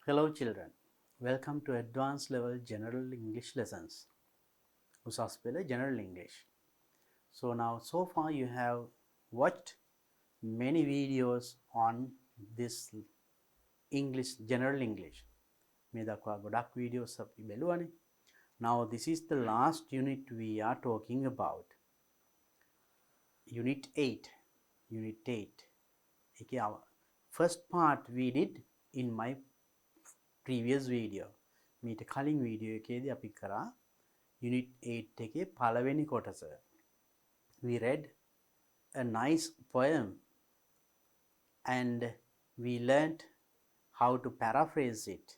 Hello children, welcome to advanced level general English lessons. උසස් පෙළ general English. So far you have watched many videos on this English, general English. මේ දක්වා ගොඩක් videos අපි බැලුවානේ. Now this is the last unit we are talking about. Unit 8. Unit 8. Okay, our first part we did in my previous video. මීට කලින් video එකේදී අපි කරා Unit 8 එකේ පළවෙනි කොටස. We read a nice poem and we learnt how to paraphrase it.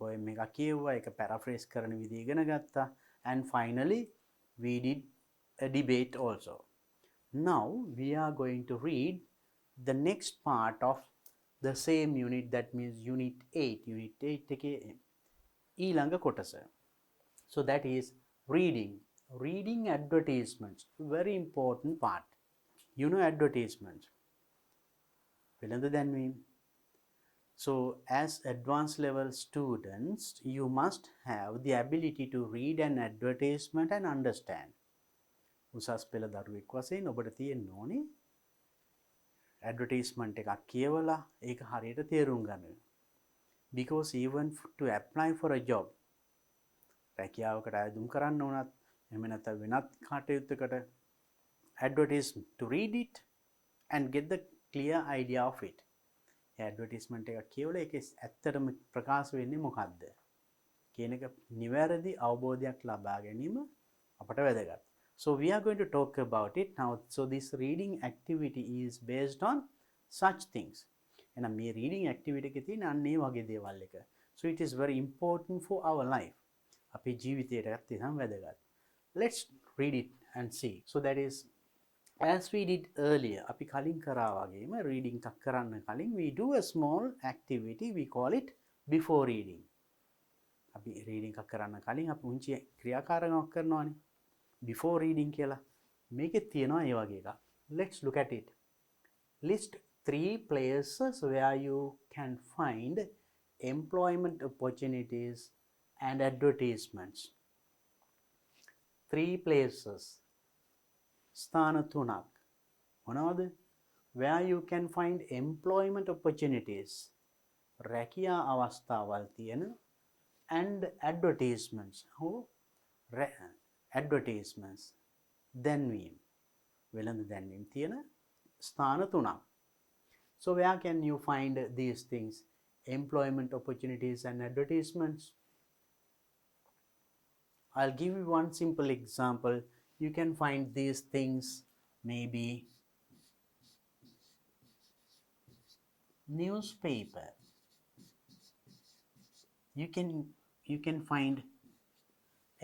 Poem එක කියවුවා, ඒක paraphrase කරන විදිය ඉගෙන ගත්තා, and finally we did a debate also. Now we are going to read the next part of the same unit, that means unit 8. Unit 8 එකේ ඊළඟ කොටස. So that is reading. Reading advertisements, very important part. You know advertisements. වෙළඳ දැන්වීම්. So as advanced level students, you must have the ability to read an advertisement and understand. උසස් පෙළ දරුවෙක් වශයෙන් ඔබට තියෙන්න ඕනේ advertisement එකක් කියවලා ඒක හරියට තේරුම් ගන්න. Because even to apply for a job, රැකියාවකට අයදුම් කරන්න උනත් එහෙම නැත්නම් වෙනත් කටයුත්තකට, advertisement, to read it and get the clear idea of it. advertisement එකක් කියවලා ඒක ඇත්තටම ප්‍රකාශ වෙන්නේ මොකක්ද කියන එක නිවැරදි අවබෝධයක් ලබා ගැනීම අපට වැදගත්. So we are going to talk about it now. So this reading activity is based on such things. එහෙනම් මේ reading activity එකේ තියෙන අන්න ඒ වගේ දේවල් එක. So it is very important for our life. අපේ ජීවිතයටත් තියෙන වැදගත්. Let's read it and see. So that is, as we did earlier, අපි කලින් කරා වගේම reading එකක් කරන්න කලින් we do a small activity, we call it before reading. අපි reading එකක් කරන්න කලින් අපි උන්චි ක්‍රියාකාරකමක් කරනවානේ. Before reading කියලා මේකේ තියෙනවා ඒ වගේ එකක්. Let's look at it. List 3 places where you can find employment opportunities and advertisements. 3 places. ස්ථාන 3ක්. මොනවද? Where you can find employment opportunities. රැකියා අවස්ථාවල් තියෙන and advertisements. Advertisements. දැන්වීම්. වෙළඳ දැන්වීම් තියෙන ස්ථාන 3ක්. So where can you find these things? Employment opportunities and advertisements. I'll give you one simple example. You can find these things maybe newspaper. You can find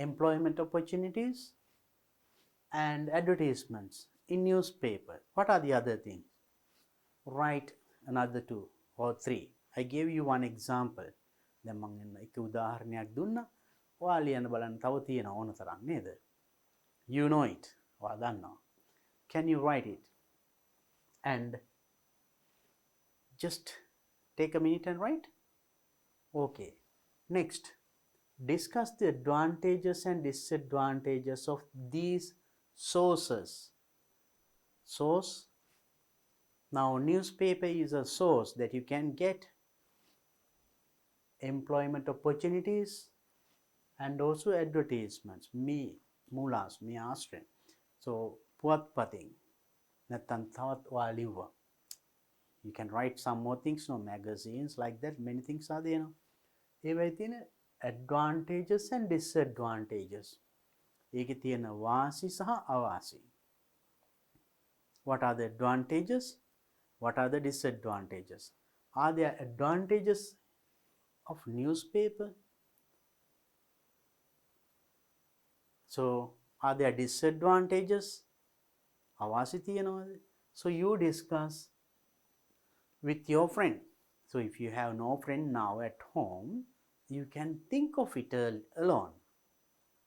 employment opportunities and advertisements in newspaper. What are the other things? Write another 2 or 3. I gave you one example. දැන් මම එක උදාහරණයක් දුන්නා. ඔයා ලියන්න බලන්න තව තියෙන ඕන තරම් නේද? You know it. ඔයා දන්නවා. Can you write it? And just take a minute and write. Okay. Next, discuss the advantages and disadvantages of these sources. Source. Now, newspaper is a source that you can get employment opportunities and also advertisements. Mulas, me ආශ්‍රය. So, පුවත්පතින් නැත්තම් තවත් ඔයා ලිව්වා. You can write some more things, no, magazines like that, many things are there. ඒවයි තියෙන advantages and disadvantages. ඒකේ තියෙන වාසි සහ අවාසි. What are the advantages? What are the disadvantages? Are there advantages of newspaper? So are there disadvantages? අවාසි තියනවාද? So you discuss with your friend. So if you have no friend now at home, you can think of it alone.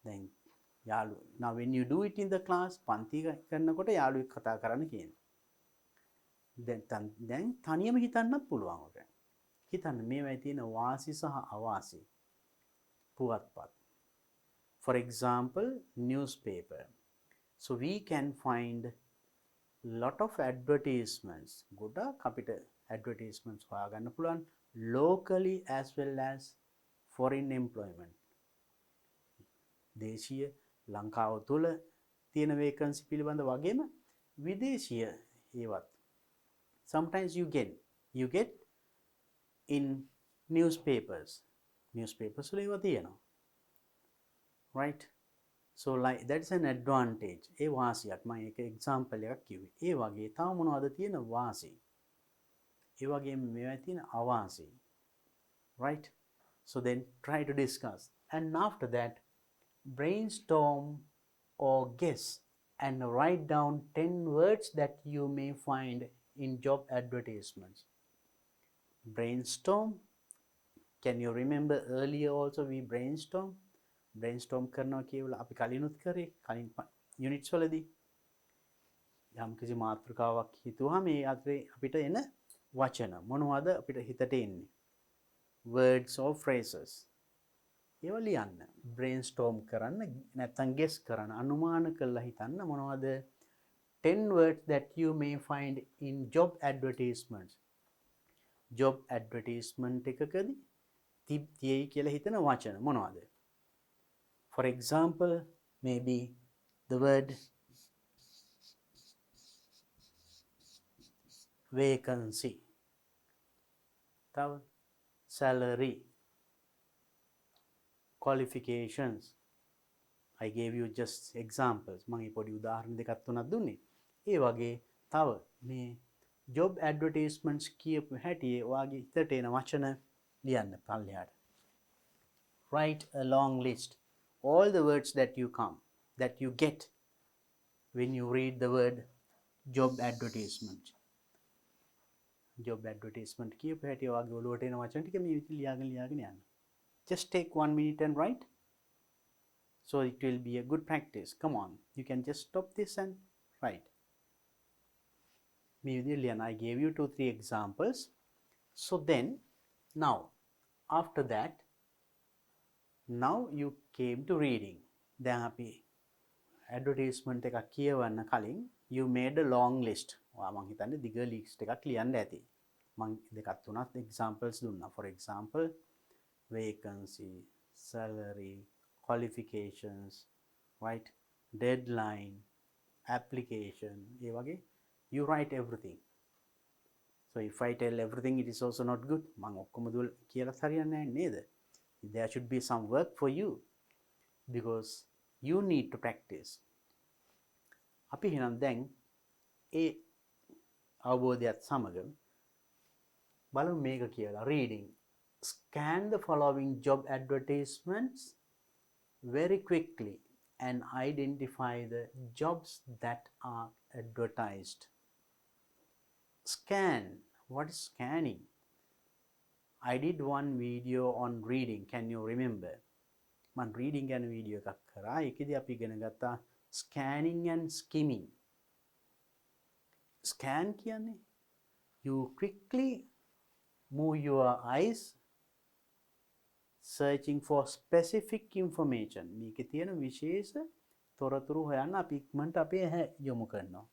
Then now when you do it in the class, පන්ති කරනකොට යාළුවෙක් කතා කරන්න කියන. දැන් තනියම හිතන්නත් පුළුවන් ඔක. හිතන්න මේවයි තියෙන වාසි සහ අවාසි පුවත්පත්. For example, newspaper. So we can find lot of advertisements. ගොඩක් අපිට advertisements හොයාගන්න පුළුවන් locally as well as foreign employment. දේශීය ලංකාව තුළ තියෙන vacancy පිළිබඳ වගේම විදේශීය ඒවත්. Sometimes you get in newspapers. Newspapers වල ඒවා තියෙනවා. Right? So like that's an advantage. ඒ වාසියක්. මම එක example එකක් කිව්වේ. ඒ වගේ තව මොනවද තියෙන වාසි? ඒ වගේම මේවා තියෙන අවාසි. Right? So then try to discuss. And after that, brainstorm or guess and write down 10 words that you may find in job advertisements. Brainstorm. Can you remember earlier also we brainstorm කරනවා කියලා අපි කලිනුත් කරේ කලින් units වලදී යම් කිසි මාතෘකාවක් හිතුවාම මේ අතරේ අපිට එන වචන මොනවද අපිට හිතට එන්නේ words or phrases ඒවා ලියන්න brainstorm කරන්න නැත්නම් guess කරන්න අනුමාන කරලා හිතන්න මොනවද 10 words that you may find in job advertisements job advertisement එකකදී තියයි කියලා හිතන වචන මොනවද For example, maybe the word vacancy, salary, qualifications. I gave you just examples. මම පොඩි උදාහරණ දෙකක් තුනක් දුන්නේ. ඒ වගේ තව මේ job advertisements කියපු හැටි ඔයාගේ හිතට එන වචන ලියන්න පල්ලෙහාට. Write a long list. All the words that you get when you read the word job advertisement. Job advertisement කියපු හැටි ඔයාගේ ඔළුවට එන වචන ටික මේ විදිහට ලියාගෙන යන්න. Just take 1 minute and write. So it will be a good practice. Come on. You can just stop this and write. මේ විදිහට ලියන්න. I gave you 2-3 examples. So then now after that now you came to reading. දැන් අපි advertisement එකක් කියවන්න කලින් you made a long list. මම හිතන්නේ දිග list එකක් ලියන්න ඇති. මම දෙකක් තුනක් examples දුන්නා. For example, vacancy, salary, qualifications, right? Deadline, application. ඒ වගේ you write everything. So if I tell everything it is also not good. මම ඔක්කොම කියලා හරියන්නේ නැහැ නේද? There should be some work for you because you need to practice. අපි එහෙනම් දැන් ඒ අවබෝධයත් සමග බලමු මේක කියලා reading. Scan the following job advertisements very quickly and identify the jobs that are advertised. Scan. What is scanning? I did one video on reading. Can you remember? Man reading ගැන video එකක් කරා. ඒකෙදි අපි ඉගෙන ගත්තා scanning and skimming. Scan කියන්නේ you quickly move your eyes searching for specific information. මේකේ තියෙන විශේෂ තොරතුරු හොයන්න අපි ඉක්මනට අපේ ඇහැ යොමු කරනවා.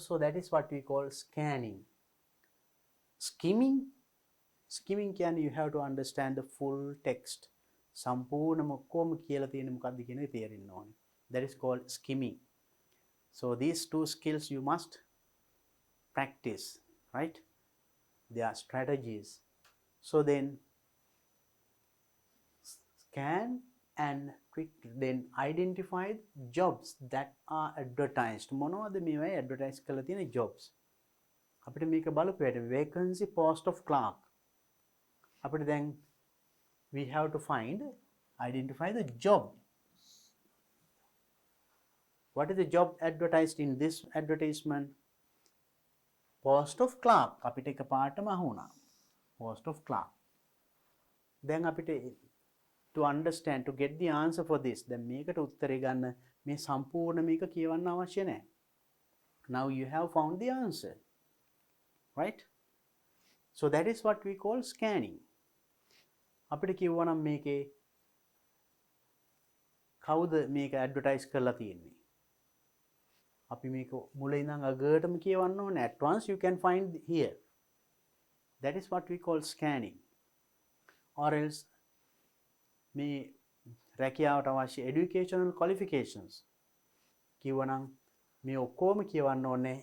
So that is what we call scanning. Skimming කියන්නේ you have to understand the full text. සම්පූර්ණම කොහොම කියලා තියෙන මොකක්ද කියන එක තේරෙන්න ඕනේ. That is called skimming. So these two skills you must practice, right? They are strategies. So then scan and then identify jobs that are advertised. මොනවද මේවා advertise කරලා තියෙන jobs? අපිට මේක බලපෑට vacancy post of clerk. අපිට දැන් we have to identify the job. What is the job advertised in this advertisement? Post of clerk. අපිට එකපාරටම අහුණා. Post of clerk. දැන් අපිට to understand, to get the answer for this, then මේකට උත්තරේ ගන්න මේ සම්පූර්ණ මේක කියවන්න අවශ්‍ය නැහැ. Now you have found the answer. Right? So that is what we call scanning. අපිට කිව්වනම් මේකේ කවුද මේක ඇඩ්වර්ටයිස් කරලා තියෙන්නේ? අපි මේක මුල ඉඳන් අගටම කියවන්න ඕනේ. At once you can find here. That is what we call scanning. Or else මේ රැකියාවට අවශ්‍ය educational qualifications කිව්වනම් මේ ඔක්කොම කියවන්න ඕනේ.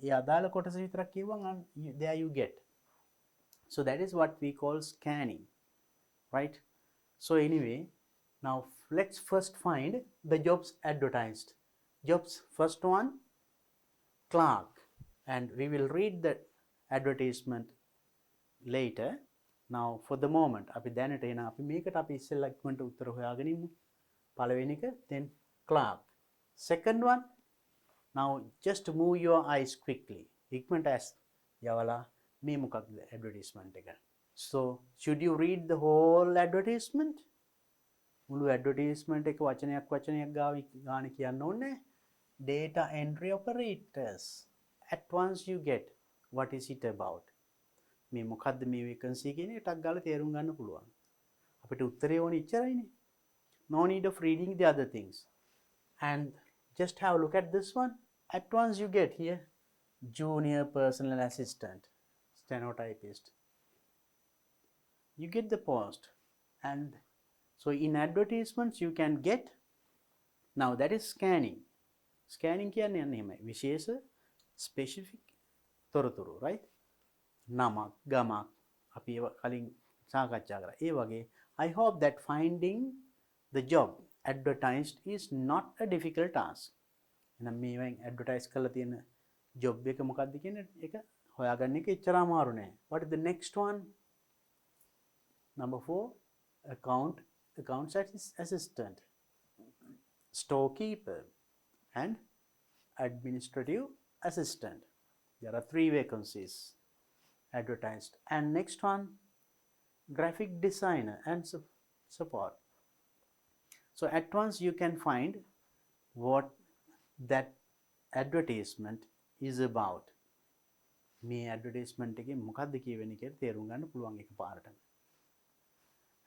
ඒ අදාළ කොටස විතරක් කිව්වනම් there you get. So that is what we call scanning, right? So anyway, now let's first find the jobs advertised. Jobs, first one, clerk, and we will read the advertisement later. Now for the moment අපි දැනට එන අපි මේකට අපි ඉස්සෙල්ලා ඉක්මනට උත්තර හොයාගෙන ඉමු. පළවෙනි එක, then clerk. Second one, now just move your eyes quickly. ඉක්මනට ඇස් යවලා මේ මොකක්ද advertisement එක. So should you read the whole advertisement? මුළු advertisement එක වචනයක් ගාන කියන්න ඕනේ. Data entry operators. At once you get what is it about. මේ මොකද්ද මේ vacancy කියන එක ටක් ගාලා තේරුම් ගන්න පුළුවන්. අපිට උත්තරේ ඕනේ ඉච්චරයිනේ. No need of reading the other things. And just have a look at this one. At once you get here junior personal assistant, stenotypist. You get the post. And so in advertisements you can get, now that is scanning. Scanning කියන්නේ එහෙමයි. විශේෂ specific තොරතුරු, right? නමක්, ගමක් අපි ඒව කලින් සාකච්ඡා කරා. ඒ වගේ I hope that finding the job advertised is not a difficult task. එහෙනම් මේවෙන් ඇඩ්වර්ටයිස් කරලා තියෙන job එක මොකක්ද කියන එක හොයාගන්න එක එච්චර අමාරු නෑ. What is the next one? Number 4, accounts assistant, storekeeper, and administrative assistant. There are 3 vacancies advertised. And next one, graphic designer and support. So at once you can find what that advertisement is about. මේ advertisement එකේ මොකක්ද කියවෙන්නේ කියලා තේරුම් ගන්න පුළුවන් එකපාරටම.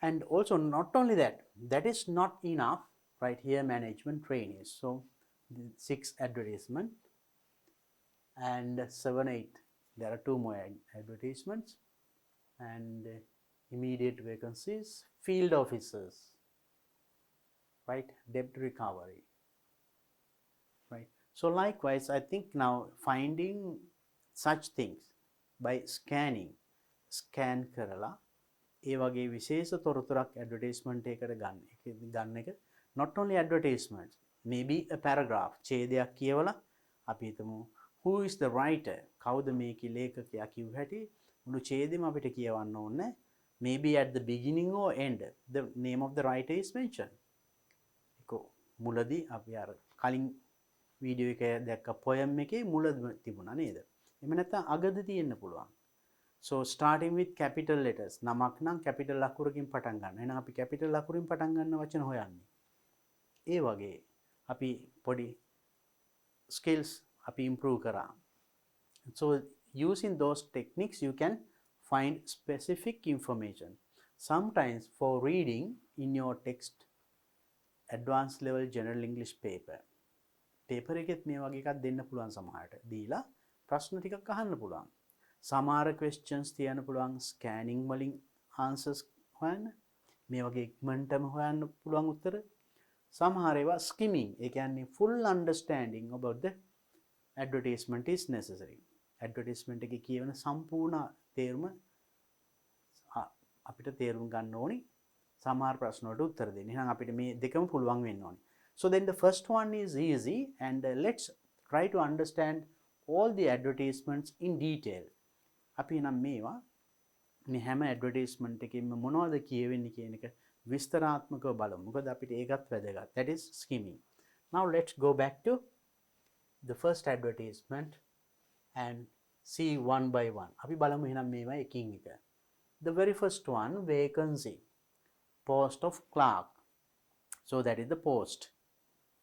And also not only that, that is not enough, right? Here management trainees. So 6 advertisement and 7, 8. There are 2 more advertisements and immediate vacancies, field officers, right? Debt recovery, right? So likewise, I think now finding such things by scanning, scan කරලා ඒ වගේ විශේෂ තොරතුරක් advertisement එකකට ගන්න එක not only advertisement, maybe a paragraph ඡේදයක් කියවලා අපි හිතමු who is the writer, කවුද මේකේ ලේඛකයා කිව්ව හැටි මුළු ඡේදෙම අපිට කියවන්න ඕනේ. Maybe at the beginning or end the name of the writer is mentioned. ඒක මුලදී අපි අර කලින් වීඩියෝ එකේ දැක්ක poem එකේ මුල තිබුණා නේද? එහෙම නැත්නම් අගද තියෙන්න පුළුවන්. So starting with capital letters. නමක් නම් capital ලකුරකින් පටන් ගන්න. එහෙනම් අපි capital ලකුරින් පටන් ගන්න වචන හොයන්නේ. ඒ වගේ අපි පොඩි skills අපි improve කරා. So using those techniques you can find specific information. Sometimes for reading in your text advanced level general English paper එකෙත් මේ වගේ එකක් දෙන්න පුළුවන් සමහරට. දීලා ප්‍රශ්න ටිකක් අහන්න පුළුවන්. සමහර questions තියන්න පුළුවන් scanning වලින් answers හොයන්න. මේ වගේ ඉක්මනටම හොයන්න පුළුවන් උත්තර. සමහර ඒවා skimming. ඒ කියන්නේ full understanding about the advertisement is necessary. Advertisement එකේ කියවන සම්පූර්ණ තේරුම අපිට තේරුම් ගන්න ඕනි. සමහර ප්‍රශ්න වලට උත්තර දෙන්න. එහෙනම් අපිට මේ දෙකම පුළුවන් වෙන්න ඕනි. So then the first one is easy, and let's try to understand all the advertisements in detail. අපි නම් මේවා මේ හැම ඇඩ්වර්ටයිස්මන්ට් එකකින්ම මොනවද කියවෙන්නේ කියන එක විස්තරාත්මකව බලමු. මොකද අපිට ඒකත් වැදගත්. That is skimming. Now let's go back to the first advertisement and see one by one. අපි බලමු එහෙනම් මේවා එකින් එක. The very first one, vacancy, post of clerk. So that is the post.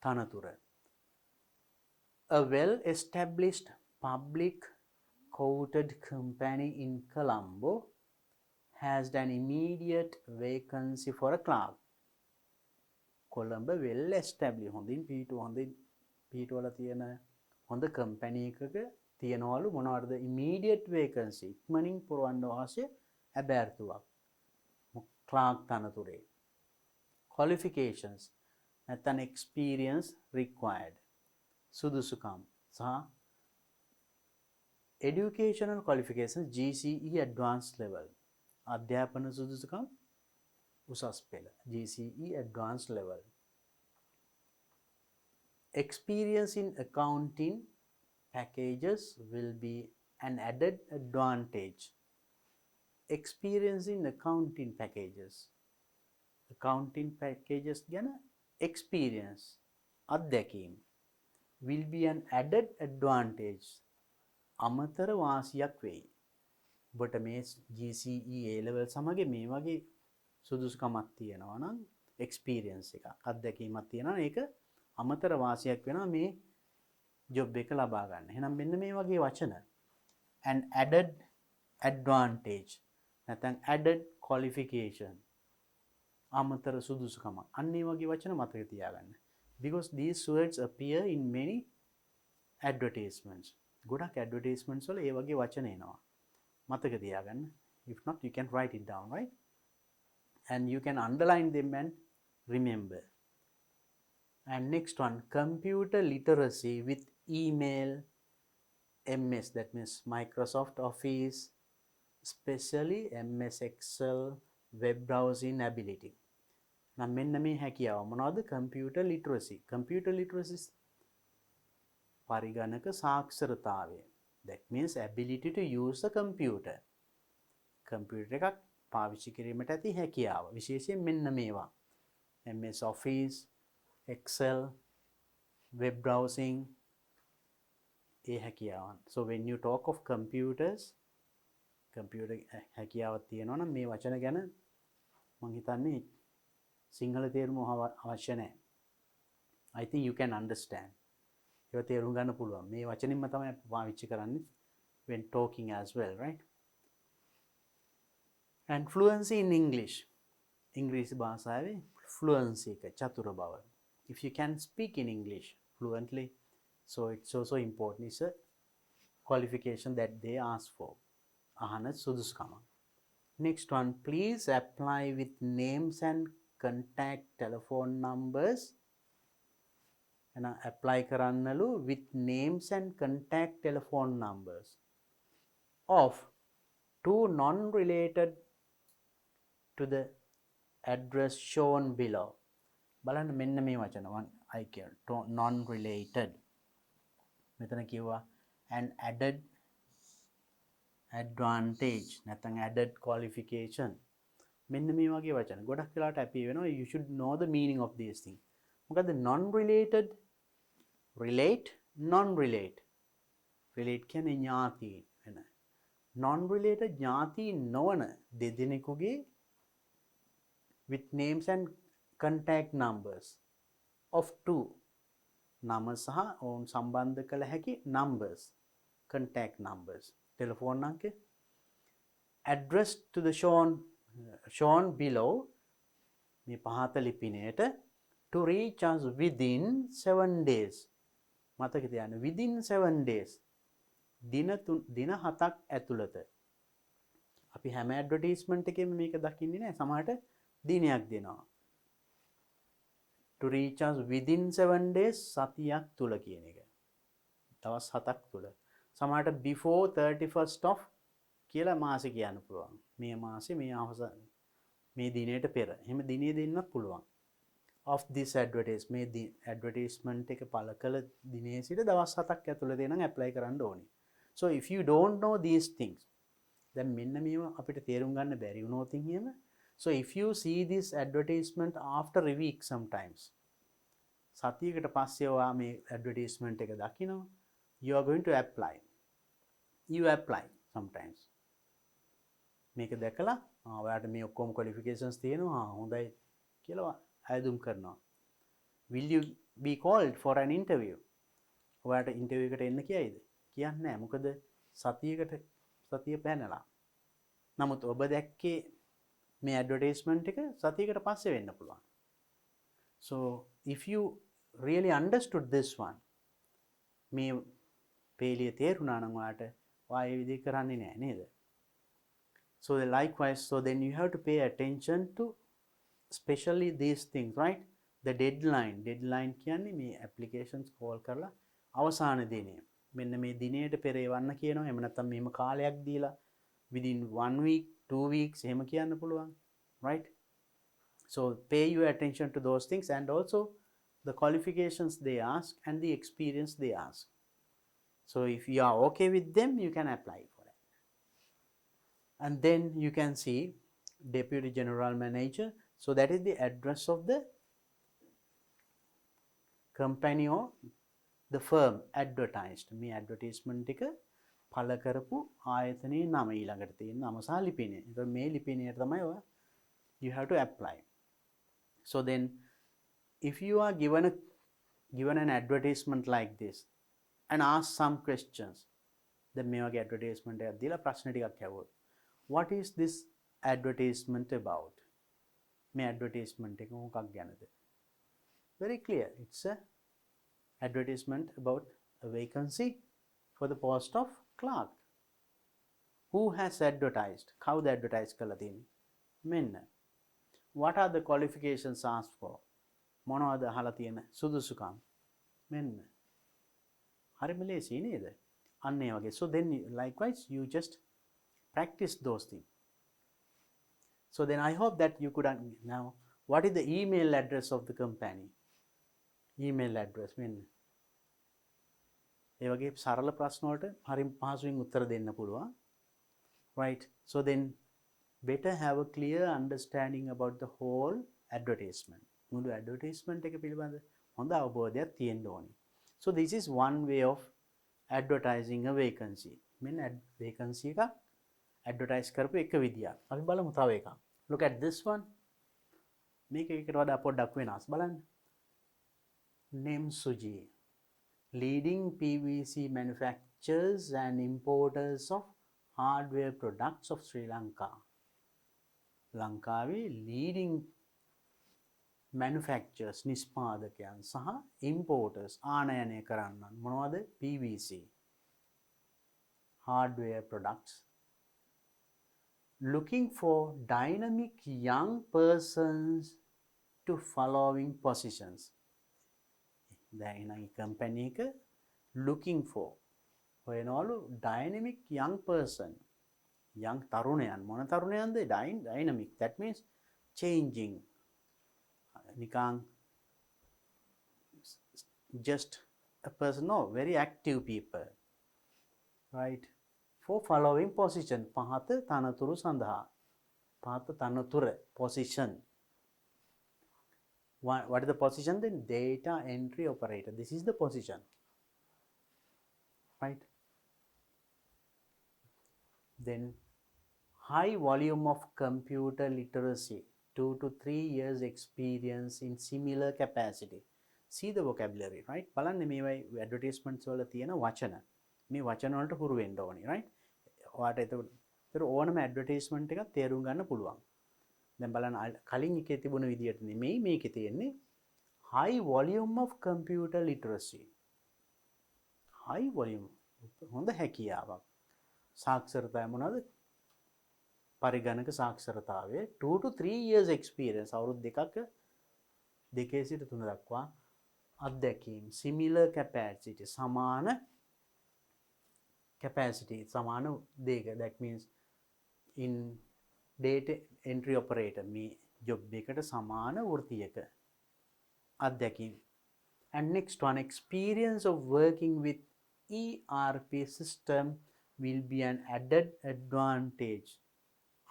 තනතුර. A well-established public quoted company in Colombo has an immediate vacancy for a clerk. Colombo well established හොඳින් පිටුවල තියෙන හොඳ කම්පැනි එකක තියනවලු මොනවද immediate vacancy ඉක්මනින් පුරවන්න අවශ්‍ය ඇබෑර්තුවක් clerk තනතුරේ. Qualifications නැත්නම් experience required සුදුසුකම් සහ educational qualifications GCE advanced level අධ්‍යාපන සුදුසුකම් උසස් පෙළ GCE advanced level. Experience in accounting packages will be an added advantage. Experience in accounting packages ගැන experience අත්දැකීම් will be an added advantage අමතර වාසියක් වෙයි. ඔබට මේ GCE A level සමග මේ වගේ සුදුසුකමක් තියෙනවා නම් experience එකක් අත්දැකීමක් තියෙනවා ඒක අමතර වාසියක් වෙනවා මේ job එක ලබා ගන්න. එහෙනම් මෙන්න මේ වගේ වචන an added advantage නැත්නම් added qualification අමතර සුදුසුකම අන්න ඒ වගේ වචන මතක තියාගන්න. Because these words appear in many advertisements. ගොඩක් advertisements වල ඒ වගේ වචන එනවා. මතක තියාගන්න. If not you can write it down, right? And you can underline them and remember. And next one, computer literacy with email, MS, that means Microsoft Office, especially MS Excel, web browsing ability. Now මෙන්න මේ හැකියාව මොනවද? computer literacy. Computer literacy පරිගණක සාක්ෂරතාවය. That means ability to use the computer. computer එකක් පාවිච්චි කිරීමට ඇති හැකියාව. විශේෂයෙන් මෙන්න මේවා. MS Office, Excel, web browsing ඒ හැකියාවන්. So when you talk of computers, computer හැකියාවක් තියෙනවා නම් මේ වචන ගැන මම හිතන්නේ සිංහල තේරුම අවශ්‍ය නැහැ. I think you can understand. ඒක තේරුම් ගන්න පුළුවන්. මේ වචනින්ම තමයි පාවිච්චි කරන්නේ when talking as well, right? And fluency in English. ඉංග්‍රීසි භාෂාවේ fluency එක චතුර බව. If you can speak in English fluently, so it's also important. It's a qualification that they ask for. අහන සුදුසුකම. Next one, please apply with names and contact telephone numbers. And apply කරන්නලු with names and contact telephone numbers of two non-related to the address shown below. බලන්න මෙන්න මේ වචන I can non-related මෙතන කිව්වා an added advantage නැත්නම් added qualification මෙන්න මේ වගේ වචන ගොඩක් වෙලාවට අපි වෙනවා you should know the meaning of these things. මොකද non-related relate non-relate relate කියන්නේ ඥාති වෙන non-related ඥාති නොවන දෙදෙනෙකුගේ with names and contact numbers of two නම සහ ඔවුන් සම්බන්ධ කළ හැකි numbers contact numbers telephone අංක addressed to the shown below මේ පහත ලිපිනයට to reach us within 7 days මතක තියාගන්න within 7 days දින 7ක් ඇතුළත අපි හැම ඇඩ්වර්ටයිස්මන්ට් එකෙම මේක දකින්නේ නැහැ සමහරට දිනයක් දෙනවා to reach us within 7 days සතියක් තුල කියන එක දවස් 7ක් තුල සමහරට before 31st of කියලා මාසෙ කියන්න පුළුවන් මේ මාසෙ මේ අවසන් මේ දිනයට පෙර එහෙම දිනේ දෙන්නත් පුළුවන් of this advertisement එක පළ කළ දිනේ සිට දවස් 7ක් ඇතුළත නම් apply කරන්න ඕනේ. So if you don't know these things then මෙන්න මේවා අපිට තේරුම් ගන්න බැරි වුණොත් එහෙම so if you see this advertisement after a week sometimes සතියකට පස්සේ ඔයා මේ advertisement එක දකිනවා you are going to apply you apply sometimes මේක දැකලා ඔයාලට මේ ඔක්කොම qualifications තියෙනවා හොඳයි කියලා අයදුම් කරනවා will you be called for an interview ඔයාලට interview එකට එන්න කියයිද කියන්නේ නැහැ මොකද සතිය පැනලා. නමුත් ඔබ දැක්කේ මේ ඇඩ්වර්ටයිස්මන්ට් එක සතියකට පස්සේ වෙන්න පුළුවන්. So if you really understood this one, මේ පේලිය තේරුණා නම් ඔයාට ඔයා ඒ විදිහ කරන්නේ නැහැ නේද? So likewise, so then you have to pay attention to especially these things, right? The deadline කියන්නේ මේ applications call කරලා අවසාන දිනය. මෙන්න මේ දිනයට පෙර එවන්න කියනවා. එහෙම නැත්නම් මේම කාලයක් දීලා within 1 week, 2 weeks එහෙම කියන්න පුළුවන්, right? So pay your attention to those things and also the qualifications they ask and the experience they ask. So if you are okay with them, you can apply for it. And then you can see Deputy General Manager. So that is the address of the company or the firm advertised. මේ advertisement එක පළ කරපු ආයතනයේ නම ඊළඟට තියෙන නම සහ ලිපිනය. ඒක මේ ලිපිනයට තමයි ඔය you have to apply. So then if you are given an advertisement like this and ask some questions, then මේ වගේ advertisement එකක් දීලා ප්‍රශ්න ටිකක් අහුවොත්, what is this advertisement about? මේ advertisement එක මොකක් ගැනද? Very clear. It's a advertisement about a vacancy for the post of clerk. Who has advertised? කවුද advertise කරලා තියෙන්නේ? මෙන්න. What are the qualifications asked for? මොනවද අහලා තියෙන සුදුසුකම්? මෙන්න. හරිම ලේසි නේද? අන්න ඒ වගේ. So then likewise you just practice those things. So then I hope that you could now what is the email address of the company? Email address මෙන්න. ඒ වගේ සරල ප්‍රශ්න වලට හරිම පහසුවෙන් උත්තර දෙන්න පුළුවන්. Right? So then better have a clear understanding about the whole advertisement. මුළු advertisement එක පිළිබඳ හොඳ අවබෝධයක් තියෙන්න ඕනේ. So this is one way of advertising a vacancy. මෙන්න vacancy එක advertise කරපු එක විදියක්. අපි බලමු තව එකක්. Look at this one. මේක එකට වඩා පොඩ්ඩක් වෙනස් බලන්න. Name Suji. Leading PVC manufacturers and importers of hardware products of Sri Lanka. ලංකාවේ leading manufacturers නිෂ්පාදකයන් සහ importers ආනයනය කරන්නන් මොනවද? PVC hardware products. Looking for dynamic young persons to following positions. දැන් ඒ company එක looking for හොයනවලු dynamic young person. young තරුණයන් මොන තරුණයන්ද? dynamic, that means changing. නිකං just a person, no, very active people, right? For following position, පහත තනතුරු සඳහා. පහත තනතුර, position. What is the position then? Data entry operator. This is the position, right? Then high volume of computer literacy, 2 to 3 years experience in similar capacity. See the vocabulary, right? බලන්න මේවයි advertisements වල තියෙන වචන. මේ වචන වලට හුරු වෙන්න ඕනේ, right? ඔයාට ඒතර ඕනම advertisement එකක් තේරුම් ගන්න පුළුවන්. දැන් බලන්න කලින් එකේ තිබුණ විදියට නෙමෙයි මේකේ තියෙන්නේ high volume of computer literacy. high volume හොඳ හැකියාවක්. සාක්ෂරතාවය මොනවද? පරිගණක සාක්ෂරතාවය 2 to 3 years experience අවුරුදු දෙකක දෙකේ සිට 3 දක්වා අත්දැකීම්. similar capacity සමාන capacity සමාන දෙක. that means in data entry operator මේ job එකකට සමාන වෘත්තියක අත්දැකීම්. and next one, experience of working with ERP system will be an added advantage.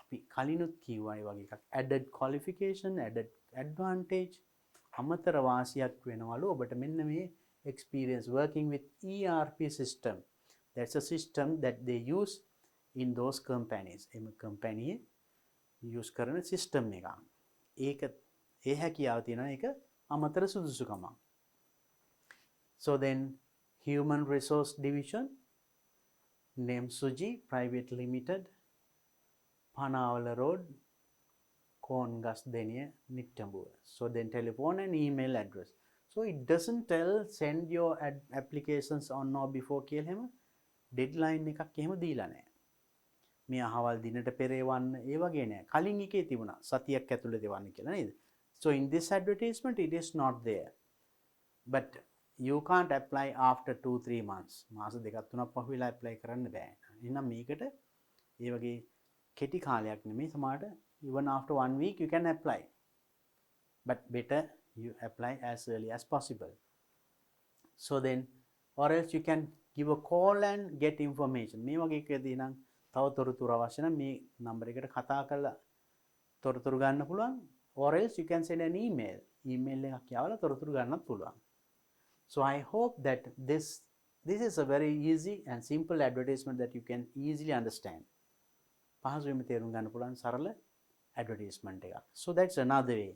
අපි කලිනුත් කිව්වා ඒ වගේ එකක්. added qualification, added advantage, අමතර වාසියක් වෙනවලු ඔබට මෙන්න මේ experience working with ERP system. That's a system that they use in those companies. එම company use කරන system එක. ඒක ඒ හැකියාව තියෙනවා. ඒක අමතර සුදුසුකමක්. So then human resource division, name Suji private limited, Panawala road, Kongas Denia, Nittambu. So then telephone and email address. So it doesn't tell send your applications on or before කියල හැම deadline එකක් එහෙම දීලා නැහැ. මේ අහවල් දිනට පෙරේවන්න ඒ වගේ නෑ. කලින් එකේ තිබුණා සතියක් ඇතුළත දෙවන්න කියලා නේද? So in this advertisement it is not there. But you can't apply after 2-3 months. මාස දෙකක් තුනක් පහුවෙලා apply කරන්න බෑ. එහෙනම් මේකට ඒ වගේ කෙටි කාලයක් නෙමෙයි සමහරට even after 1 week you can apply. But better you apply as early as possible. So then or else you can give a call and get information. මේ වගේ එකදී නම් තව තොරතුරු අවශ්‍ය නම් මේ නම්බර එකට කතා කරලා තොරතුරු ගන්න පුළුවන්. Or else you can send an email. email එකක් යවලා තොරතුරු ගන්නත් පුළුවන්. So I hope that this is a very easy and simple advertisement that you can easily understand. පහසුවෙන්ම තේරුම් ගන්න පුළුවන් සරල advertisement එකක්. So that's another way.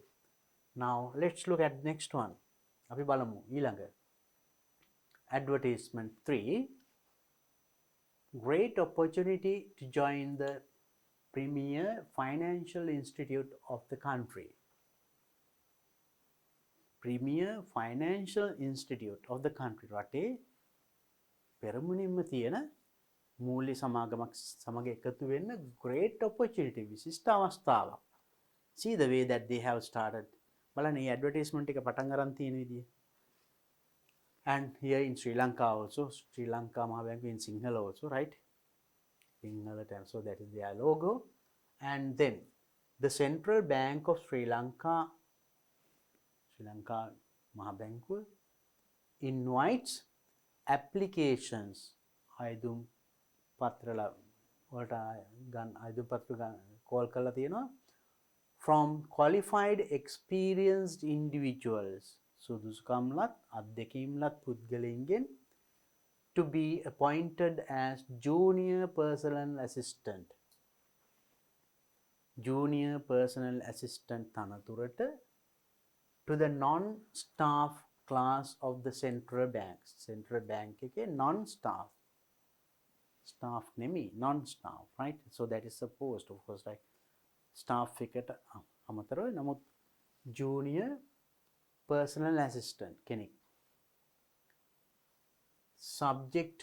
Now let's look at next one. අපි බලමු ඊළඟ advertisement 3. Great opportunity to join the premier financial institute of the country. Premier financial institute of the country. රටේ පෙරමුණින්ම තියෙන මූල්‍ය සමාගමක් සමග එකතු වෙන්න great opportunity විශිෂ්ට අවස්ථාවක්. See the way that they have started. බලන්න මේ advertisement එක පටන් ගන්න තියෙන විදිය. And here in Sri Lanka also, Sri Lanka Mahabank in Sinhala also, right? Sinhala time, so that is their logo. And then the Central Bank of Sri Lanka Mahabank invites applications. අයදුම් පත්‍රල වලට අයදුම් පත්‍ර call කරලා තියෙනවා from qualified experienced individuals. සුදුසුකම්ලත් අත්දැකීම්ලත් පුද්ගලයින්ගෙන් to be appointed as junior personal assistant. Junior personal assistant තනතුරට to the non-staff class of the central banks. Central bank එකේ non-staff. Staff නෙමෙයි non-staff, right? So that is a post, of course, like staff එකට අමතරව නමුත් junior personal assistant කෙනෙක්. Subject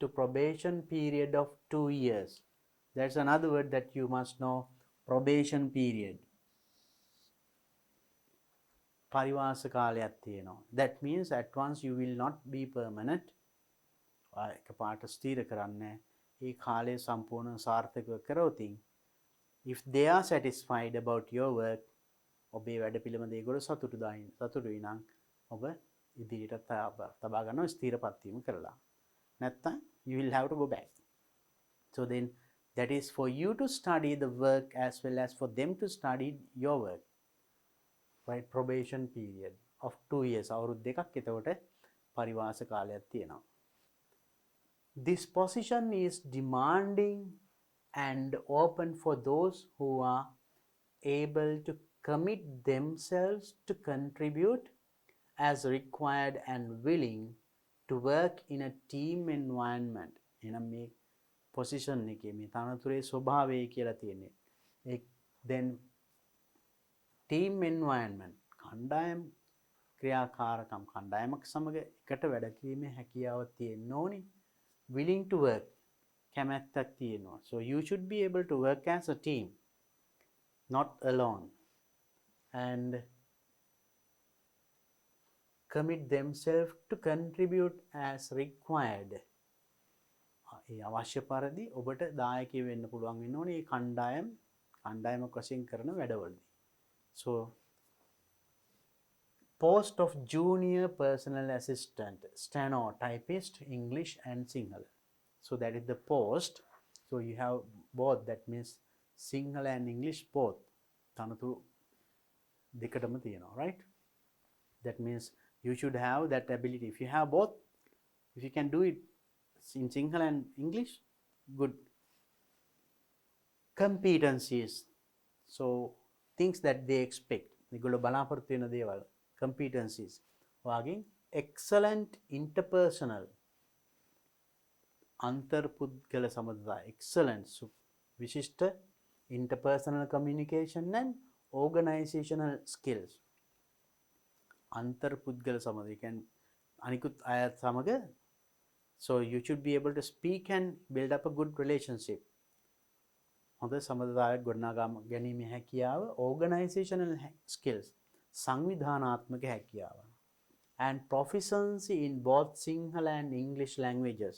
to probation period of 2 years. That's another word that you must know. Probation period. පරිවාස කාලයක් තියෙනවා. That means at once you will not be permanent. එකපාරට ස්ථිර කරන්නේ. ඒ කාලය සම්පූර්ණ සාර්ථකව කරවතින් if they are satisfied about your work, ඔබේ වැඩ පිළිවෙල ඒගොල්ලෝ සතුටුයි නම් ඔබ ඉදිරියට තබා ගන්නවා ස්ථිරපත් වීම කරලා. නැත්නම් you will have to go back. So then that is for you to study the work as well as for them to study your work. Right? Probation period of 2 years. අවුරුදු දෙකක් එතකොට පරිවාස කාලයක් තියෙනවා. This position is demanding and open for those who are able to commit themselves to contribute as required and willing to work in a team environment. එනම් මේ position එකේ මේ තනතුරේ ස්වභාවය කියලා තියෙන්නේ. Then team environment කණ්ඩායම් ක්‍රියාකාරකම් කණ්ඩායමක් සමග එකට වැඩ කිරීමේ හැකියාව තියෙන්න ඕනි. Willing to work කැමැත්තක් තියෙනවා. So you should be able to work as a team, not alone, and commit themselves to contribute as required. ඒ අවශ්‍ය පරිදි ඔබට දායකයෙ වෙන්න පුළුවන් වෙන්න ඕනේ මේ කණ්ඩායමක් වශයෙන් කරන වැඩවලදී. So post of junior personal assistant, steno, typist, English and Sinhala. So that is the post. So you have both, that means Sinhala and English both. තනතුරු දෙකටම තියෙනවා, right? That means you should have that ability. If you have both, if you can do it in Sinhala and English, good. Competencies. So things that they expect. ඒගොල්ලෝ බලාපොරොත්තු වෙන දේවල්. Competencies. වගේ excellent interpersonal අන්තර්පුද්ගල සබඳතා excellence විශිෂ්ට interpersonal communication and organizational skills. අන්තර්පුද්ගල සමග කියන්නේ අනිකුත් අයත් සමග, so you should be able to speak and build up a good relationship. හොඳ සම්බන්ධතාවයක් ගොඩනගා ගැනීමේ හැකියාව, organizational skills සංවිධානාත්මක හැකියාව, and proficiency in both Sinhala and English languages.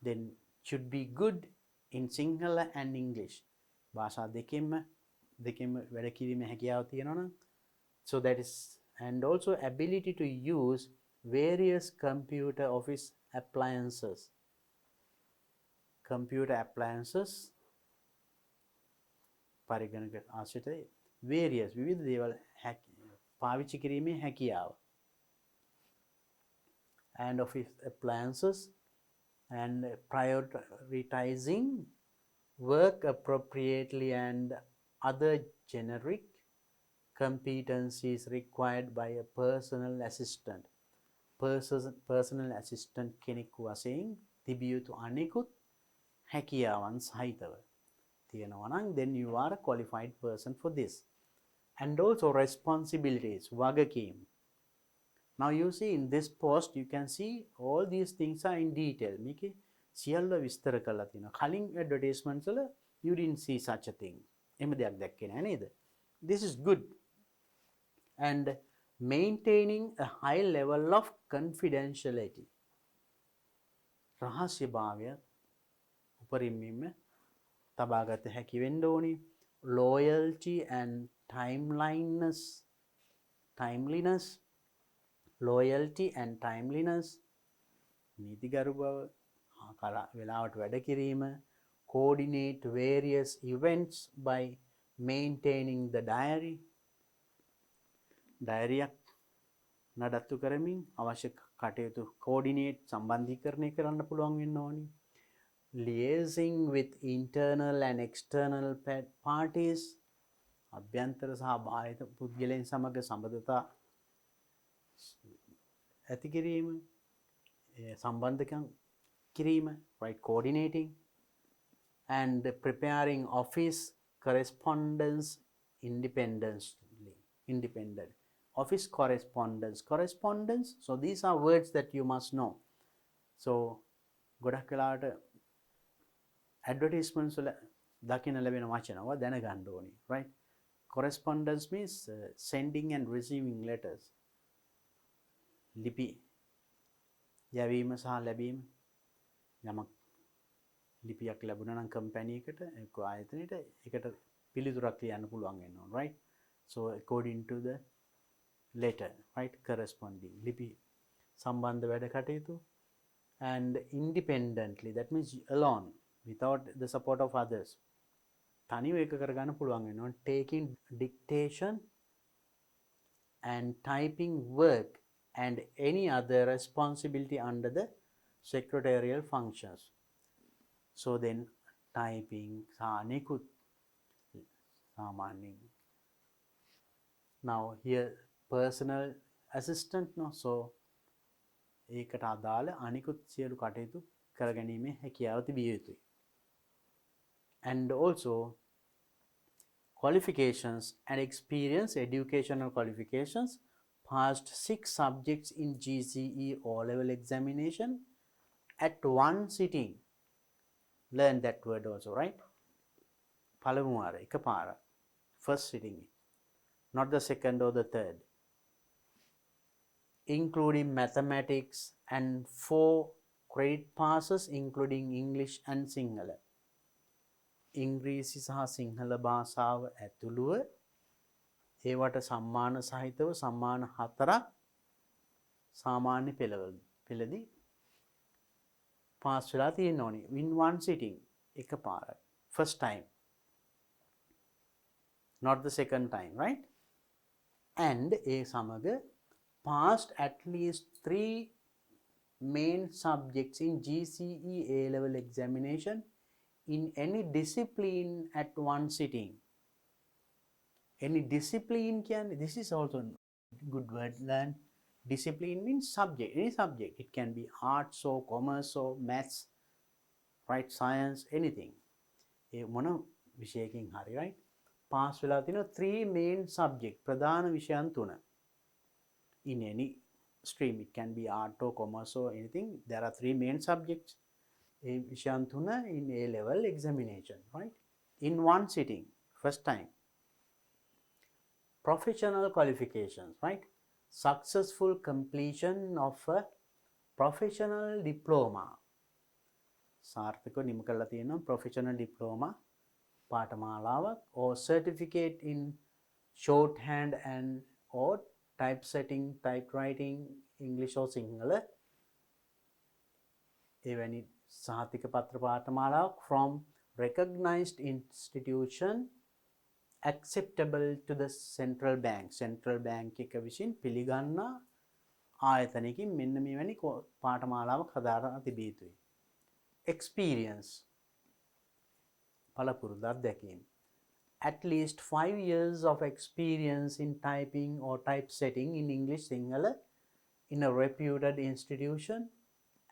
Then should be good in Sinhala and English. භාෂා දෙකෙන්ම වැඩ කිරීමේ හැකියාව තියෙනවා නම්, so that is, and also ability to use various computer office appliances. Computer appliances පරිගණක ආශ්‍රිතයි various විවිධ දේවල් පාවිච්චි කිරීමේ හැකියාව, and office appliances, and prioritizing work appropriately and other generic competencies required by a personal assistant. Personal assistant කෙනෙකු වශයෙන් තිබිය යුතු අනෙකුත් හැකියාවන් සහිතව තියෙනවා නම්, then you are a qualified person for this. And also responsibilities, වගකීම්. Now you see in this post you can see all these things are in detail. මේකේ සියල්ල විස්තර කරලා තියෙනවා. කලින් advertisements වල you didn't see such a thing. එහෙම දෙයක් දැක්කේ නැහැ නේද? This is good. And maintaining a high level of confidentiality. රහස්‍යභාවය උපරිමයෙන්ම තබාගත හැකි වෙන්න ඕනි. Loyalty and timeliness. Loyalty and timeliness. නීතිගරු බව, වෙලාවට වැඩ කිරීම. Coordinate various events by maintaining the diary. ඩයරියක් නඩත්තු කරමින් අවශ්‍ය කටයුතු coordinate සම්බන්ධීකරණය කරන්න පුළුවන් වෙන්න ඕනි. Liaising with internal and external parties. අභ්‍යන්තර සහ බාහිර පුද්ගලයන් සමග සම්බන්ධතා ඇති කිරීම, සම්බන්ධකම් කිරීම, right, coordinating, and preparing office correspondence independent. Office correspondence, so these are words that you must know. So ගොඩක් වෙලාවට advertisements වල දකින්න ලැබෙන වචනව දැනගන්න ඕනි, right? Correspondence means sending and receiving letters. ලිපි යැවීම සහ ලැබීම. යමක් ලිපියක් ලැබුණා නම් කම්පැනි එකට, එක්ක ආයතනයට, ඒකට පිළිතුරක් ලියන්න පුළුවන් වෙන්න ඕන, right? So according to the letter, right, corresponding ලිපි සම්බන්ධ වැඩ කටයුතු. And independently, that means alone, without the support of others. තනිව ඒක කරගන්න පුළුවන් වෙනවා. Taking dictation and typing work and any other responsibility under the secretarial functions. So then typing සානිකුත් සාමාන්‍යයෙන්. Now here personal assistant, no, so ඒකට අදාළ අනිකුත් සියලු කටයුතු කරගැනීමේ හැකියාව තිබිය යුතුයි. And also qualifications and experience, educational qualifications, passed 6 subjects in GCE O-level examination at one sitting. Learn that word also, right? පළමු වාර එකපාර, first sitting, not the second or the third. Including mathematics and 4 credit passes including English and Sinhala. ඉංග්‍රීසි සහ සිංහල භාෂාව ඇතුළුව ඒවට සම්මාන සහිතව සම්මාන 4ක් සාමාන්‍ය පෙළදී පාස් වෙලා තියෙන්න ඕනි. in one sitting, එකපාරයි, first time, not the second time, right? And ඒ සමග passed at least 3 main subjects in GCE A-level examination in any discipline at one sitting. Any discipline this is also a good word, learn. Discipline means subject, any subject. It can be arts or commerce or maths, right? Science, anything. ඒ මොන විෂයකින් හරි, right? Pass වෙලා තියෙනවා 3 main subject, ප්‍රධාන විෂයන් 3. In any stream, it can be art or commerce or anything. There are 3 main subjects. ඒ විෂයන් 3 in A level examination, right? In one sitting, first time. Professional qualifications, right? Successful completion of a professional diploma. සාර්ථකව නිම කරලා තියෙනවා professional diploma පාඨමාලාවක් or certificate in shorthand and or typesetting, typewriting, English or Sinhala. එවැනි සහතික පත්‍ර පාඨමාලාවක් from recognized institution acceptable to the central bank. Central bank එක විසින් පිළිගන්නා ආයතනයකින් මෙන්න මෙවැනි පාඨමාලාවක් හදාරා තිබිය යුතුයි. Experience, පළපුරුදු අත්දැකීම්. At least 5 years of experience in typing or typesetting in English Sinhala in a reputed institution,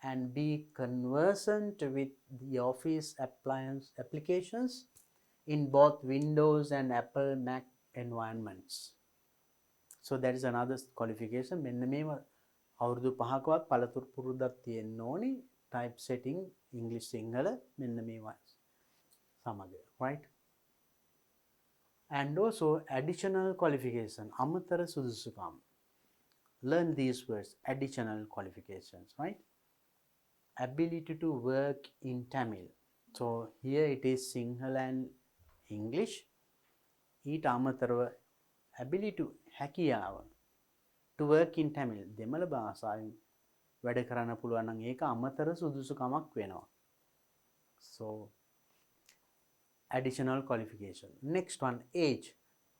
and be conversant with the office applications in both Windows and Apple Mac environments. So that is another qualification. මෙන්න මේව අවුරුදු 5කවත් පළපුරුද්දක් තියෙන්න ඕනි typesetting English Sinhala මෙන්න මේවා සමග, right? And also additional qualification, අමතර සුදුසුකම්. Learn these words, additional qualifications, right? Ability to work in Tamil. So here it is Sinhala and English. ඊට අමතරව ability to හැකියාව to work in Tamil, දෙමළ භාෂාවෙන් වැඩ කරන්න පුළුවන් නම් ඒක අමතර සුදුසුකමක් වෙනවා. So additional qualification. Next one, age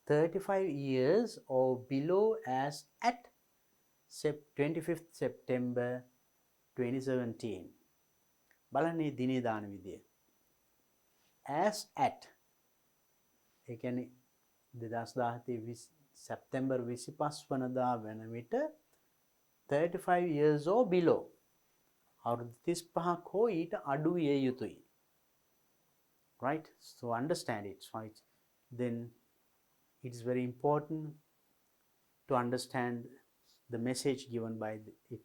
35 years or below as at 25th September 2017. බලන්නේ දිනේ දාන විදිය. As at ඒ කියන්නේ 2017 සැප්තැම්බර් 25 වනදා වන විට 35 years or below, අවුරුදු 35ක් හෝ ඊට අඩු විය යුතුයි. Right? So understand it, right? Then it is very important to understand the message given by it.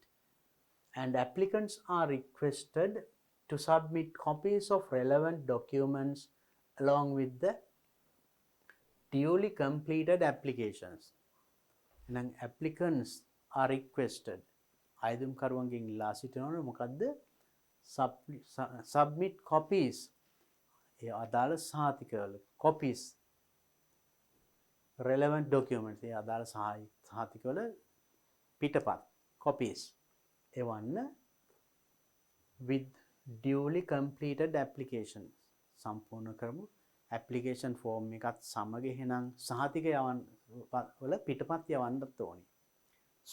And applicants are requested to submit copies of relevant documents along with the duly completed applications. And applicants are requested. අයදුම් කරුවන්ගෙන් ඉල්ලා සිටිනවා මොකද්ද? Submit copies. ඒ අදාළ සහතිකවල copies, relevant documents, ඒ අදාළ සහතිකවල පිටපත් copies එවන්න with duly completed applications. සම්පූර්ණ කරමු application form එකත් සමග එහෙනම් සහතික යවන්න වල පිටපත් යවන්නත් ඕනේ.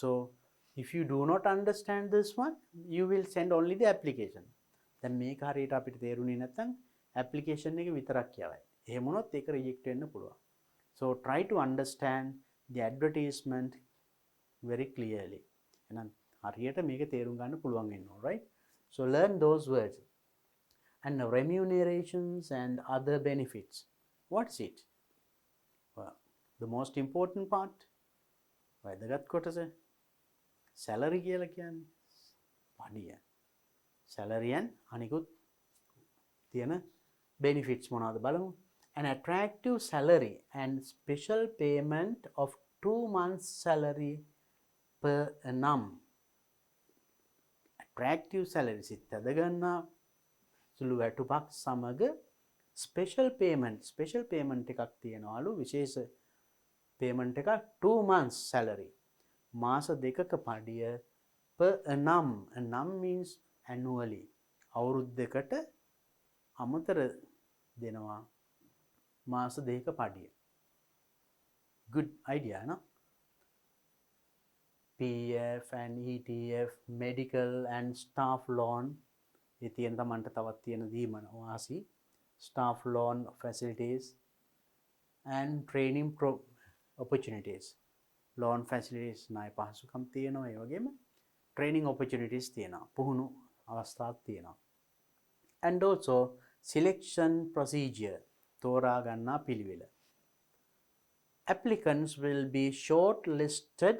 So if you do not understand this one, you will send only the application. දැන් මේක හරියට අපිට තේරුනේ නැත්නම් application එක විතරක් කියවයි. එහෙම වුණොත් ඒක reject වෙන්න පුළුවන්. So try to understand the advertisement very clearly. එහෙනම් හරියට මේක තේරුම් ගන්න පුළුවන් වෙනවා, right? So learn those words. And remunerations and other benefits. What's it? Well, the most important part, වැදගත් කොටස salary කියලා කියන්නේ පඩිය. salary and අනිකුත් තියෙන benefits මොනවද බලමු. An attractive salary and special payment of 2 months salary per annum. Attractive salary සිත් ඇදගන්නා සුළු වැටුපක් සමග special payment එකක් තියනවලු, විශේෂ payment එකක් 2 months salary, මාස දෙකක පඩිය per annum. annum means annually. අවුරුද්දකට අමතර දෙනවා මාස දෙකක පඩිය. Good idea, no? PF and ETF, medical and staff loan. ඒ තියෙන තමන්ට තවත් තියෙන දීමන වාසි. Staff loan facilities and training opportunities. Loan facilities ණය පහසුකම් තියෙනවා. ඒ වගේම training opportunities තියෙනවා. පුහුණු අවස්ථාවක් තියෙනවා. and also selection procedure තෝරා ගන්නා පිළිවෙල. Applicants will be shortlisted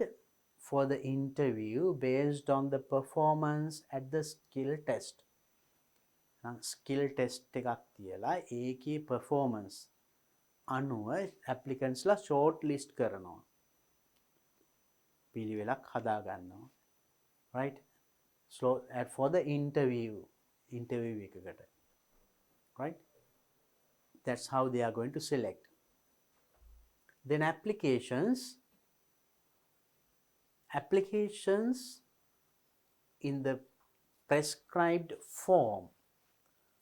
for the interview based on the performance at the skill test. Skill test එකක් තියලා ඒකේ performance අනුව applicants ලා shortlist කරනවා. පිළිවෙලක් හදා ගන්නවා. Right? So for the interview එකකට. Right? That's how they are going to select. Then applications in the prescribed form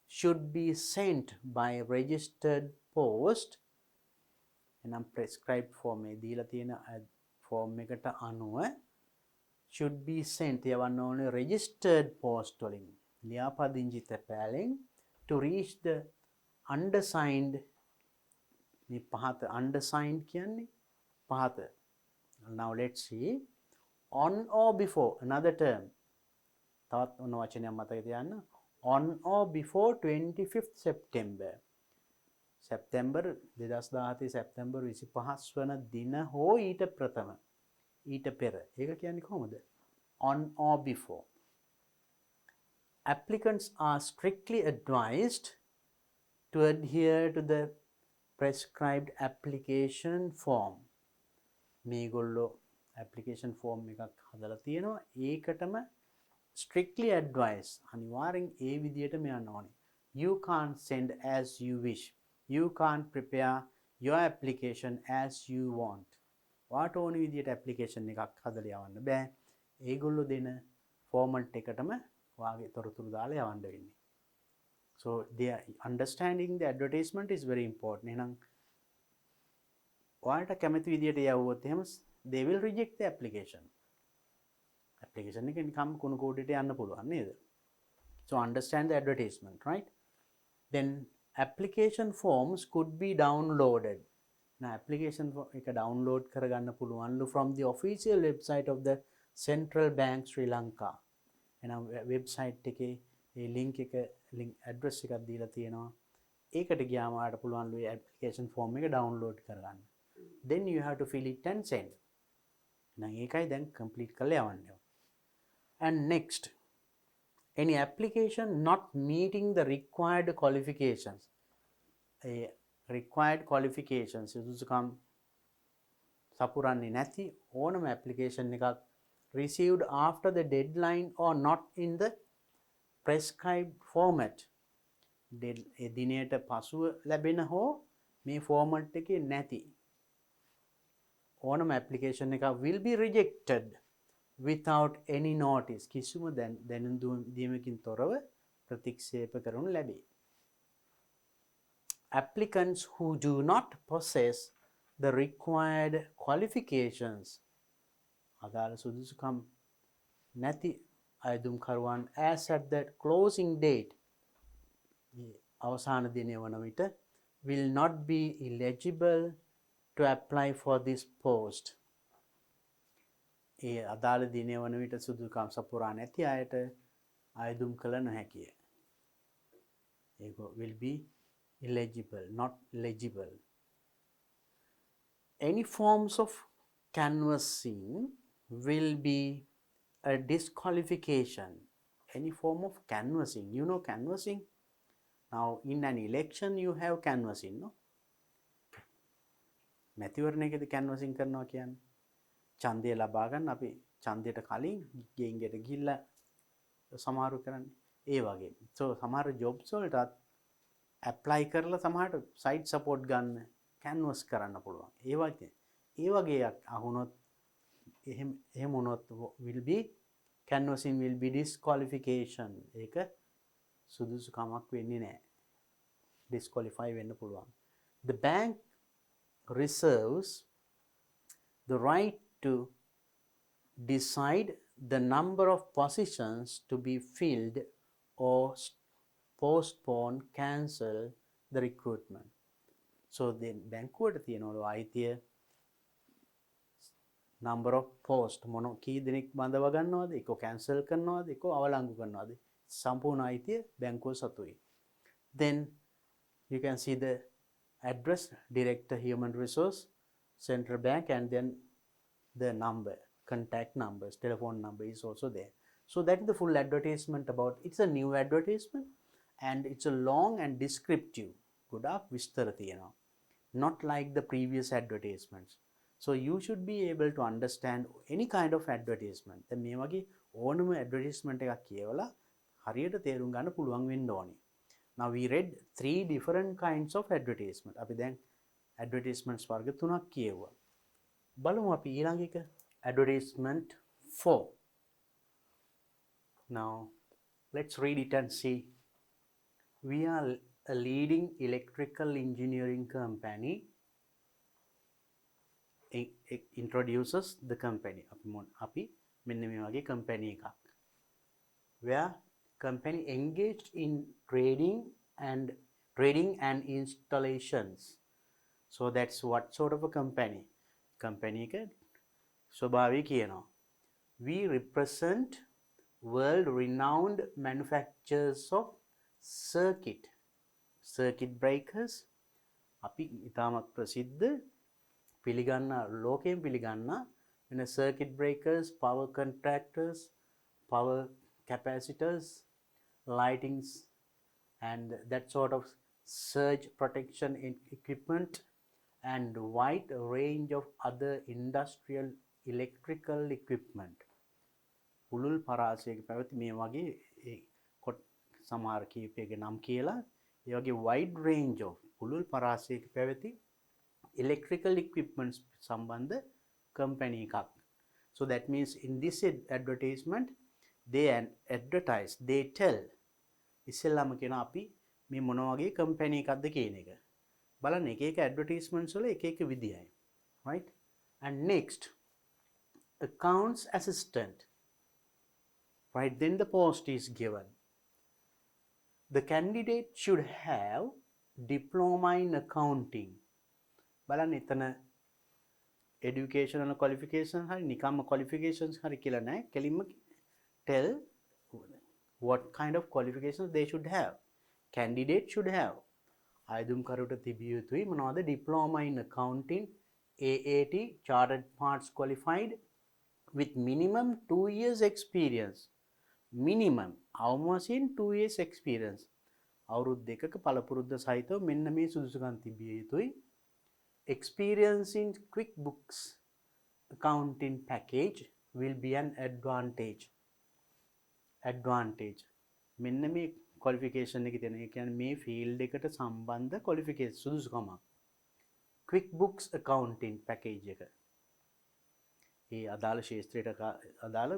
should be sent by registered post. එනම් prescribed form මේ දීලා තියෙන form එකට අනුව should be sent යවන්න ඕනේ registered post වලින් ලියාපදිංචි තැපෑලෙන් to reach the undersigned මේ පහත undersigned කියන්නේ පහත. Now let's see on or before another term තවත් ඔන්න වචනයක් මතක තියාගන්න on or before 25th September සැප්තැම්බර් 2017 සැප්තැම්බර් 25 වන දින හෝ ඊට ප්‍රථම ඊට පෙර ඒක කියන්නේ කොහොමද on or before. Applicants are strictly advised to adhere to the prescribed application form. මේගොල්ලෝ application form එකක් හදලා තියෙනවා ඒකටම strictly advised අනිවාර්යෙන් ඒ විදිහටම යන්න ඕනේ. You can't send as you wish. You can't prepare your application as you want. වාට ඕන විදිහට application එකක් හදලා යවන්න බෑ. ඒගොල්ලෝ දෙන format එකටම වාගේ තොරතුරු දාලා යවන්න වෙන්නේ. So they are understanding the advertisement is very important. එහෙනම් ඔයාලට කැමති විදිහට යවුවොත් එහෙම they will reject the application. Application එක නිකම් කුණු කෝඩේට යන්න පුළුවන් නේද? So understand the advertisement, right? Then application forms could be downloaded. Now application එක download කරගන්න පුළුවන්ලු from the official website of the Central Bank Sri Lanka. එහෙනම් website එකේ ඒ link address එකක් දීලා තියෙනවා. ඒකට ගියාම ආට පුළුවන්ලු ඒ application form එක download කරගන්න. Then you have to fill it and send. එහෙනම් ඒකයි දැන් complete කරලා යවන්න. And next, any application not meeting the required qualifications. Required qualifications සුදුසුකම් සපුරන්නේ නැති ඕනම application එකක් received after the deadline or not in the prescribed format. දිනයට පසුව ලැබෙන හෝ මේ format එකේ නැති ඕනම application එකක් will be rejected without any notice. කිසිම දැනුම් දීමකින් තොරව ප්‍රතික්ෂේප කරනු ලැබේ. Applicants who do not possess the required qualifications අදාළ සුදුසුකම් නැති අයදුම්කරුවන් as at the closing date අවසාන දිනය වන විට will not be eligible to apply for this post. ඒ අදාළ දිනය වන විට සුදුසුකම් සපුරා නැති අයට අයදුම් කළ නොහැකිය. ඒක will be illegible, not legible. Any forms of canvassing will be a disqualification. Any form of canvassing. You know canvassing? Now in an election you have canvassing, no? මැතිවරණයකදී canvassing කරනවා කියන්නේ ඡන්දය ලබා ගන්න අපි ඡන්දයට කලින් ගෙන්ගෙට ගිහිල්ලා සමහරු කරන්නේ ඒ වගේ. So සමහර jobs වලටත් apply කරලා සමහරට site support ගන්න canvas කරන්න පුළුවන්. ඒ වගේ අහුනොත් එහෙම වුණොත් will be canvassing will be disqualification. ඒක සුදුසුකමක් වෙන්නේ නැහැ. disqualify වෙන්න පුළුවන්. The bank reserves the right to decide the number of positions to be filled or postpone, cancel the recruitment. So then බැංකුවට තියනවලු අයිතිය number of post මොන කී දෙනෙක් බඳව ගන්නවද, ඒක cancel කරනවද, ඒක අවලංගු කරනවද, සම්පූර්ණ අයිතිය බැංකුව සතුයි. Then you can see the address, director, human resource, central bank, and then the number, contact numbers, telephone number is also there. So that is the full advertisement about. It's a new advertisement and it's a long and descriptive. ගොඩාක් විස්තර තියෙනවා. Not like the previous advertisements. So you should be able to understand any kind of advertisement. දැන් මේ වගේ ඕනම advertisement එකක් කියවලා හරියට තේරුම් ගන්න පුළුවන් වෙන්න ඕනේ. Now we read 3 different kinds of advertisement. අපි දැන් advertisements වර්ග 3ක් කියවුවා. බලමු අපි ඊළඟ එක advertisement 4. Now let's read it and see. We are a leading electrical engineering company. Introduces the company. අපි මෙන්න මේ වගේ company එකක්. Where company engaged in trading and installations. So that's what sort of a company. Company එක ස්වභාවය කියනවා. We represent world renowned manufacturers of circuit breakers. අපි ඉතාමත් ප්‍රසිද්ධ පිළිගන්නා ලෝකයෙන් පිළිගන්නා වෙන circuit breakers, power contractors, power capacitors, lightings, and that sort of surge protection equipment, and wide range of other industrial electrical equipment. පුළුල් පරාසයක පැවති මේ වගේ සමහර කීපයක නම් කියලා ඒ වගේ wide range of පුළුල් පරාසයක පැවති electrical equipments සම්බන්ධ company එකක්. So that means in this advertisement they advertise, they tell. ඉස්සෙල්ලාම කියන අපි මේ මොන වගේ company එකක්ද කියන එක. බලන්න එක එක advertisements වල එක එක විදියයි. Right? And next, accounts assistant. Right, then the post is given. The candidate should have diploma in accounting. බලන්න එතන educational qualifications hari නිකම්ම qualifications hari කියලා නැහැ. කෙලින්ම tell what kind of qualifications they should have. Candidate should have. ආයුධම්කරුට තිබිය යුතුයි මොනවද? diploma in accounting, AAT, chartered parts qualified, with minimum 2 years experience. Minimum අවමසින් 2 years experience. අවුරුදු දෙකක පළපුරුද්ද සහිතව මෙන්න මේ සුදුසුකම් තිබිය යුතුයි. Experience in QuickBooks accounting package will be an advantage. මෙන්න මේ qualification එක තියෙන. ඒ කියන්නේ මේ field එකට සම්බන්ධ qualification සුදුසුකමක්. QuickBooks accounting package එක. ඒ අදාළ ශාස්ත්‍රයට අදාළ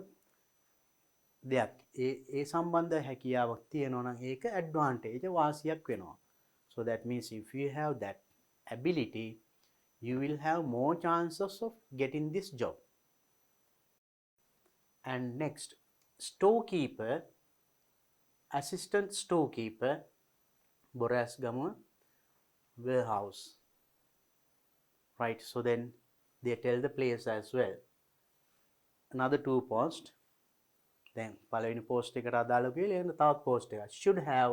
දෙයක්. ඒ සම්බන්ධ හැකියාවක් තියෙනවා නම් ඒක advantage වාසියක් වෙනවා. So that means if you have that ability, you will have more chances of getting this job. And next, storekeeper, assistant storekeeper, Borasgama warehouse. Right, so then they tell the place as well. Another 2 posts. Then පළවෙනි post එකට අදාළ කියලා එන තවත් post එකක්. Should have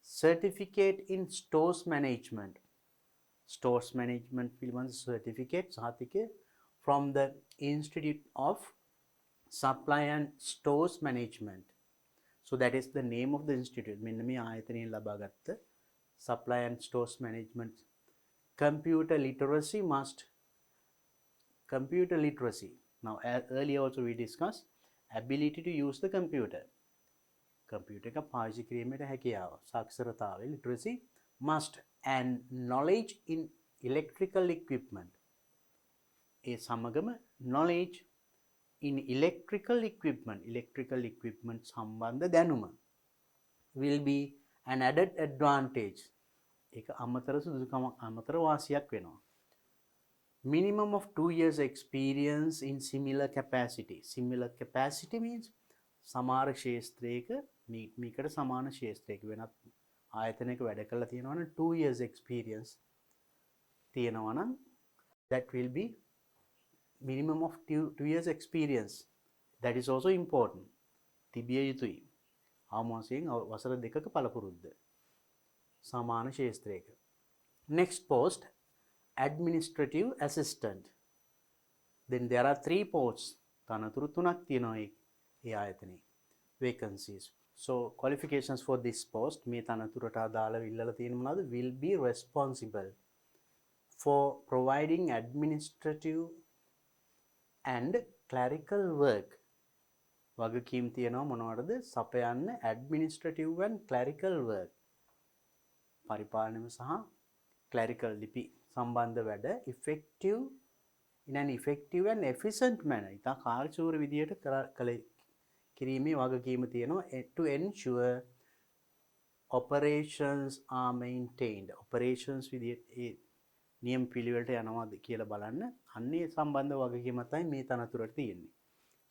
certificate in stores management. Stores management පිළිබඳ certificate සහතිකය from the Institute of Supply and Stores Management. So that is the name of the institute. මෙන්න මේ ආයතනයෙන් ලබාගත්ත Supply and Stores Management. Computer literacy must. Computer literacy. Now earlier also we discussed ability to use the computer. Computer එක පාවිච්චි කිරීමට හැකියාව. සාක්ෂරතාවය literacy must, and knowledge in electrical equipment. ඒ සමගම knowledge in electrical equipment සම්බන්ධ දැනුම will be an added advantage. ඒක අමතර සුදුසුකමක්, අමතර වාසියක් වෙනවා. Minimum of 2 years experience in similar capacity. Similar capacity means සමාන ක්ෂේත්‍රයක මේකට සමාන ක්ෂේත්‍රයක වෙනත් ආයතනයක වැඩ කරලා තියෙනවා නම් 2 years experience තියෙනවා නම් that will be minimum of 2 years experience. That is also important. තිබිය යුතුයි. ආමෝසයෙන් වසර දෙකක පළපුරුද්ද. සමාන ශේත්‍රයක. Next post, administrative assistant. Then there are 3 posts. තනතුරු 3ක් තියෙනවා ඒ ආයතනයේ. Vacancies. So qualifications for this post මේ තනතුරට අදාළව ඉල්ලලා තියෙන මොනවද? Will be responsible for providing administrative and clerical work. වගකීම් තියෙනවා මොනවටද? සපයන්න administrative and clerical work. පරිපාලනය සහ clerical ලිපි සම්බන්ධ වැඩ effective in an effective and efficient manner. ඉතා කාර්යශූර විදියට කළ කිරීමේ වගකීම තියෙනවා to ensure operations are maintained. Operations විදියට ඒ නියම පිළිවෙලට යනවාද කියලා බලන්න. අන්නේ සම්බන්ධ වගකීම තමයි මේ තනතුරට තියෙන්නේ.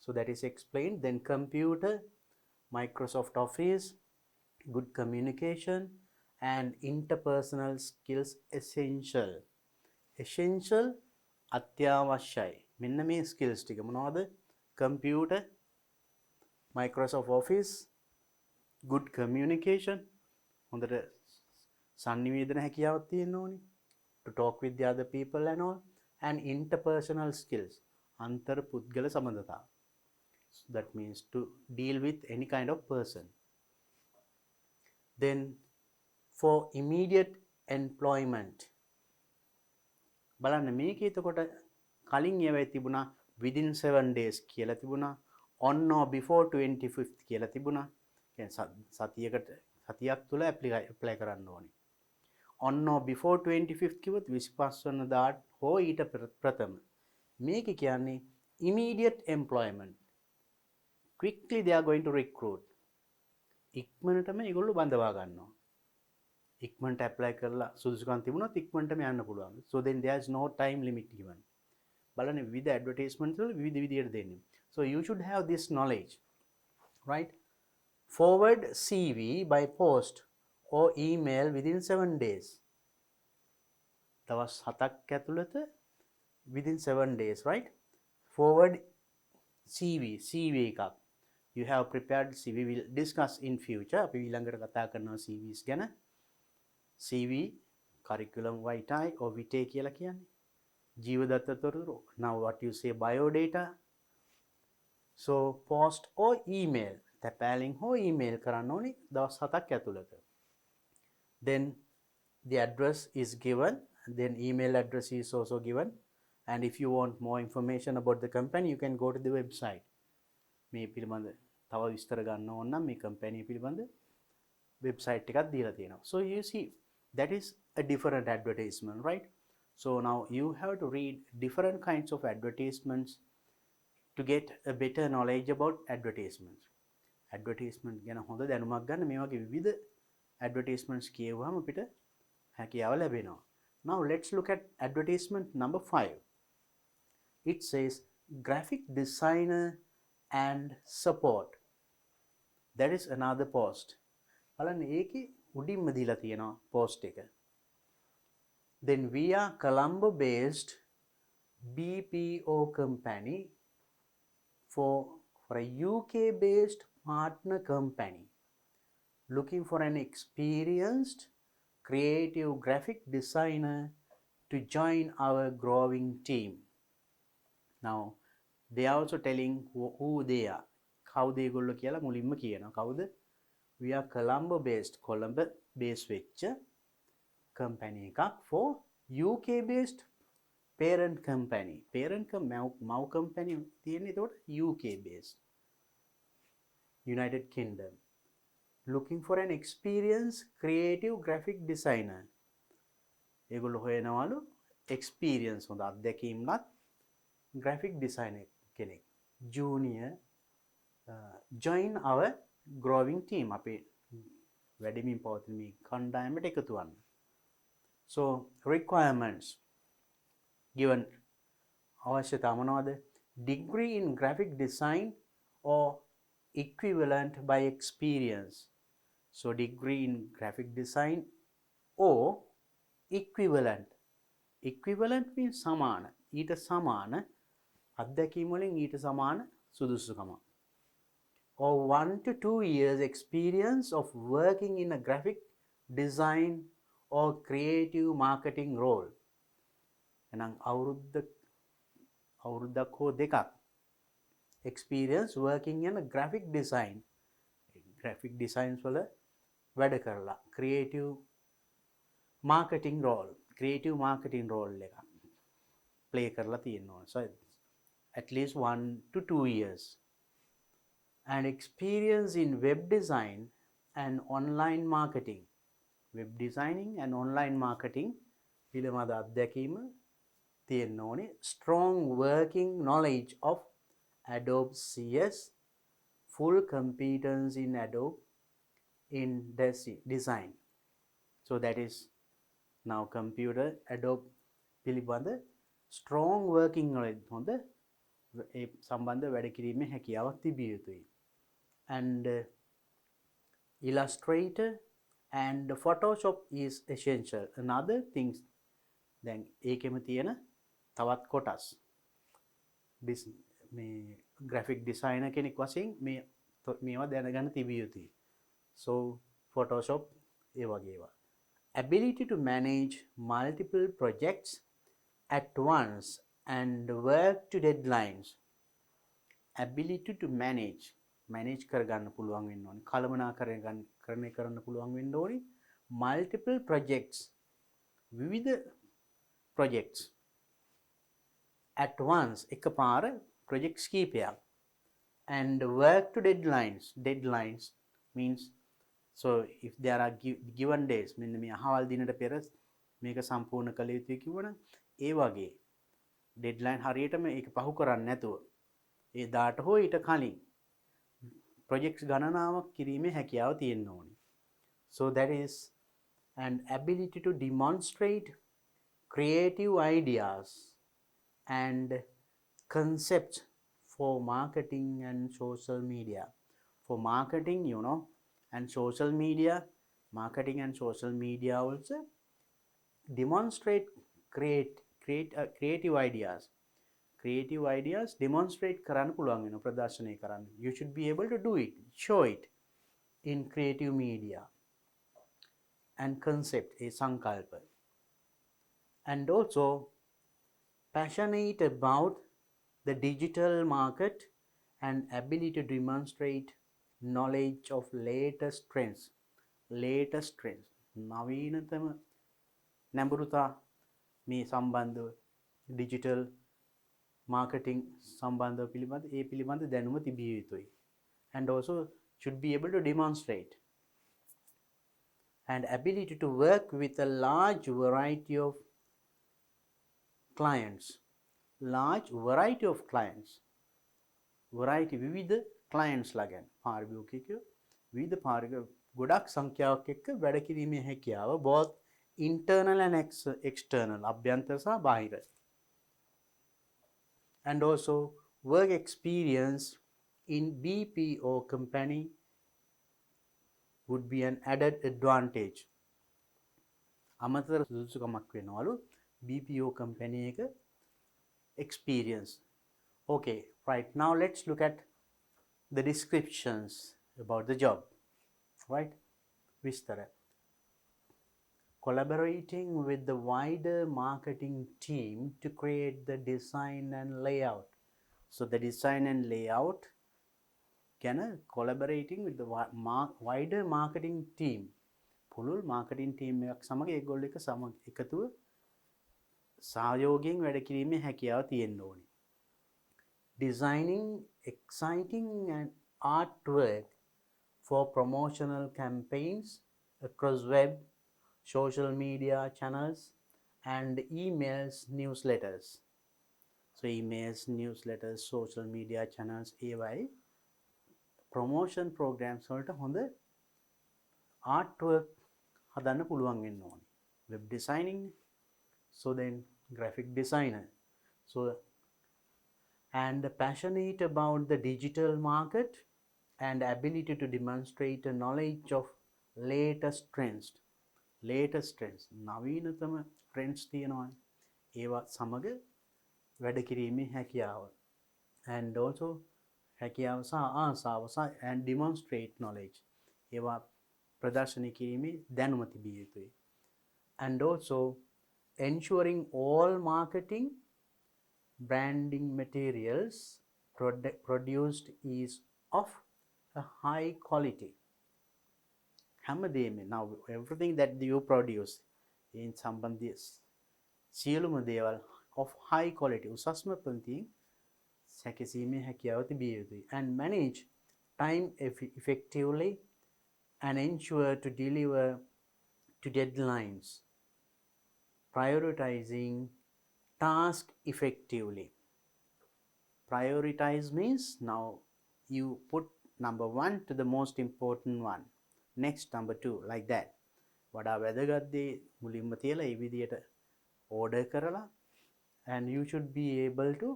So that is explained. Then computer, Microsoft Office, good communication and interpersonal skills essential. Essential අත්‍යවශ්‍යයි. මෙන්න මේ skills ටික මොනවද? Computer, Microsoft Office, good communication, හොඳට සංනිවේදන හැකියාවක් තියෙන්න ඕනේ, to talk with the other people and all, and interpersonal skills, අන්තර් පුද්ගල සම්බන්ධතා. So that means to deal with any kind of person. Then for immediate employment, බලන්න මේක එතකොට කලින් ඒවයි තිබුණා within 7 days කියලා තිබුණා, on or before 25th කියලා තිබුණා. සතියක් තුල apply කරන්න ඕනේ. on or before 25th කිව්වොත් 25 වෙනිදාට හෝ ඊට ප්‍රථම. මේක කියන්නේ immediate employment. Quickly they are going to recruit. ඉක්මනටම ඒගොල්ලෝ බඳවා ගන්නවා. ඉක්මනට apply කරලා සුදුසුකම් තිබුණොත් ඉක්මනටම යන්න පුළුවන්. So then there is no time limit given. බලන්න විවිධ advertisements වල විවිධ විදියට දෙන්නේ. So you should have this knowledge, right? Forward CV by post or email within 7 days. දවස් 7ක් ඇතුළත within 7 days, right? Forward CV එකක්. You have prepared CV. We will discuss in future. අපි ඊළඟට කතා කරනවා CVs ගැන. CV curriculum vitae or vitae කියලා කියන්නේ. ජීවදත්ත තොරතුරු. Now what you say biodata. So post or email. තැපෑලින් හෝ email කරන්න ඕනේ දවස් 7ක් ඇතුළත. Then the address is given. Then email address is also given. And if you want more information about the company, you can go to the website. මේ පිළිබඳ තව විස්තර ගන්න ඕන නම් මේ company පිළිබඳ website එකක් දීලා තියෙනවා. So you see that is a different advertisement, right? So now you have to read different kinds of advertisements to get a better knowledge about advertisements. Advertisement ගැන හොඳ දැනුමක් ගන්න මේ වගේ විවිධ advertisements කියවුවම අපිට හැකියාව ලැබෙනවා. Now let's look at advertisement number 5. It says graphic designer and support. That is another post. බලන්න ඒකේ උඩින්ම දීලා තියෙනවා post එක. Then we are Colombo based BPO company for a UK based partner company looking for an experienced creative graphic designer to join our growing team. Now they are also telling who they are. කවුද ඒගොල්ලෝ කියලා මුලින්ම කියනවා. කවුද? We are Colombo based, Colombo based වෙච්ච company එකක් for UK based parent company. Parent මව් company තියෙන්නේ එතකොට UK based. United Kingdom. Looking for an experienced creative graphic designer. ඒගොල්ලෝ හොයනවලු experience හොඳ අත්දැකීම්වත් graphic designer කෙනෙක්. Junior join our growing team. අපේ වැඩිමින් පවතින මේ කණ්ඩායමට එකතු වන්න. So requirements given අවශ්‍යතා මොනවද? Degree in graphic design or equivalent by experience. So degree in graphic design or equivalent. Equivalent means සමාන. ඊට සමාන අත්දැකීම් වලින් ඊට සමාන සුදුසුකම. Or 1 to 2 years experience of working in a graphic design or creative marketing role. එහෙනම් අවුරුද්දක් හෝ දෙකක් experience working in a graphic design වල වැඩ කරලා creative marketing role එක play කරලා තියෙනවා. So at least 1 to 2 years. And experience in web design and online marketing. Web designing and online marketing පිළිබඳ අත්දැකීම තියෙන්න ඕනේ. Strong working knowledge of Adobe CS, full competence in Adobe in design. So that is now computer Adobe පිළිබඳ strong working knowledge හොඳ ඒ සම්බන්ධ වැඩ කිරීමේ හැකියාවක් තිබිය යුතුයි. And Illustrator and Photoshop is essential. Another things දැන් ඒකෙම තියෙන තවත් කොටස් මේ graphic designer කෙනෙක් වශයෙන් මේවා දැනගන්න තිබිය යුතුයි. So Photoshop ඒ වගේ ඒවා. Ability to manage multiple projects at once and work to deadlines. Ability to manage කරගන්න පුළුවන් වෙන්න ඕනේ. කළමනාකරණය කරන්න පුළුවන් වෙන්න ඕනේ. Multiple projects, විවිධ projects at once, එකපාර projects කීපයක්. And work to deadlines. Deadlines means, so if there are given days, මෙන්න මේ අහවල් දිනට පෙර මේක සම්පූර්ණ කළ යුතුයි කිව්වනම් ඒ වගේ deadline හරියටම ඒක පහු කරන්නේ නැතුව ඒ දාට හෝ ඊට කලින් projects ගණනාවක් කිරීමේ හැකියාව තියෙන්න ඕනේ. So that is an ability to demonstrate creative ideas and concepts for marketing and social media. For marketing, and social media, marketing and social media also demonstrate creative ideas. Creative ideas demonstrate කරන්න පුළුවන් වෙනවා, ප්‍රදර්ශනය කරන්න. You should be able to do it, show it in creative media and concept, a sankalpa. And also passionate about the digital market and ability to demonstrate knowledge of latest trends. නවීනතම නැඹුරුතා මේ සම්බන්ධව digital marketing සම්බන්ධව පිළිබඳ දැනුම තිබිය යුතුයි. And also should be able to demonstrate. And ability to work with a large variety of clients. Large variety of clients. Variety විවිධ clients ලාගෙන පාරිභෝගිකයෝ විවිධ ගොඩක් සංඛ්‍යාවක් එක්ක වැඩ කිරීමේ හැකියාව both internal and external, අභ්‍යන්තර සහ බාහිර. And also work experience in BPO company would be an added advantage. අමතර සුදුසුකමක් වෙනවලු BPO company එක experience. Okay, right, now let's look at the descriptions about the job. Right, විස්තර. Collaborating with the wider marketing team to create the design and layout. So the design and layout can collaborating with the wider marketing team. පුළුල් marketing team එකක් සමග ඒගොල්ලෝ එක සමග එකතුව සහයෝගයෙන් වැඩ කිරීමේ හැකියාව තියෙන්න ඕනේ. Designing exciting and artwork for promotional campaigns across web, social media channels and emails, newsletters. So emails, newsletters, social media channels, AY promotion programs වලට හොඳ artwork හදන්න පුළුවන් වෙන්න ඕනේ. Web designing, so then graphic designer. So and passionate about the digital market and ability to demonstrate a knowledge of latest trends. නවීනතම trends තියෙනවා. ඒවා සමග වැඩ කිරීමේ හැකියාව. And also හැකියාව සහ ආසාව and demonstrate knowledge. ඒවා ප්‍රදර්ශනය කිරීමේ දැනුම තිබිය යුතුයි. And also ensuring all marketing branding materials produced is of a high quality. හැමදේම now everything that you produce in සම්බන්ධය සියලුම දේවල් of high quality උසස්ම පන්තියෙන් සැකසීමේ හැකියාව තිබිය යුතුයි. And manage time effectively and ensure to deliver to deadlines, prioritizing task effectively. Prioritize means now you put number 1 to the most important one, next number 2, like that. වඩා වැදගත් දේ මුලින්ම තියලා ඒ විදියට order කරලා, and you should be able to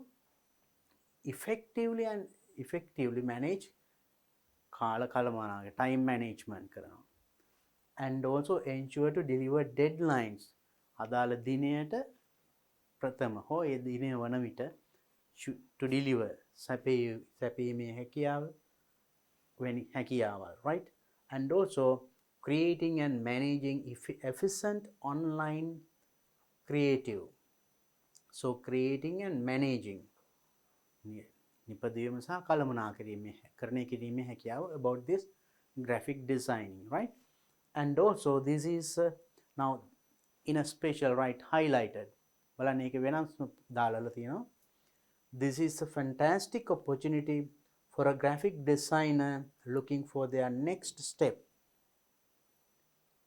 effectively manage කාල කළමනාගේ time management කරනවා. And also ensure to deliver deadlines, අදාළ දිනයට ප්‍රථම හෝ ඒ දිනය වන විට to deliver සැපීමේ හැකියාව right? And also creating and managing efficient online creative. So creating and managing නිපදවීම සහ කළමනාකරණය කිරීමේ හැකියාව about this graphic designing, right? And also this is now in a special, right, highlighted. බලන්න ඒක වෙනස් දාලා තියෙනවා. This is a fantastic opportunity for a graphic designer looking for their next step.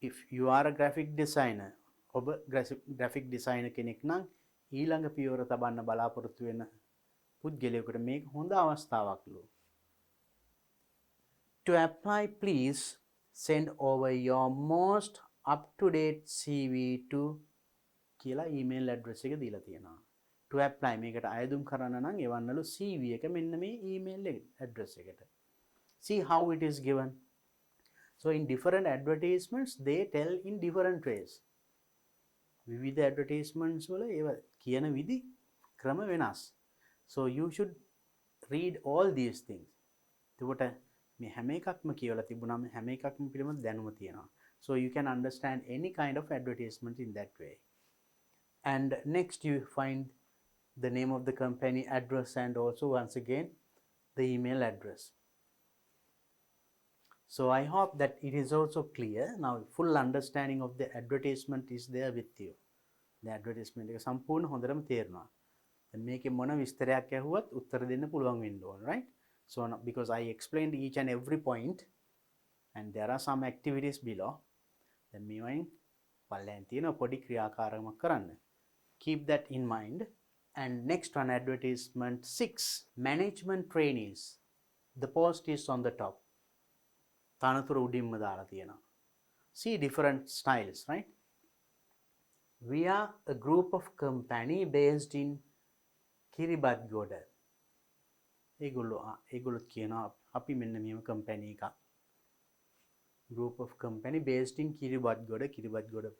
If you are a graphic designer, ඔබ graphic designer කෙනෙක් නම් ඊළඟ පියවර තබන්න බලාපොරොත්තු වෙන පුද්ගලයෙකුට මේක හොඳ අවස්ථාවක්ලු. To apply, please send over your most up-to-date CV to කියලා email address එක දීලා තියෙනවා. To apply මේකට අයදුම් කරන්න නම් එවන්නලු CV එක මෙන්න මේ email address එකට. See how it is given. So in different advertisements they tell in different ways. විවිධ advertisements වල ඒව කියන විදි ක්‍රම වෙනස්. So you should read all these things. එතකොට මේ හැම එකක්ම කියවලා තිබුණාම හැම එකක්ම පිළිබඳ දැනුම තියෙනවා. So you can understand any kind of advertisement in that way. And next you find the name of the company, address, and also once again the email address. So I hope that it is also clear. Now full understanding of the advertisement is there with you. The advertisement එක සම්පූර්ණ හොඳටම තේරෙනවා. දැන් මේකේ මොන විස්තරයක් ඇහුවත් උත්තර දෙන්න පුළුවන් වෙන්න ඕන, right? So because I explained each and every point and there are some activities below, then මේවයින් පල්ලෙන් තියෙන පොඩි ක්‍රියාකාරකමක් කරන්න. Keep that in mind. And next one, advertisement 6, management trainees. The post is on the top. තනතුර උඩින්ම දාලා තියෙනවා. See different styles, right? We are a group of company based in Kiribati. ඒගොල්ලෝ කියනවා අපි මෙන්න මෙහෙම company එකක්. Group of company based in Kiribati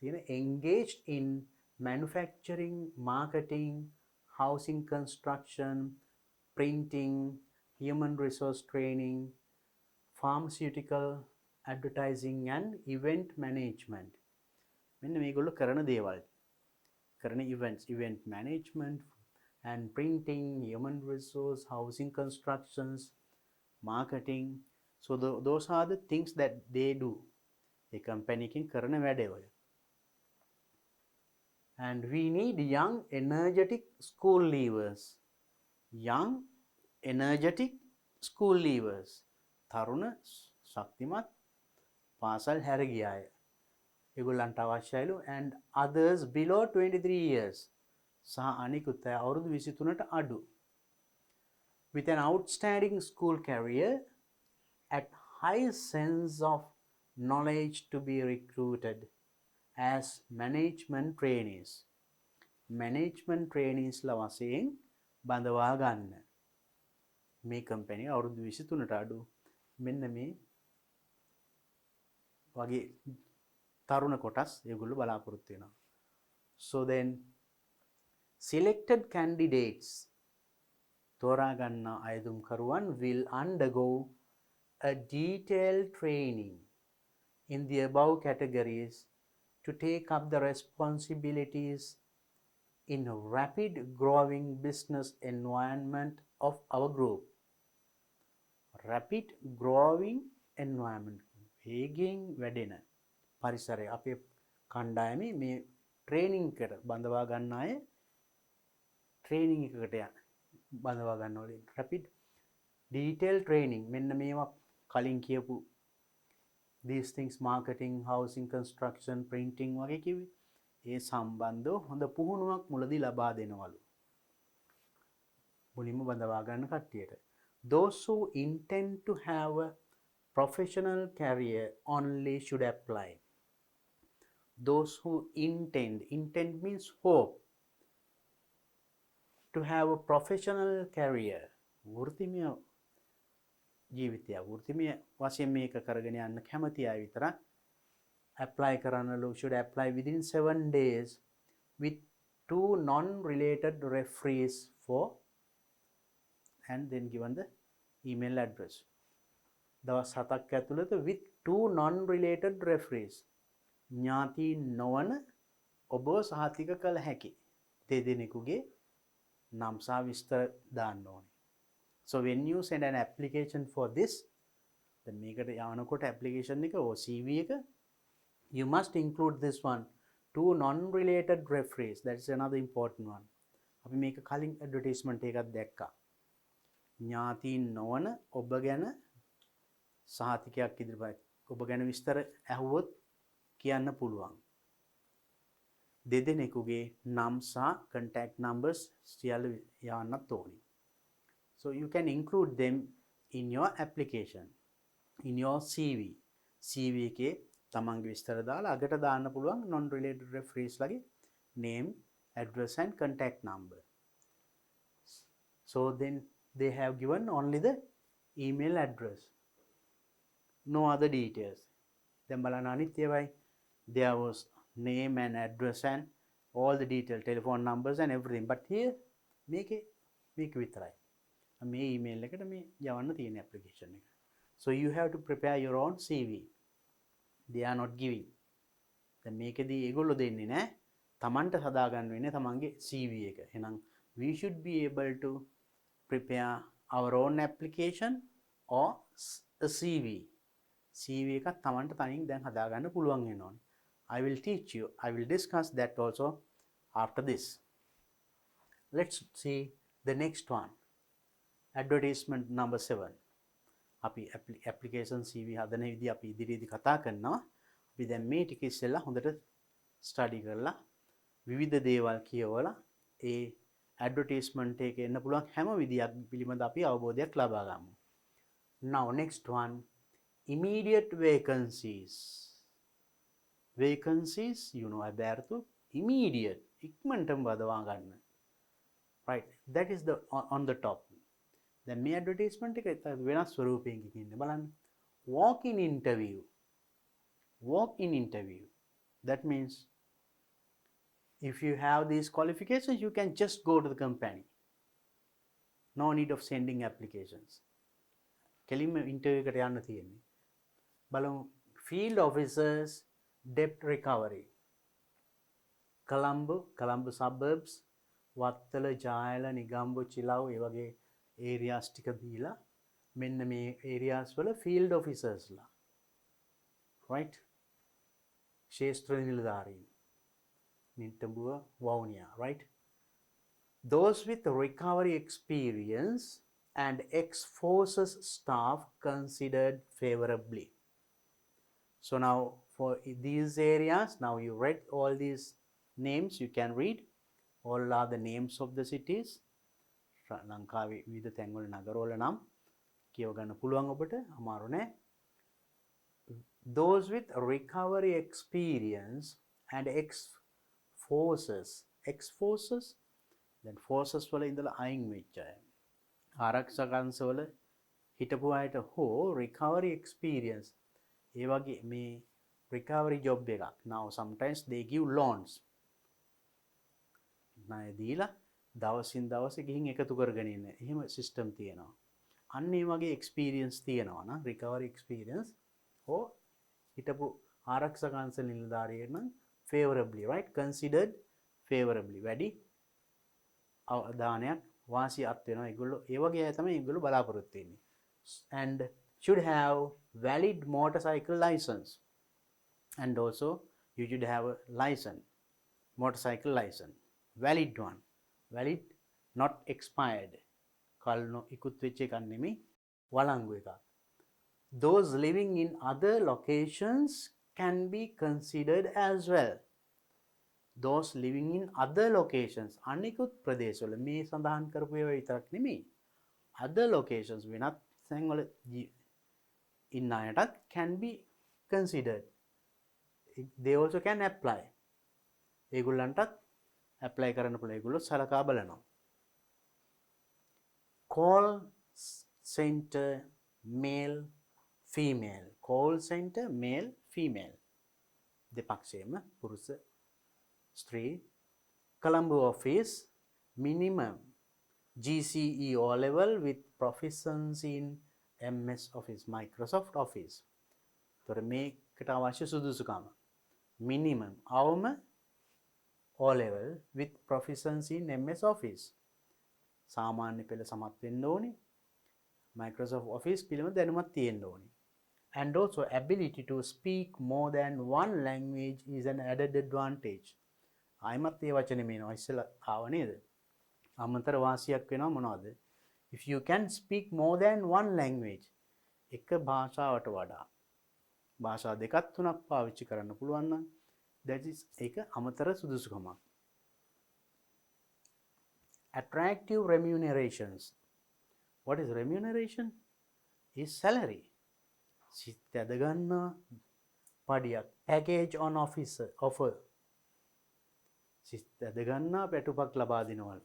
තියෙන engaged in manufacturing, marketing, housing construction, printing, human resource training, pharmaceutical, advertising and event management. මෙන්න මේගොල්ලෝ කරන දේවල්. කරන event management and printing, human resource, housing constructions, marketing. So those are the things that they do. A company can කරන වැඩවල. And we need young, energetic school leavers. Young, energetic school leavers. තරුණ, ශක්තිමත් පාසල් හැර ගිය අය. ඒගොල්ලන්ට අවශ්‍යයිලු. And others below 23 years. සහ අනිකුත් අය අවුරුදු 23ට අඩු. With an outstanding school career at high sense of knowledge to be recruited as management trainees. Management trainees ලා වශයෙන් බඳවා ගන්න. මේ කම්පැනි අවුරුදු 23ට අඩු මෙන්න මේ වගේ තරුණ කොටස් ඒගොල්ලෝ බලාපොරොත්තු වෙනවා. So then selected candidates තෝරා ගන්න අයදුම්කරුවන් will undergo a detailed training. in the above categories to take up the responsibilities in a rapid growing business environment of our group. Rapid growing environment. වේගයෙන් වැඩෙන පරිසරය. අපේ කණ්ඩායමේ මේ ට්‍රේනින් එකට බඳවා ගන්න අය ට්‍රේනින් එකකට යන බඳවා ගන්න ඕනේ. rapid detail training මෙන්න මේවා කලින් කියපු these things marketing, housing, construction, printing වගේ කිව්වේ. ඒ සම්බන්ධව හොඳ පුහුණුවක් මුලදී ලබා දෙනවලු. මුලින්ම බඳවා ගන්න කට්ටියට. Those who intend to have a professional career only should apply. Those who intend means hope to have a professional career. වෘත්තිමය ජීවිතය වෘත්තිමය වශයෙන් මේක කරගෙන යන්න කැමති අය විතරක් apply කරන්නලු should apply within 7 days with 2 non-related referees for and then given the email address. දවස් 7ක් ඇතුළත with 2 non-related referees ඥාති නොවන ඔබ සහතික කළ හැකි දෙදෙනෙකුගේ නම් සහ විස්තර දාන්න ඕනේ. So when you send an application for this, then මේකට යනකොට application එක or CV එක you must include this one, 2 non-related referees. That's another important one. අපි මේක කලින් advertisement එකක් දැක්කා. ඥාතීන් නොවන ඔබ ගැන සහතිකයක් ඉදිරිපත් ඔබ ගැන විස්තර ඇහුවොත් කියන්න පුළුවන්. දෙදෙනෙකුගේ නම් සහ contact numbers සියල්ල යවන්නත් ඕනේ. So you can include them in your application, in your CV. CV එකේ තමන්ගේ විස්තර දාලා අගට දාන්න පුළුවන් non-related referees ලගේ name, address and contact number. So then they have given only the email address. No other details. Then බලන්න අනිත් ඒවායි there was name and address and all the detail, telephone numbers and everything. But here මේක විතරයි. මේ email එකට මේ යවන්න තියෙන application එක. So you have to prepare your own CV. They are not giving. දැන් මේකෙදී ඒගොල්ලෝ දෙන්නේ නැහැ. තමන්ට හදා ගන්න වෙන්නේ තමන්ගේ CV එක. එහෙනම් we should be able to prepare our own application or a CV. CV එකක් තමන්ට තනියෙන් දැන් හදා ගන්න පුළුවන් වෙනවා. I will teach you. I will discuss that also after this. Let's see the next one. Advertisement number 7. අපි application CV හදන විදිහ අපි ඉදිරියේදී කතා කරනවා. අපි දැන් මේ ටික ඉස්සෙල්ලා හොඳට ස්ටඩි කරලා විවිධ දේවල් කියවලා ඒ ඇඩ්වර්ටයිස්මන්ට් එකේ එන්න පුළුවන් හැම විදියක් පිළිබඳ අපි අවබෝධයක් ලබා ගමු. Now next one, immediate vacancies. Vacancies, you know, අබෑරතු immediate ඉක්මනටම බදවා ගන්න. Right, that is the on the top. දැන් මේ ඇඩ්වර්ටයිස්මන්ට් එක වෙනස් ස්වරූපයකින් ඉන්නේ බලන්න. Walk in interview. That means if you have these qualifications, you can just go to the company. No need of sending applications. කෙලින්ම interview එකට යන්න තියෙන්නේ. බලමු field officers, debt recovery. Colombo suburbs, Wattala, ජායල, නිගම්බු, චිලව් ඒ වගේ areas ටික දීලා මෙන්න මේ areas වල field officers ලා. Right? ශේෂ්ත්‍ර නිලධාරීන්. Nittambuwa, වවුනියා, right? Those with recovery experience and ex-forces staff considered favorably. So now for these areas, now you read all these names, you can read. All are the names of the cities. ලංකාවේ විවිධ තැන්වල නගරවල නම් කියව ගන්න පුළුවන් ඔබට අමාරු නෑ. Those with recovery experience and ex-forces, then forces වල ඉඳලා අයින් වෙච්ච අය. ආරක්ෂක අංශවල හිටපු අයට හෝ recovery experience ඒ වගේ මේ recovery job එකක්. Now sometimes they give loans. ණය දීලා දවසින් දවස ගිහින් එකතු කරගෙන ඉන්න. එහෙම සිස්ටම් තියෙනවා. අන්න ඒ වගේ එක්ස්පීරියන්ස් තියෙනවා නම් recovery experience හෝ හිටපු ආරක්ෂක අංශ නිලධාරියෙක් නම් favorably, right? Considered favorably. වැඩි අවධානයක් වාසියක් වෙනවා ඒගොල්ලෝ. ඒ වගේ අය තමයි ඒගොල්ලෝ බලාපොරොත්තු වෙන්නේ. And should have valid motorcycle license. And also you should have a license, motorcycle license, valid one, valid, not expired. කල්නො ඉකුත් වෙච්ච එකක් නෙමෙයි, වළංගු එකක්. Those living in other locations can be considered as well. Those living in other locations, අනිකුත් ප්‍රදේශවල මේ සඳහන් කරපු ඒවා විතරක් නෙමෙයි, other locations වෙනත් තැන්වල ඉන්න අයටත් can be considered. They also can apply. ඒගොල්ලන්ටත් apply කරන්න පුළුවන්. ඒගොල්ලෝ සලකා බලනවා. Call center male female. Call center male female. දෙපක්ෂයේම පුරුෂ ස්ත්‍රී. Colombo office minimum GCE O level with proficiency in MS Office, Microsoft Office. තොර මේකට අවශ්‍ය සුදුසුකම minimum අවම O level with proficiency in MS Office. සාමාන්‍ය පෙළ සමත් වෙන්න ඕනේ. Microsoft Office පිළිබඳ දැනුමක් තියෙන්න ඕනේ. And also ability to speak more than one language is an added advantage. ආයිමත් ඒ වචනේ මේනවා ඉස්සෙල්ලා ආව නේද? අමතර වාසියක් වෙනවා මොනවද? If you can speak more than one language, එක භාෂාවට වඩා භාෂා දෙකක් තුනක් පාවිච්චි කරන්න පුළුවන් නම් that is ඒක අමතර සුදුසුකමක්. Attractive remunerations. What is remuneration? Is salary. සිත් ඇද ගන්න පඩියක්. Package on offer. සිත් ඇද ගන්න පැටුපක් ලබා දෙනවලු.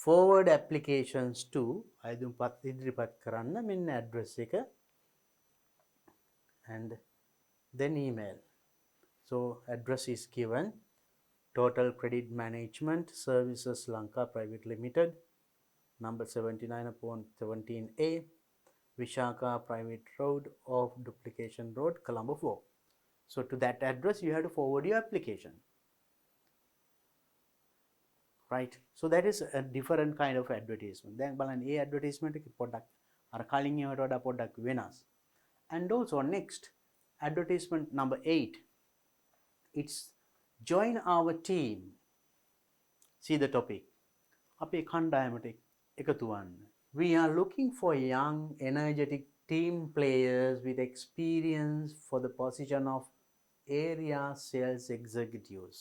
Forward applications to අයදුම්පත් ඉදිරිපත් කරන්න මෙන්න address එක and then email. So address is given. Total Credit Management Services Lanka Private Limited, number 79/17A, Vishaka Private Road off Duplication Road, Colombo 4. So to that address you have to forward your application. Right? So that is a different kind of advertisement. Then බලන්න ඒ advertisement එක පොඩ්ඩක් අර කලින් ඒවට වඩා පොඩ්ඩක් වෙනස්. And also next advertisement number 8, it's join our team. See the topic. අපේ කණ්ඩායමට එකතු වන්න. We are looking for young energetic team players with experience for the position of area sales executives.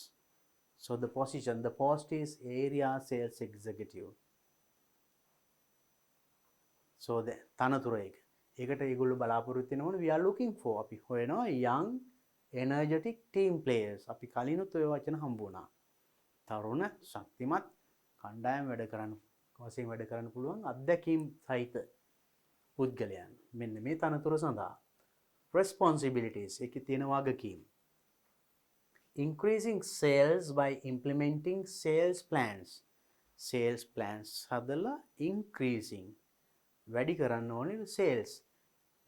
So the position, the post is area sales executive. So the තනතුර එක. ඒකට ඒගොල්ලෝ බලාපොරොත්තු වෙනවනේ we are looking for. අපි හොයනවා young energetic team players. අපි කලිනුත් ඔය වචන හම්බ වුණා. තරුණ ශක්තිමත් කණ්ඩායම් වැඩ කරන්න වශයෙන් වැඩ කරන්න පුළුවන් අත්දැකීම් සහිත පුද්ගලයන්. මෙන්න මේ තනතුර සඳහා responsibilities එකේ තියෙන වගකීම්. Increasing sales by implementing sales plans. Sales plans හදලා increasing වැඩි කරන්න ඕනේ sales.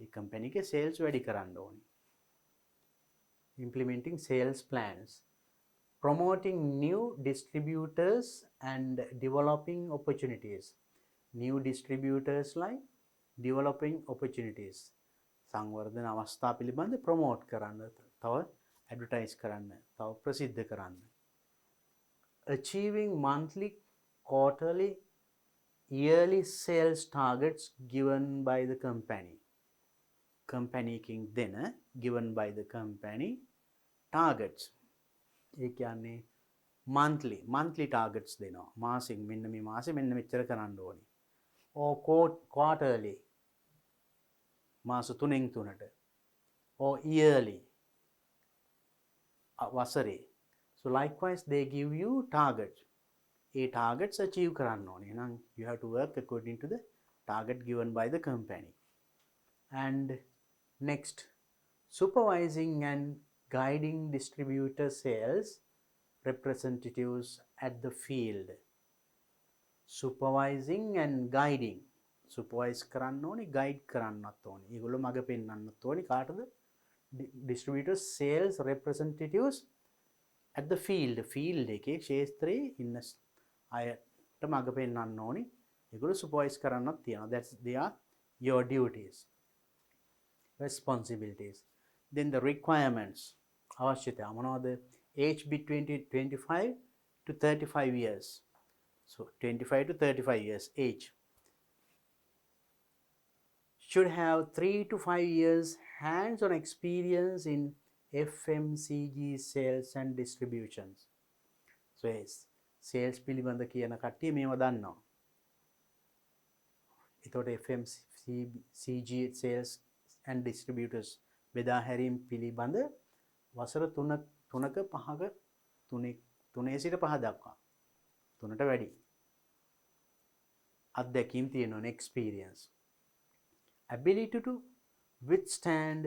ඒ කම්පැනි එකේ sales වැඩි කරන්න ඕනේ. Implementing sales plans. Promoting new distributors and developing opportunities. New distributors like developing opportunities. සංවර්ධන අවස්ථා පිළිබඳ ප්‍රොමෝට් කරන්න, තව ඇඩ්වර්ටයිස් කරන්න, තව ප්‍රසිද්ධ කරන්න. Achieving monthly, quarterly, yearly sales targets given by the company. Company එකකින් දෙන given by the company targets. ඒ කියන්නේ monthly targets දෙනවා. මාසෙන් මෙන්න මේ මාසෙ මෙන්න මෙච්චර කරන්න ඕනේ. or quarterly මාස 3න් 3ට or yearly වසරේ. So likewise they give you targets. A targets achieve කරන්න ඕනේ. එහෙනම් you have to work according to the target given by the company. And next, supervising and guiding distributor sales representatives at the field. Supervising and guiding. Supervise කරන්න ඕනේ, guide කරන්නත් ඕනේ. ඒගොල්ලෝ මඟ පෙන්වන්නත් ඕනේ කාටද? distributors sales representatives at the field එකේ ක්ෂේත්‍රයේ ඉන්න අයට මඟ පෙන්වන්න ඕනි. ඒගොල්ලෝ සුපර්වයිස් කරන්නත් තියෙනවා. That's they are your duties, responsibilities. Then the requirements, අවශ්‍යතා මොනවද? Age between 25 to 35 years. So 25 to 35 years age. Should have 3 to 5 years hands-on experience in FMCG sales and distributions. So yes, sales පිළිබඳ කියන කට්ටිය මේව දන්නවා. එතකොට FMCG sales and distributors බෙදා හැරීම් පිළිබඳ වසර 3ක 5ක 3 සිට 5 දක්වා 3ට වැඩි අත්දැකීම් තියෙනවා. experience, ability to withstand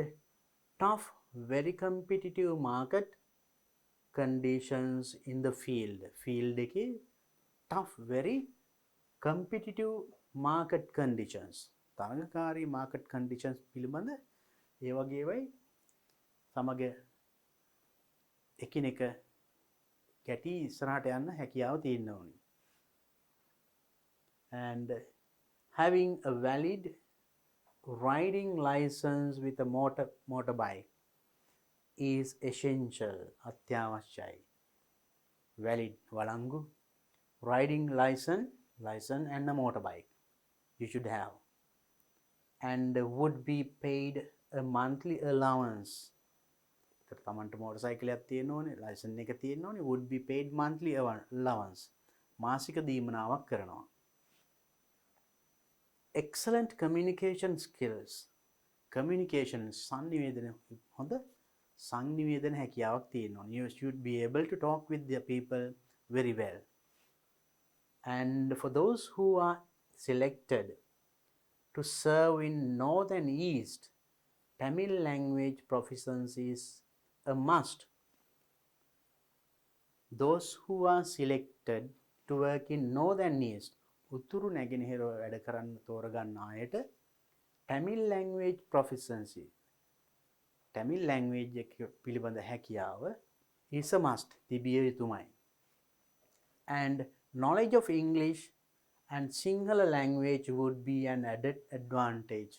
tough, very competitive market conditions in the field එකේ tough, very competitive market conditions, තරඟකාරී market conditions පිළිබඳ ඒ වගේවයි සමග එකිනෙක ගැටි ඉස්සරහට යන්න හැකියාව තියෙන්න ඕනි. And having a valid riding license with a motorbike is essential, අත්‍යවශ්‍යයි. Valid වළංගු, riding license and a motorbike you should have, and would be paid a monthly allowance. තමන්ට motorcycle එකක් තියෙන්න ඕනේ, license එක තියෙන්න ඕනේ, would be paid monthly allowance, මාසික දීමනාවක් කරනවා. Excellent communication skills, communication සංනිවේදන හොඳ සංනිවේදන හැකියාවක් තියෙන්න ඕනේ. You should be able to talk with the people very well. And for those who are selected to serve in North and East, Tamil language proficiency is a must. Those who are selected to work in North and East, උතුරු නැගෙනහිර වැඩ කරන්න තෝරගන්න අයට Tamil language proficiency, Tamil language එක පිළිබඳ හැකියාව is a must, තිබිය යුතුමයි. And knowledge of English and Sinhala language would be an added advantage.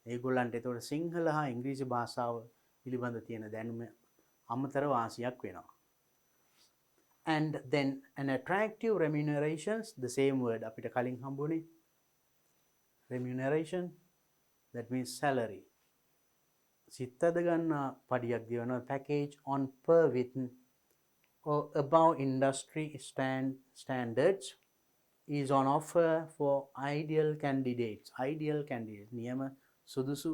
ඒගොල්ලන්ට එතකොට සිංහල හා ඉංග්‍රීසි භාෂාව පිළිබඳ තියෙන දැනුම අමතර වාසියක් වෙනවා. And then an attractive remunerations, the same word අපිට කලින් හම්බුනේ remuneration, that means salary. සිත්තද ගන්න පඩියක් දෙවන package on per with or above industry standards is on offer for ideal candidates. නියම සුදුසු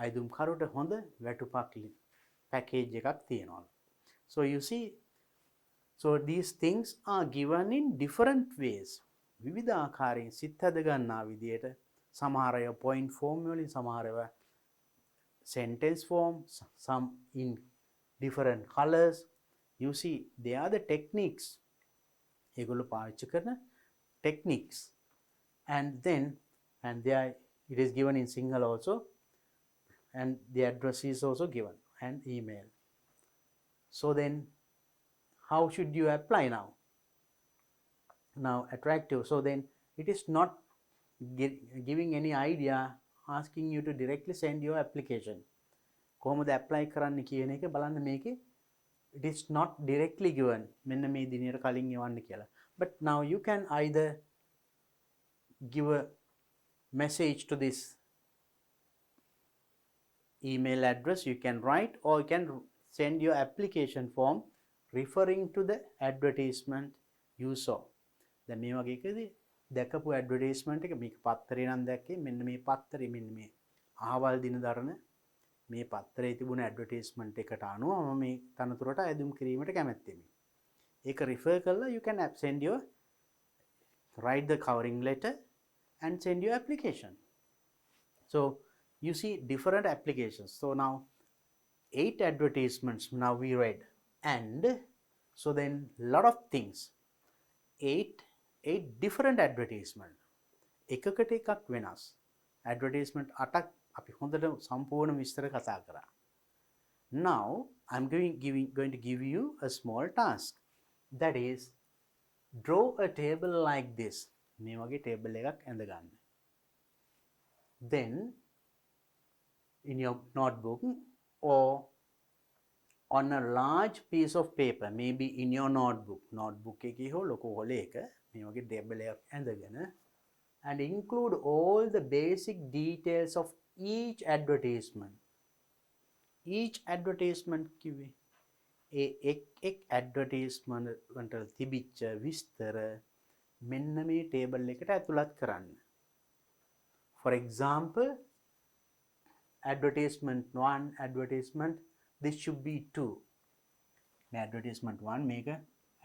අයදුම් කරුට හොඳ වැටුපක් package එකක් තියෙනවා. So you see, so these things are given in different ways. විවිධ ආකාරයෙන් සිත් හද ගන්නා විදියට සමහර අය point form වලින්, සමහර අය sentence form, some in different colors. You see, they are the techniques. ඒගොල්ලෝ පාවිච්චි කරන techniques. And there it is given in Sinhala also, and the address is also given, and email. So then how should you apply now? Now attractive. So then it is not giving any idea, asking you to directly send your application. කොහොමද apply කරන්න කියන එක බලන්න මේකේ. It is not directly given. මෙන්න මේ දිනේට කලින් යවන්න කියලා. But now you can either give a message to this email address, you can write, or you can send your application form referring to the advertisement you saw. දැන් මේ වගේ එකදී දැකපු advertisement එක මේක පත්තරේ නම් දැක්කේ මෙන්න මේ පත්තරේ මෙන්න මේ අහවල් දින දරන මේ පත්තරේ තිබුණ advertisement එකට අනුව මම මේ තනතුරට අයදුම් කිරීමට කැමැත්තෙමි. ඒක refer කරලා you can write the covering letter and send your application. So you see different applications. So now 8 advertisements now we read, and so then lot of things, 8 different advertisement, එකකට එකක් වෙනස් advertisement 8ක් අපි හොඳට සම්පූර්ණ විස්තර කතා කරා. Now I'm going to give you a small task, that is draw a table like this. මේ වගේ table එකක් ඇඳ ගන්න. Then in your notebook or on a large piece of paper, maybe in your notebook එකේ හෝ ලොකු හොලයක මේ වගේ table එකක් ඇඳගෙන, and include all the basic details of each advertisement. Each advertisement කිව්වේ එක් advertisement වලට තිබිච්ච විස්තර මෙන්න මේ table එකට ඇතුළත් කරන්න. For example, advertisement 1, advertisement, this should be 2. Advertisement 1 make a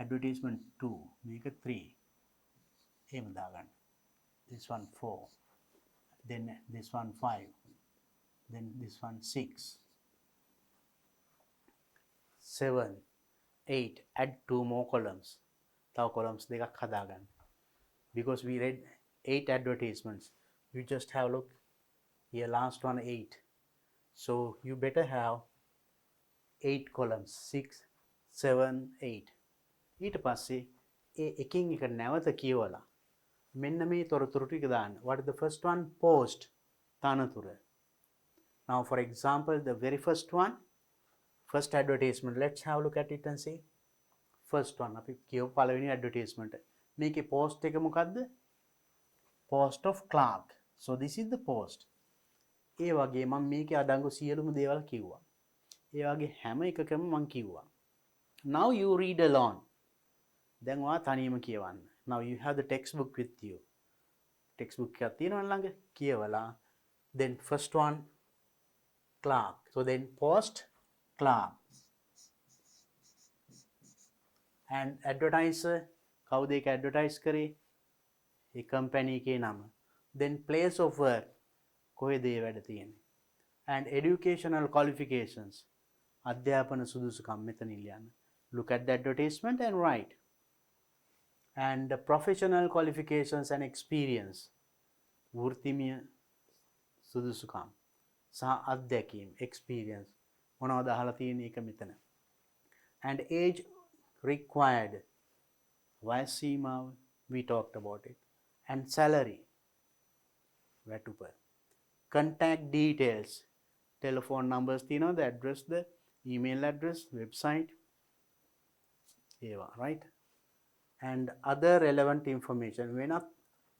advertisement 2 make a 3. එහෙම දාගන්න. This one 4, then this one 5, then this one 6, 7, 8. Add 2 more columns. තව columns දෙකක් හදාගන්න. Because we read 8 advertisements, you just have a look here, last one 8. So you better have 8 columns, 6, 7, 8. ඊට පස්සේ ඒ එකින් එක නැවත කියවලා මෙන්න මේ තොරතුරු ටික දාන්න. What is the first one? Post, තනතුර. Now for example, the very first one, first advertisement, let's have a look at it and see. First one, අපි කියව පළවෙනි advertisement. මේකේ post එක මොකද්ද? Post of clerk. So this is the post. ඒ වගේ මම මේකේ අඩංගු සියලුම දේවල් කිව්වා. ඒ වගේ හැම එකකම මම කිව්වා. Now you read alone. දැන් ඔයා තනියම කියවන්න. Now you have the textbook with you. Textbook එකක් තියෙනවා ළඟ. කියවලා then first one clerk. So then post clerk. And advertiser, කවුද ඒක advertise කරේ? ඒ company එකේ නම. Then place of work, කොහෙද ඒ වැඩ තියෙන්නේ? And educational qualifications, අධ්‍යාපන සුදුසුකම් මෙතන ලියන්න. Look at the advertisement and write. And the professional qualifications and experience, වෘත්තිමය සුදුසුකම් සහ අත්දැකීම්, experience මොනවද අහලා තියෙන්නේ ඒක මෙතන. And age required, වයස් සීමාව, we talked about it. And salary, වැටුප. Contact details, telephone numbers තියෙනවා, the address, the email address, website, ඒවා, right? And other relevant information, වෙනත්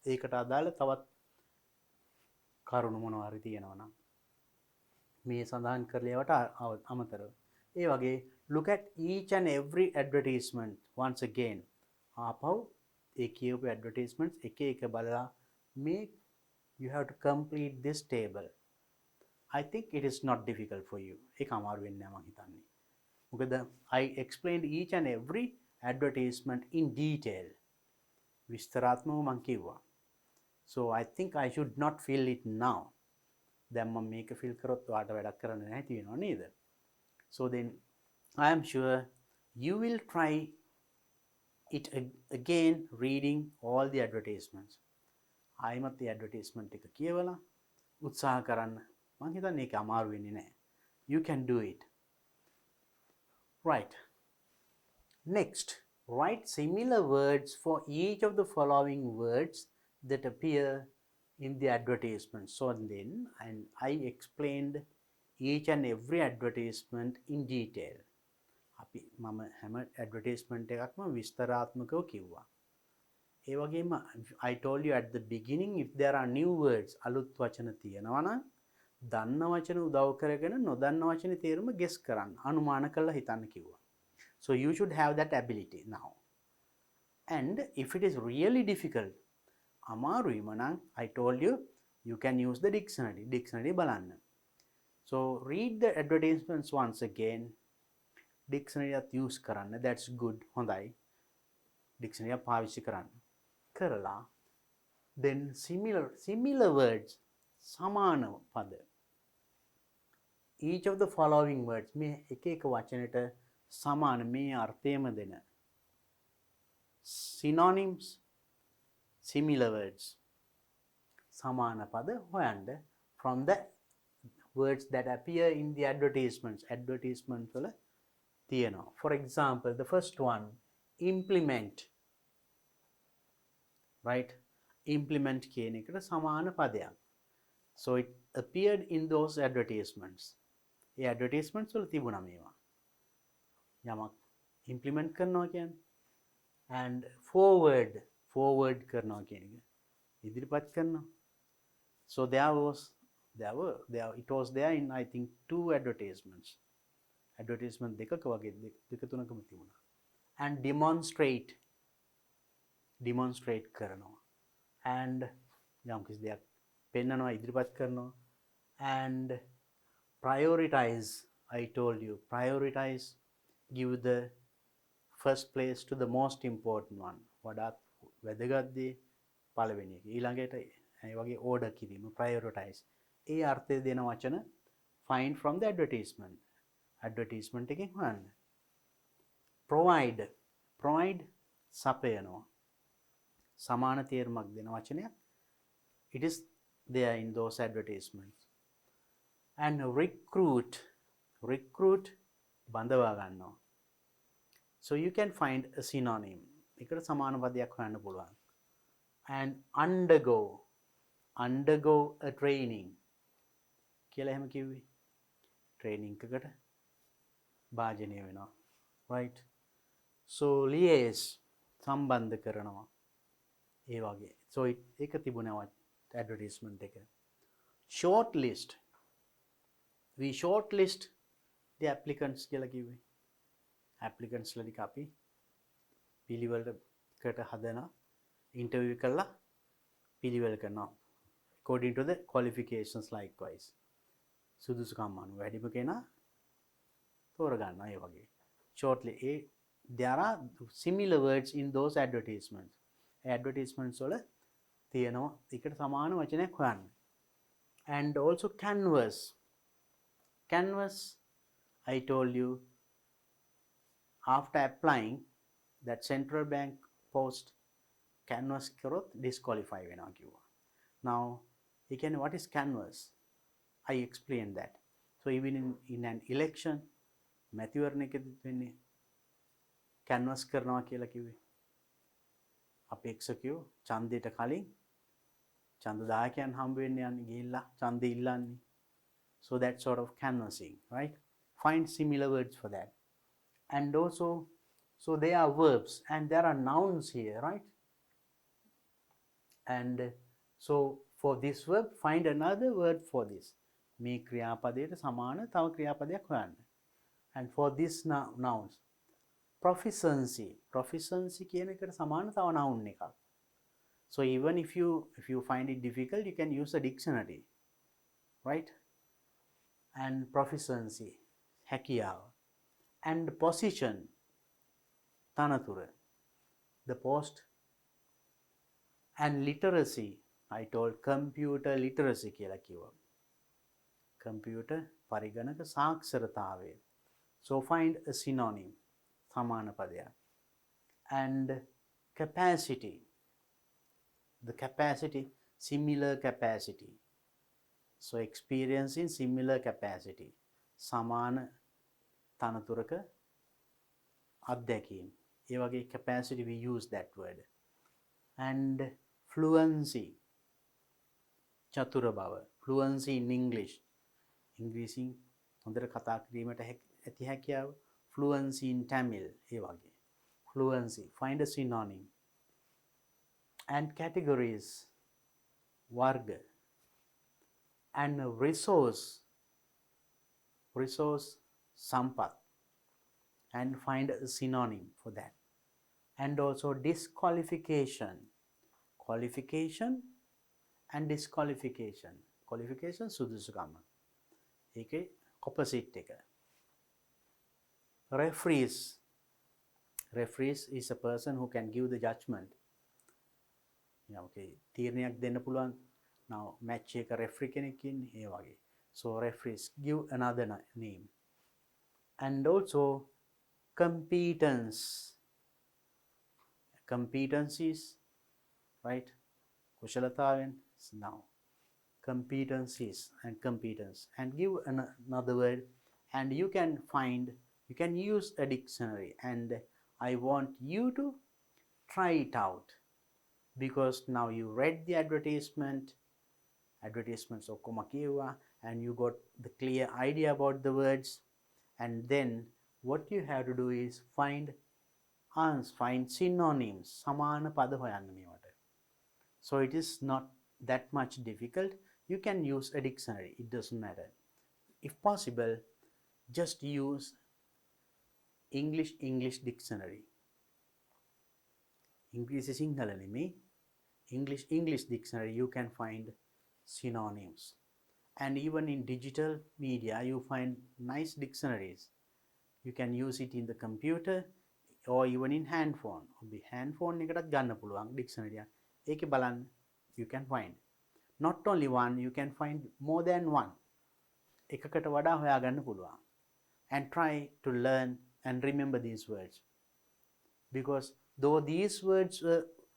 ඒකට අදාළ තවත් කරුණු මොනවා හරි තියෙනවා නම් මේ සඳහන් කරලේවට අමතරව. ඒ වගේ look at each and every advertisement once again. ආපහු ඒ කියපු advertisements එක එක බලලා you have to complete this table. I think it is not difficult for you. ඒක අමාරු වෙන්නේ නැහැ මං හිතන්නේ. මොකද I explained each and every advertisement in detail. විස්තරාත්මකව මං කිව්වා. So I think I should not fill it now. දැන් මම මේක fill කරොත් ඔයාලට වැඩක් කරන්න නැහැ තියෙනවා නේද? So then I am sure you will try it again, reading all the advertisements. ආයිමත් මේ advertisement එක කියවලා උත්සාහ කරන්න. මං හිතන්නේ ඒක අමාරු වෙන්නේ නැහැ. You can do it. Right. Next, write similar words for each of the following words that appear in the advertisement. So then, and I explained each and every advertisement in detail. අපි මම හැම advertisement එකක්ම විස්තරාත්මකව කිව්වා. ඒ වගේම I told you at the beginning, if there are new words, අලුත් වචන තියෙනවා නම් දන්න වචන උදව් කරගෙන නොදන්න වචනේ තේරුම guess කරන්න, අනුමාන කරලා හිතන්න කිව්වා. So you should have that ability now. And if it is really difficult, අමාරුයිම නම් I told you, you can use the dictionary බලන්න. So read the advertisements once again. Dictionary at use කරන්න, that's good, හොඳයි. Dictionary පාවිච්චි කරන්න. කරලා then similar words, සමාන පද. Each of the following words, මේ එක එක වචනයට සමාන මේ අර්ථයම දෙන synonyms, similar words, සමාන පද හොයන්න from the words that appear in the advertisements. Advertisements වල තියෙනවා. For example, the first one, implement. Right? Implement කියන එකට සමාන පදයක්. So it appeared in those advertisements. A advertisements වල තිබුණා මේවා. යමක් implement කරනවා කියන්නේ. And forward කරනවා කියන එක. ඉදිරිපත් කරනවා. So it was there in I think 2 advertisements. Advertisement දෙකක වගේ දෙක තුනකම තිබුණා. And demonstrate කරනවා. And යම් කිසි දෙයක් පෙන්නනවා ඉදිරිපත් කරනවා. And prioritize, I told you, prioritize, give the first place to the most important one. වඩාත් වැදගත් දේ පළවෙනි එක. ඊළඟට ඒ වගේ order කිරීම, prioritize. ඒ අර්ථය දෙන වචන find from the advertisement. Advertisement එකෙන් හොයන්න. Provide සපයනවා. සමාන තේරුමක් දෙන වචනයක්. It is there in those advertisements. And recruit බඳවා ගන්නවා. So you can find a synonym. එකට සමාන පදයක් හොයන්න පුළුවන්. And undergo a training කියලා එහෙම කිව්වේ. training එකකට භාජනය වෙනවා. Right? So liaise සම්බන්ධ කරනවා. ඒ වගේ. So ඒක තිබුණා advertisement එක. Shortlist. We shortlist the applicants කියලා කිව්වේ. applicants ලා ටික අපි පිළිවෙලකට හදනවා. interview කරලා පිළිවෙල කරනවා. according to the qualifications likewise. සුදුසුකම් අනුව වැඩිම කෙනා තෝරගන්නවා ඒ වගේ. Shortly there are similar words in those advertisements. advertisements වල තියෙනවා ඒකට සමාන වචනයක් හොයන්න. And also canvas, I told you, after applying that central bank post, canvas කරොත් disqualify වෙනවා කිව්වා. Now again, what is canvas? I explained that. So even in an election, මැතිවරණ එකදී වෙන්නේ canvas කරනවා කියලා කිව්වේ. අපේක්ෂකයෝ ඡන්දයට කලින් ඡන්ද දායකයන් හම්බ වෙන්න යන්නේ ගිහිල්ලා ඡන්ද ඉල්ලන්නේ. So that sort of canvassing, right? Find similar words for that. And also, so they are verbs and there are nouns here, right? And so for this verb, find another word for this. මේ ක්‍රියාපදයට සමාන තව ක්‍රියාපදයක් හොයන්න. And for this nouns, proficiency කියන එකට සමාන තව noun එකක්. So even if you find it difficult, you can use a dictionary, right? And proficiency, හැකියාව. And position, තනතුර, the post. And literacy, I told computer literacy කියලා කිව්වා. Computer පරිගණක සාක්ෂරතාවය. So find a synonym, සමාන පදයක්. And capacity, the capacity, similar capacity. So experiencing similar capacity, සමාන තනතුරක අත්දැකීම්. ඒ වගේ capacity, we use that word. And fluency, චතුර බව. Fluency in English, ඉංග්‍රීසියෙන් හොඳට කතා කිරීමට ඇති හැකියාව. Fluency in Tamil, ඒ වගේ. Fluency, find a synonym. And categories, වර්ග. And resource, සම්පත්. And find a synonym for that. And also disqualification, qualification and disqualification. Qualification සුදුසුකම. ඒකේ opposite එක. Referees is a person who can give the judgment. Yeah, okay. තීරණයක් දෙන්න පුළුවන්. Now match එක referee කෙනෙක් ඉන්නේ ඒ වගේ. So referees, give another name. And also competencies, right? කුශලතාවෙන්. Now competencies and competence, and give another word, and you can use a dictionary, and I want you to try it out, because now you read the advertisements ඔක්කොම කියුවා, and you got the clear idea about the words, and then what you have to do is find synonyms, සමාන පද හොයන්න මේවට. So it is not that much difficult. You can use a dictionary, it doesn't matter. If possible, just use English dictionary. English is Sinhala නෙමෙයි. English dictionary, you can find synonyms. And even in digital media, you find nice dictionaries. You can use it in the computer or even in handphone. ඔබ handphone එකටත් ගන්න පුළුවන් dictionary එක. ඒකේ බලන්න, you can find. Not only one, you can find more than one. එකකට වඩා හොයාගන්න පුළුවන්. And try to learn and remember these words. Because though these words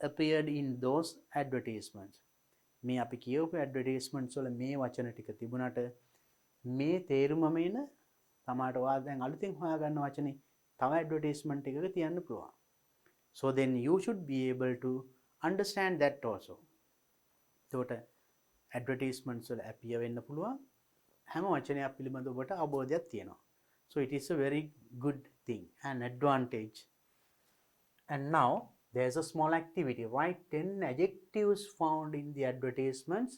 appeared in those advertisements, මේ අපි කියවපු advertisements වල මේ වචන ටික තිබුණාට මේ තේරුමම එන තමාට ඔයා දැන් අලුතෙන් හොයාගන්න වචනේ තව advertisement එකක තියන්න පුළුවන්. So then you should be able to understand that also. එතකොට advertisements වල appear වෙන්න පුළුවන් හැම වචනයක් පිළිබඳව ඔබට අවබෝධයක් තියෙනවා. So it is a very good thing and advantage. And now there's a small activity. Write 10 adjectives found in the advertisements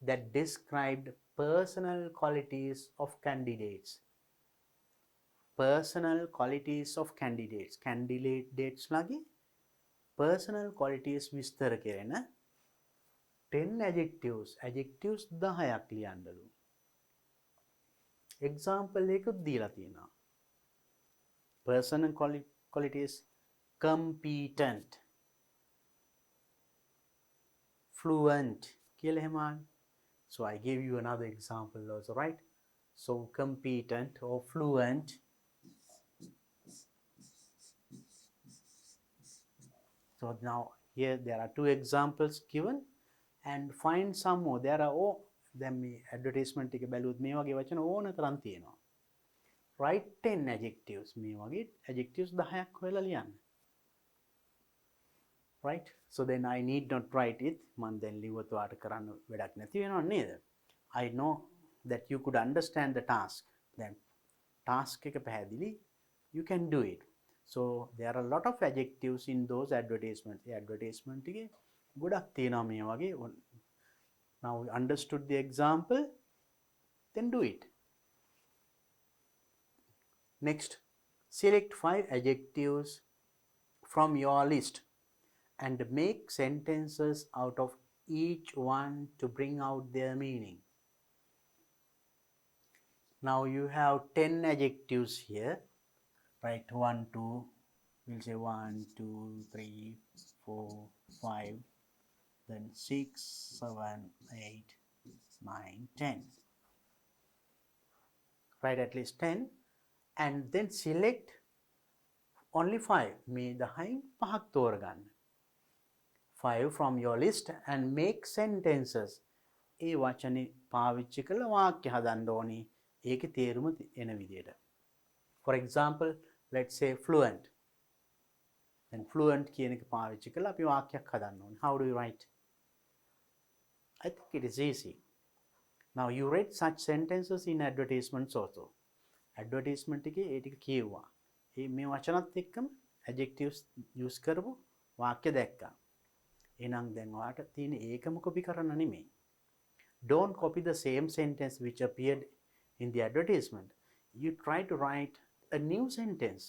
that described personal qualities of candidates. Personal qualities of candidates. Candidates lagi personal qualities විස්තර කරන 10 adjectives. Adjectives 10ක් ලියන්නලු. Example එකක් දීලා තියෙනවා. Personal qualities: competent, fluent කියලා එහෙම. So I gave you another example also, right? So competent or fluent. So now here there are two examples given, and find some more. There are දැන් මේ advertisement එක බැලුවොත් මේ වගේ වචන ඕන තරම් තියෙනවා. Write 10 adjectives. මේ වගේ adjectives 10ක් හොයලා ලියන්න. Right? So then I need not write it. මම දැන් ලිව්වොත් ඔයාට කරන්න වැඩක් නැති වෙනව නේද? I know that you could understand the task. Then task එක පැහැදිලි. You can do it. So there are a lot of adjectives in those advertisements. A advertisement එකේ ගොඩක් තියෙනවා මේ වගේ. Now we understood the example, then do it. Next, select 5 adjectives from your list and make sentences out of each one to bring out their meaning. Now you have 10 adjectives here. Right, 1, 2, we'll say 1, 2, 3, 4, 5, then 6, 7, 8, 9, 10. Write at least 10 and then select only 5. මේ 10න් 5ක් තෝරගන්න. 5 from your list and make sentences. ඒ වචනේ පාවිච්චි කරලා වාක්‍ය හදන්න ඕනේ. ඒකේ තේරුම එන විදියට. For example, let's say fluent. Then fluent කියන එක පාවිච්චි කරලා අපි වාක්‍යයක් හදන්න ඕනේ. How do you write? I think it is easy. Now you read such sentences in advertisements also. Advertisement එකේ ඒ ටික කියුවා. මේ වචනත් එක්කම adjectives use කරපු වාක්‍ය දැක්කා. එහෙනම් දැන් ඔයාට තියෙන ඒකම copy කරන්න නෙමෙයි. Don't copy the same sentence which appeared in the advertisement. You try to write a new sentence.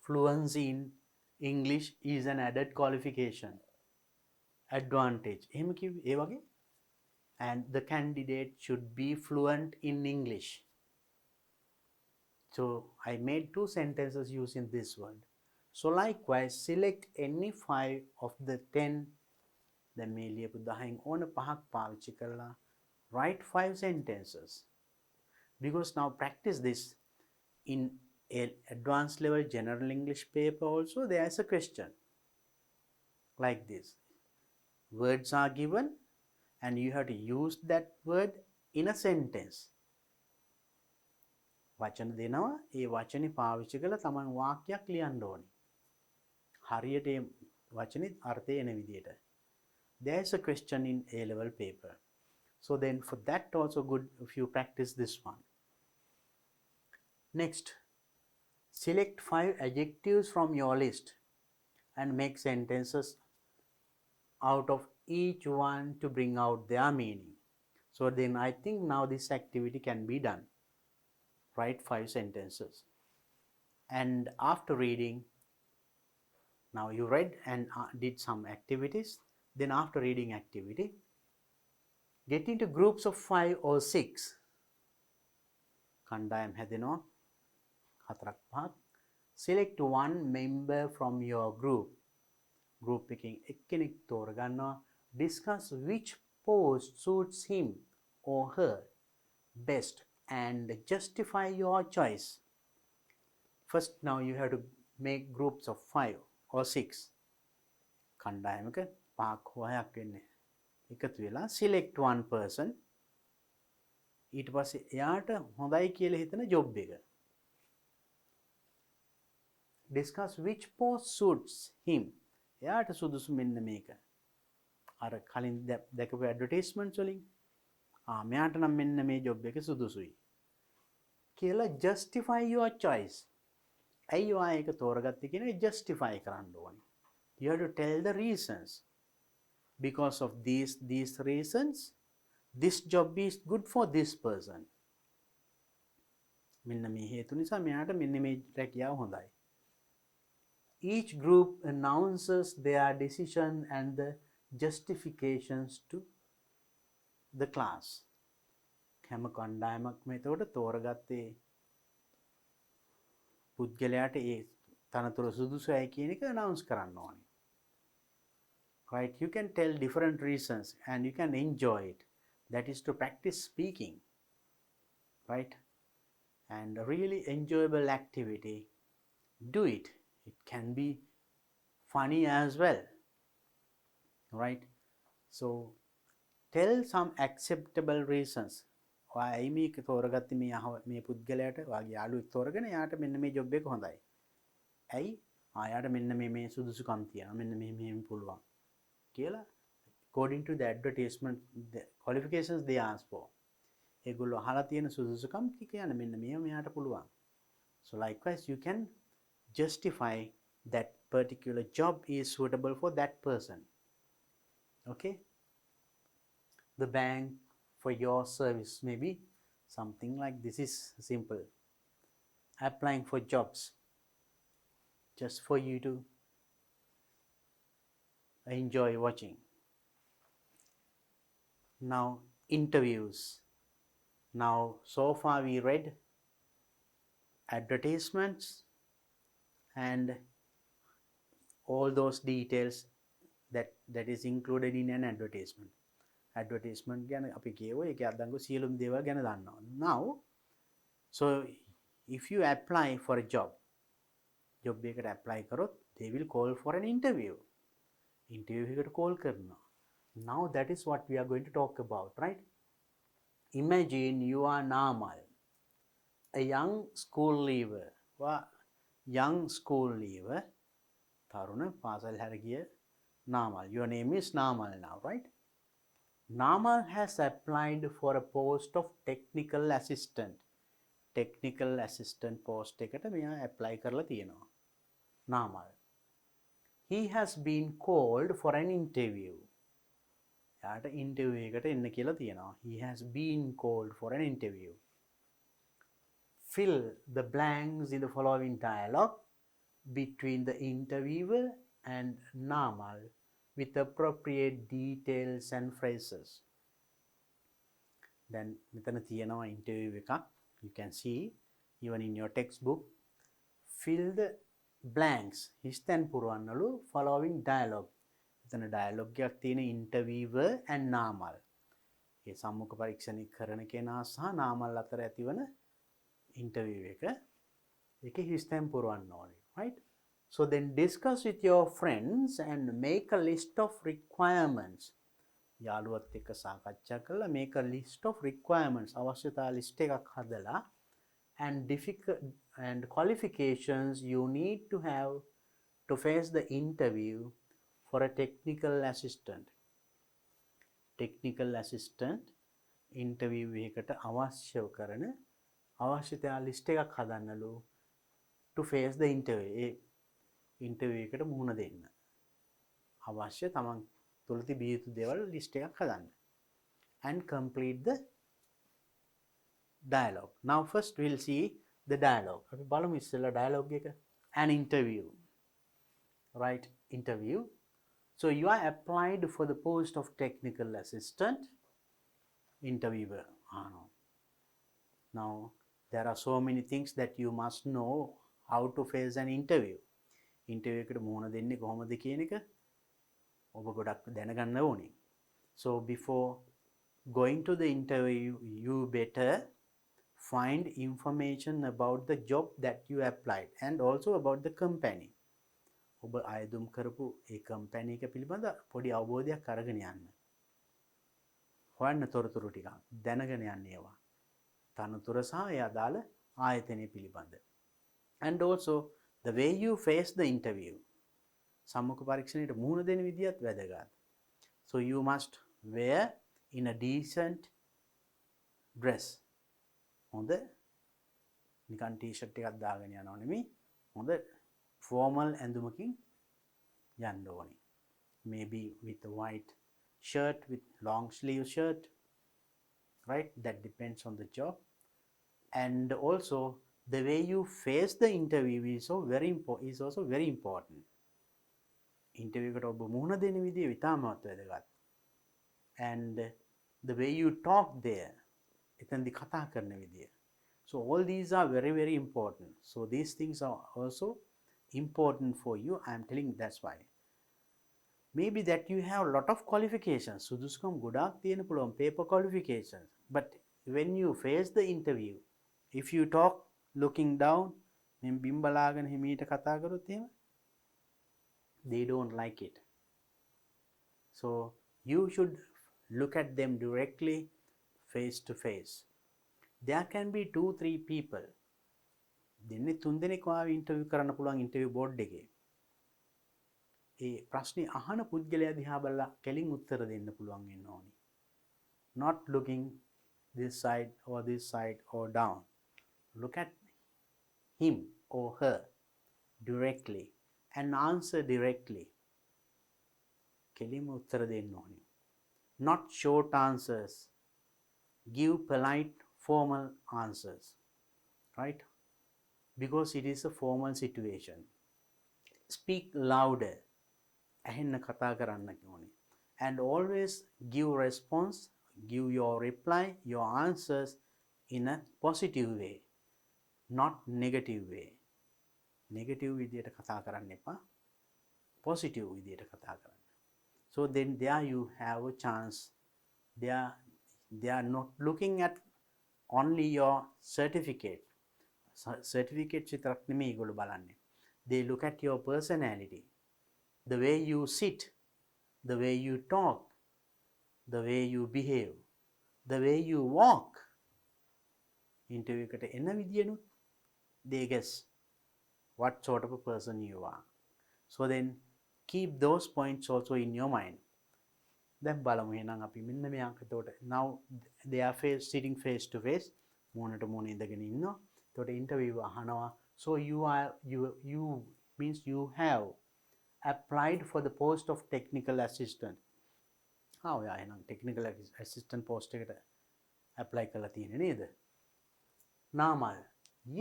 Fluency in English is an added qualification. Advantage. එහෙම කිව්වේ ඒ වගේ. And the candidate should be fluent in English. So I made 2 sentences using this word. So likewise, select any 5 of the 10. Then මේ ලියපු 10න් ඕන 5ක් පාවිච්චි කරලා write 5 sentences. Because now practice this in an advanced level general English paper also. There is a question like this. Words are given and you have to use that word in a sentence. වචන දෙනවා ඒ වචනේ පාවිච්චි කරලා තමන් වාක්‍යයක් ලියන්න ඕනේ. හරියට ඒ වචනේ අර්ථය එන විදියට. There is a question in A-level paper. So then for that also good if you practice this one. Next, select 5 adjectives from your list and make sentences out of each one to bring out their meaning. So then I think now this activity can be done. Write 5 sentences. And after reading, now you read and did some activities. Then after reading activity, get into groups of 5 or 6. කණ්ඩායම් හැදෙනවා 4ක් 5ක්. Select one member from your group. Group එකකින් එක්කෙනෙක් තෝරගන්නවා. Discuss which post suits him or her best and justify your choice. First, now you have to make groups of 5 or 6. කණ්ඩායමක 5ක් 6ක් වෙන්නේ. එකතු වෙලා select one person. ඊට පස්සේ එයාට හොඳයි කියලා හිතන job එක. Discuss which post suits him. එයාට සුදුසු මෙන්න මේක. අර කලින් දැකපු ඇඩ්වර්ටයිස්මන්ට්ස් වලින් මෙයාට නම් මෙන්න මේ ජොබ් එක සුදුසුයි කියලා justify your choice. ඇයි ඔයා ඒක තෝරගත්තේ කියන එක justify කරන්න ඕනේ. You have to tell the reasons. Because of these reasons, this job is good for this person. මෙන්න මේ හේතු නිසා මෙයාට මෙන්න මේ රැකියාව හොඳයි. Each group announces their decision and the justifications to the class. හැම කණ්ඩායමක්ම එතකොට තෝරගත්තේ පුද්ගලයාට ඒ තනතුර සුදුසුයි කියන එක announce කරන්න ඕනේ. Right? You can tell different reasons and you can enjoy it. That is to practice speaking. Right? And a really enjoyable activity. Do it. It can be funny as well. Right? So tell some acceptable reasons. ඔයා මේක තෝරගත්තේ මේ පුද්ගලයාට වාගේ යාළුවෙක් තෝරගෙන යාට මෙන්න මේ ජොබ් එක හොඳයි. ඇයි? යාට මෙන්න මේ සුදුසුකම් තියෙනවා. මෙන්න මෙහෙම පුළුවන්. කියලා according to the advertisement the qualifications they ask for. ඒගොල්ලෝ අහලා තියෙන සුදුසුකම් කියන්නේ මෙන්න මෙයාට පුළුවන්. So likewise you can justify that particular job is suitable for that person. Okay? The bank for your service maybe something like this is simple. Applying for jobs just for you to enjoy watching. Now interviews. Now so far we read advertisements and all those details that is included in an advertisement. Advertisement ගැන අපි කියවෝ ඒක අදංගු සියලුම දේවල් ගැන දන්නවා. Now so if you apply for a job එකකට apply කරොත් they will call for an interview. Interview එකට call කරනවා. Now that is what we are going to talk about, right? Imagine you are Namal, a young school leaver. තරුණ පාසල් හැර ගිය Namal. Your name is Namal now, right? Namal has applied for a post of technical assistant. Technical assistant post එකට මෙයා apply කරලා තියෙනවා. Namal. He has been called for an interview. යාට interview එකට එන්න කියලා තියෙනවා. He has been called for an interview. Fill the blanks in the following dialogue between the interviewer and Namal with appropriate details and phrases. Then මෙතන තියෙනවා interview එකක්. You can see even in your textbook. Fill the blanks. හිස්තැන් පුරවන්නලු following dialogue. එතන dialogue එකක් තියෙන interviewer and Namal. ඒ සම්මුඛ පරීක්ෂණය කරන කෙනා සහ Namal අතර ඇතිවන interview එක. ඒකේ හිස්තැන් පුරවන්න ඕනේ. Right? So then discuss with your friends and make a list of requirements. යාළුවත් එක්ක සාකච්ඡා කරලා make a list of requirements. අවශ්‍යතා list එකක් හදලා and difficult and qualifications you need to have to face the interview for a technical assistant. Technical assistant interview එකකට අවශ්‍ය කරන අවශ්‍යතා list එකක් හදන්නලු to face the interview. interview එකට මුහුණ දෙන්න. අවශ්‍ය තමන් තුළ තිබිය යුතු දේවල් list එකක් හදන්න. And complete the dialogue. Now first we'll see the dialogue. අපි බලමු ඉස්සෙල්ලා dialogue එක. An interview. Right, interview. So you are applied for the post of technical assistant. Interviewer. No. Now there are so many things that you must know how to face an interview. Interview එකට මුහුණ දෙන්නේ කොහොමද කියන එක ඔබ ගොඩක් දැනගන්න ඕනේ. So before going to the interview, you better find information about the job that you applied and also about the company. ඔබ අයදුම් කරපු ඒ කම්පැනි එක පිළිබඳ පොඩි අවබෝධයක් අරගෙන යන්න. හොයන්න තොරතුරු ටිකක් දැනගෙන යන්න ඒවා. තනතුර සහ ඒ අදාළ ආයතනය පිළිබඳ. And also the way you face the interview. සම්මුඛ පරීක්ෂණයට මුහුණ දෙන විදියත් වැදගත්. So you must wear in a decent dress. හොඳ නිකන් t-shirt එකක් දාගෙන යනවා නෙමෙයි. හොඳ formal ඇඳුමකින් යන්න ඕනේ. Maybe with a white shirt, with long sleeve shirt. Right? That depends on the job. And also the way you face the interview is also very important. Interview එකට ඔබ මුහුණ දෙන විදිය ඉතාමත් වැදගත්. And the way you talk there, එතනදී කතා කරන විදිය. So all these are very, very important. So these things are also important for you. I am telling that's why. Maybe that you have a lot of qualifications. සුදුසුකම් ගොඩාක් තියෙන පුළුවන් paper qualifications. But when you face the interview, if you talk looking down, මෙන් බිම් බලාගෙන හිමීට කතා කරොත් එහෙම they don't like it. So you should look at them directly, face to face. There can be 2-3 people. දෙන්නේ 3 දෙනෙක් වාව interview කරන්න පුළුවන් ඉන්ටර්විව් බෝඩ් එකේ. ඒ ප්‍රශ්නේ අහන පුද්ගලයා දිහා බලලා කෙලින් උත්තර දෙන්න පුළුවන් වෙන්න ඕනි. Not looking this side or down. Look at him or her directly and answer directly. කෙලින්ම උත්තර දෙන්න ඕනි. Not short answers. Give polite, formal answers. Right? Because it is a formal situation. Speak louder. ඇහෙන්න කතා කරන්න ඕනේ. And always give your reply, your answers in a positive way, not negative way. Negative විදියට කතා කරන්න එපා. Positive විදියට කතා කරන්න. So then there you have a chance. They are not looking at only your certificate. Certificate විතරක් නෙමෙයි ඒගොල්ලෝ බලන්නේ. They look at your personality. The way you sit, the way you talk, the way you behave, the way you walk. Interview එකට එන විදියනුත් they guess what sort of a person you are. So then keep those points also in your mind. දැන් බලමු එහෙනම් අපි මෙන්න මේ අංකතෝට now they are sitting face to face. මොනට මොන ඉඳගෙන ඉන්නවා. එතකොට interview අහනවා. So you means you have applied for the post of technical assistant. එහෙනම් technical assistant post එකට apply කරලා තියෙන්නේ නේද? නාමල්.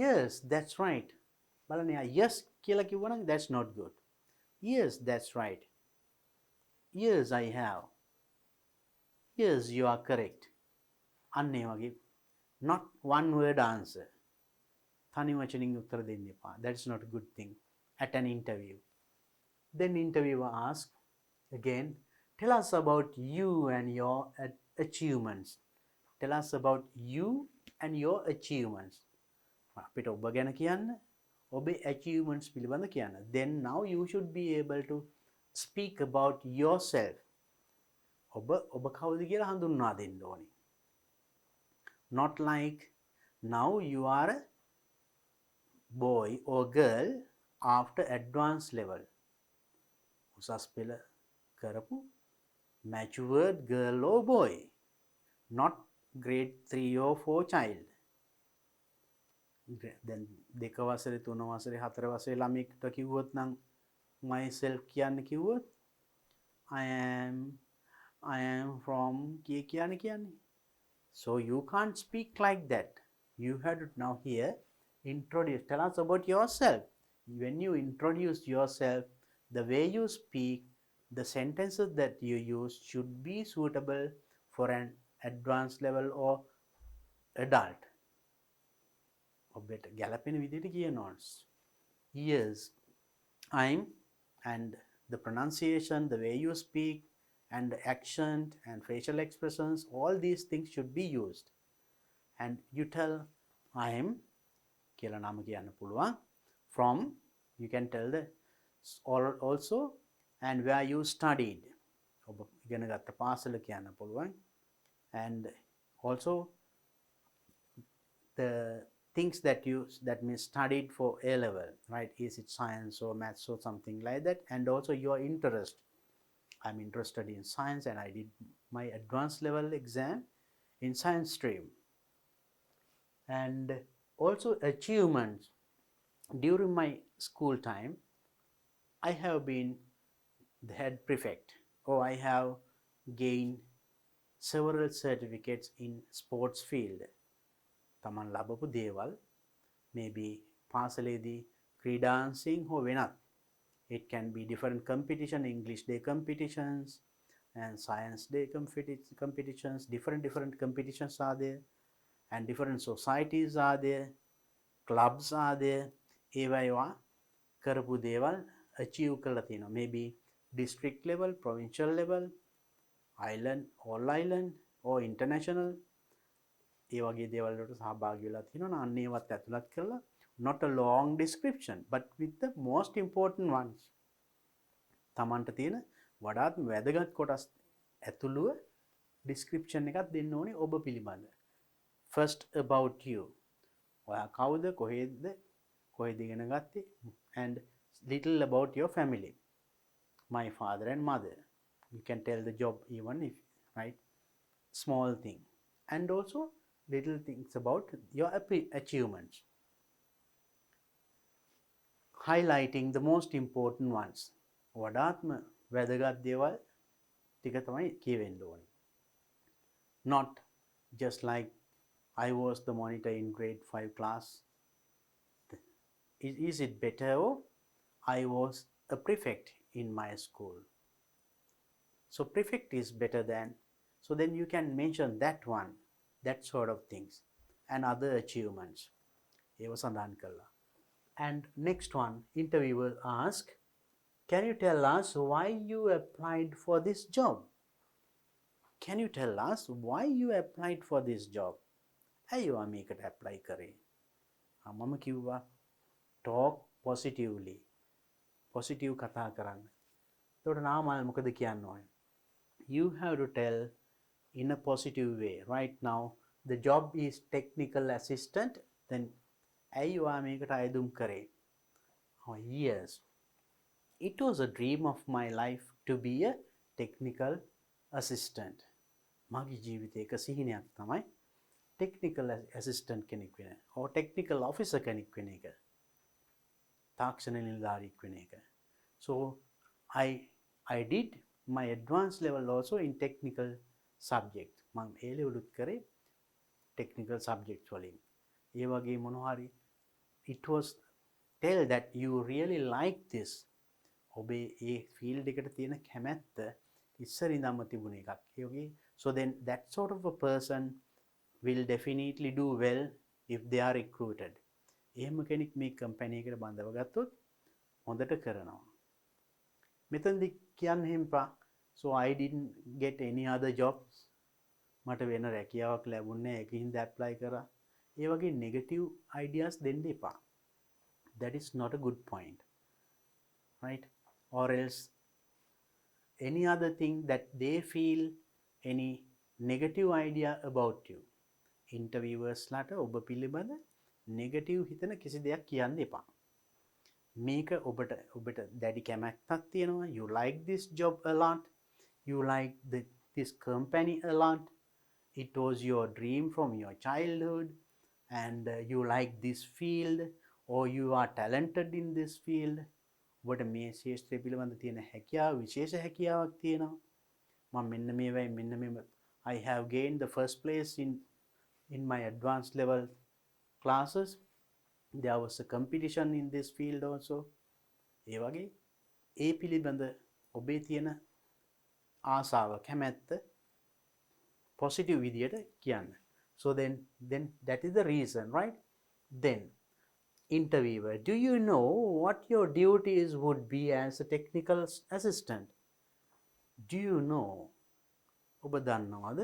Yes, that's right. බලන්න yes කියලා කිව්වනම් that's not good. Yes, that's right. Yes, I have. Yes, you are correct. අන්න ඒ වගේ not one word answer. තනි වචනින් උත්තර දෙන්න එපා. That's not a good thing at an interview. Then interviewer asks again, tell us about you and your achievements. Tell us about you and your achievements. අපිට ඔබ ගැන කියන්න, ඔබේ achievements පිළිබඳ කියන්න. Then now you should be able to speak about yourself. ඔබ කවුද කියලා හඳුන්වා දෙන්න ඕනේ. Not like now you are a boy or girl after advanced level. උසස් පෙළ කරපු matured girl or boy. Not grade 3 or 4 child. Then දෙක වසරේ 3 වසරේ 4 වසරේ ළමෙක්ට කිව්වොත් නම් myself කියන්න කිව්වොත් I am from කියන්නේ. So you can't speak like that. You have to now here introduce. Tell us about yourself. When you introduce yourself, the way you speak, the sentences that you use should be suitable for an advanced level or adult. ඔබට ගැලපෙන විදිහට කියනවා. Yes, I'm, and the pronunciation, the way you speak, and the accent and facial expressions, all these things should be used. And you tell I am කියලා නම කියන්න පුළුවන්. From, you can tell the also, and where you studied. ඔබ ඉගෙන ගත්ත පාසල කියන්න පුළුවන්. And also the things that means studied for A level, right? Is it science or maths or something like that? And also your interest. I'm interested in science and I did my advanced level exam in science stream. And also achievements. During my school time, I have been the head prefect, or I have gained several certificates in sports field. තමන් ලබපු දේවල් maybe පාසලේදී ක්‍රීඩාංශින් හෝ වෙනත්. It can be different competition, English day competitions and science day competitions. Different competitions are there, and different societies are there, clubs are there. ඒවා කරපු දේවල් achieve කරලා තියෙනවා. Maybe district level, provincial level, island, all island or international. ඒ වගේ දේවල් වලට සහභාගී වෙලා තියෙනවා. අන්න ඒවත් ඇතුළත් කරලා, not a long description but with the most important ones. තමන්ට තියෙන වඩාත් වැදගත් කොටස් ඇතුළුව description එකක් දෙන්න ඕනේ ඔබ පිළිබඳ. First about you. ඔයා කවුද, කොහෙද ඉගෙන ගත්තේ, and little about your family. My father and mother. You can tell the job even if, right? Small thing. And also little things about your achievements. Highlighting the most important ones. වඩාත්ම වැදගත් දේවල් ටික තමයි කියවෙන්න ඕනේ. Not just like I was the monitor in grade 5 class. Is it better or I was a prefect in my school? So prefect is better than, so then you can mention that one, that sort of things, and other achievements. ඒව සඳහන් කළා. And next one, interviewer ask, can you tell us why you applied for this job? Can you tell us why you applied for this job? ඇයි ඔයා මේකට apply කරේ? මම කිව්වා talk positively. positive කතා කරන්න. එතකොට නාමල් මොකද කියන්න ඕනේ? You have to tell in a positive way. Right now the job is technical assistant. Then ඇයි ඔයා මේකට අයදුම් කරේ? Oh yes, it was a dream of my life to be a technical assistant. මගේ ජීවිතේ එක සිහිනයක් තමයි technical assistant කෙනෙක් වෙන, or technical officer කෙනෙක් වෙන එක, තාක්ෂණ නිලධාරියෙක් වෙන එක. So I did my advanced level also in technical subject. මම A level උත් කරේ technical subjects වලින්. ඒ වගේ මොනවා හරි, it was tell that you really like this. ඔබේ ඒ field එකට තියෙන කැමැත්ත ඉස්සර ඉඳන්ම තිබුණ එකක්. ඒ වගේ, so then that sort of a person will definitely do well if they are recruited. එහෙම කෙනෙක් මේ කම්පැනි එකට බඳව ගත්තොත් හොඳට කරනවා. මෙතනදි කියන්න හිම්පා, so I didn't get any other jobs. මට වෙන රැකියාවක් ලැබුණේ නැහැ, ඒකින්ද apply කරා. ඒ වගේ negative ideas දෙන්න එපා. that is not a good point, right? Or else any other thing that they feel any negative idea about you. Interviewers ලට ඔබ පිළිබඳ negative හිතන කිසි දෙයක් කියන්න එපා. මේක ඔබට දැඩි කැමැත්තක් තියෙනවා. You like this job a lot. You like this company a lot. It was your dream from your childhood, and you like this field, or you are talented in this field. ඔබට මේ ශේෂ්ත්‍රය පිළිබඳ තියෙන හැකියාව විශේෂ හැකියාවක් තියෙනවා. මම මෙන්න මේවයි මෙන්න මෙම I have gained the first place in my advanced level classes. There was a competition in this field also. ඒ වගේ ඒ පිළිබඳ ඔබේ තියෙන ආසාව කැමැත්ත positive විදියට කියන්න. So then that is the reason, right? Then interviewer, do you know what your duties would be as a technical assistant? Do you know, ඔබ දන්නවද,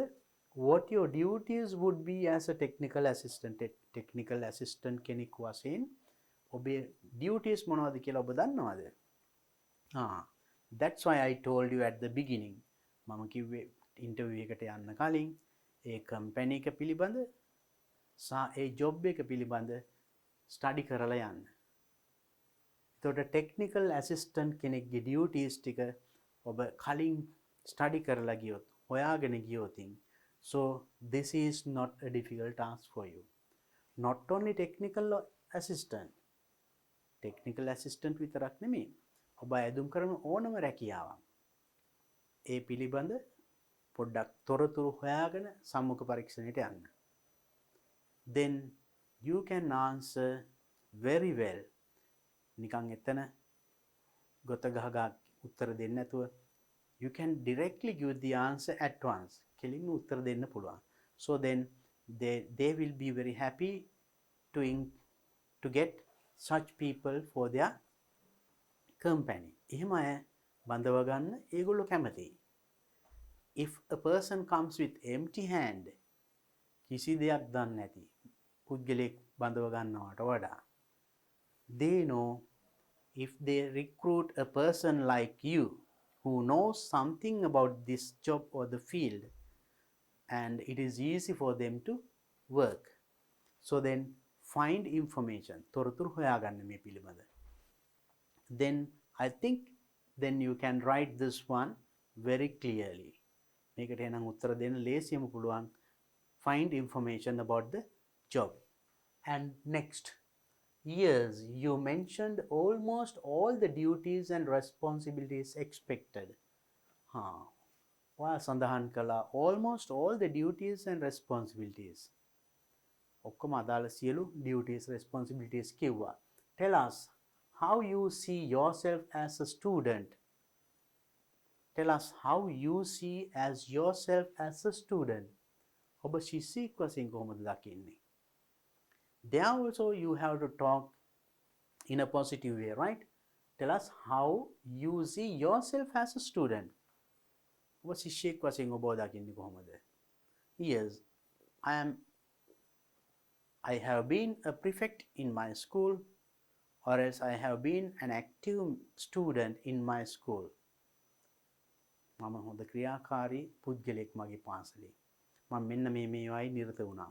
what your duties would be as a technical assistant? Technical assistant කෙනෙක් වශයෙන් ඔබේ duties මොනවද කියලා ඔබ දන්නවද? That's why I told you at the beginning. මම කිව්වේ interview එකට යන්න කලින් ඒ company එක පිළිබඳ සහ ඒ job එක පිළිබඳ study කරලා යන්න. එතකොට technical assistant කෙනෙක්ගේ duties ටික ඔබ කලින් study කරලා ගියොත්, හොයාගෙන ගියොත්, so this is not a difficult task for you. Not only technical assistant විතරක් නෙමෙයි, ඔබ ඇදුම් කරන ඕනම රැකියාවක් ඒ පිළිබඳ පොඩ්ඩක් තොරතුරු හොයාගෙන සම්මුඛ පරීක්ෂණයට යන්න. Then you can answer very well. නිකන් එතන ගොත ගහගා උත්තර දෙන්න නැතුව you can directly give the answer at once. කෙලින්ම උත්තර දෙන්න පුළුවන්. So then they will be very happy to get such people for their company. එහෙම අය බඳව ගන්න ඒගොල්ලෝ කැමතියි. If a person comes with empty hand, කිසි දෙයක් දන්නේ නැති පුද්ගලෙක් බඳව ගන්නවට වඩා, they know if they recruit a person like you who knows something about this job or the field, and it is easy for them to work. So then find information. තොරතුරු හොයාගන්න මේ පිළිබඳ. Then I think then you can write this one very clearly. මේකට එනම් උත්තර දෙන්න ලේසියම පුළුවන්. Find information about the job. And next, yes, you mentioned almost all the duties and responsibilities expected. ඔයා සඳහන් කළා almost all the duties and responsibilities. ඔක්කොම අදාළ සියලු duties responsibilities කිව්වා. Tell us how you see yourself as a student. Tell us how you see as yourself as a student. ඔබ ශිෂ්‍යයෙක් වශයෙන් කොහොමද දකින්නේ? There also you have to talk in a positive way, right? Tell us how you see yourself as a student. ඔබ ශිෂ්‍යයෙක් වශයෙන් ඔබව දකින්නේ කොහොමද? Yes, I have been a prefect in my school, or else I have been an active student in my school. මම හොඳ ක්‍රියාකාරී පුද්ගලෙක් මගේ පාසලේ. මම මෙන්න මේවායි නිරත වුණා.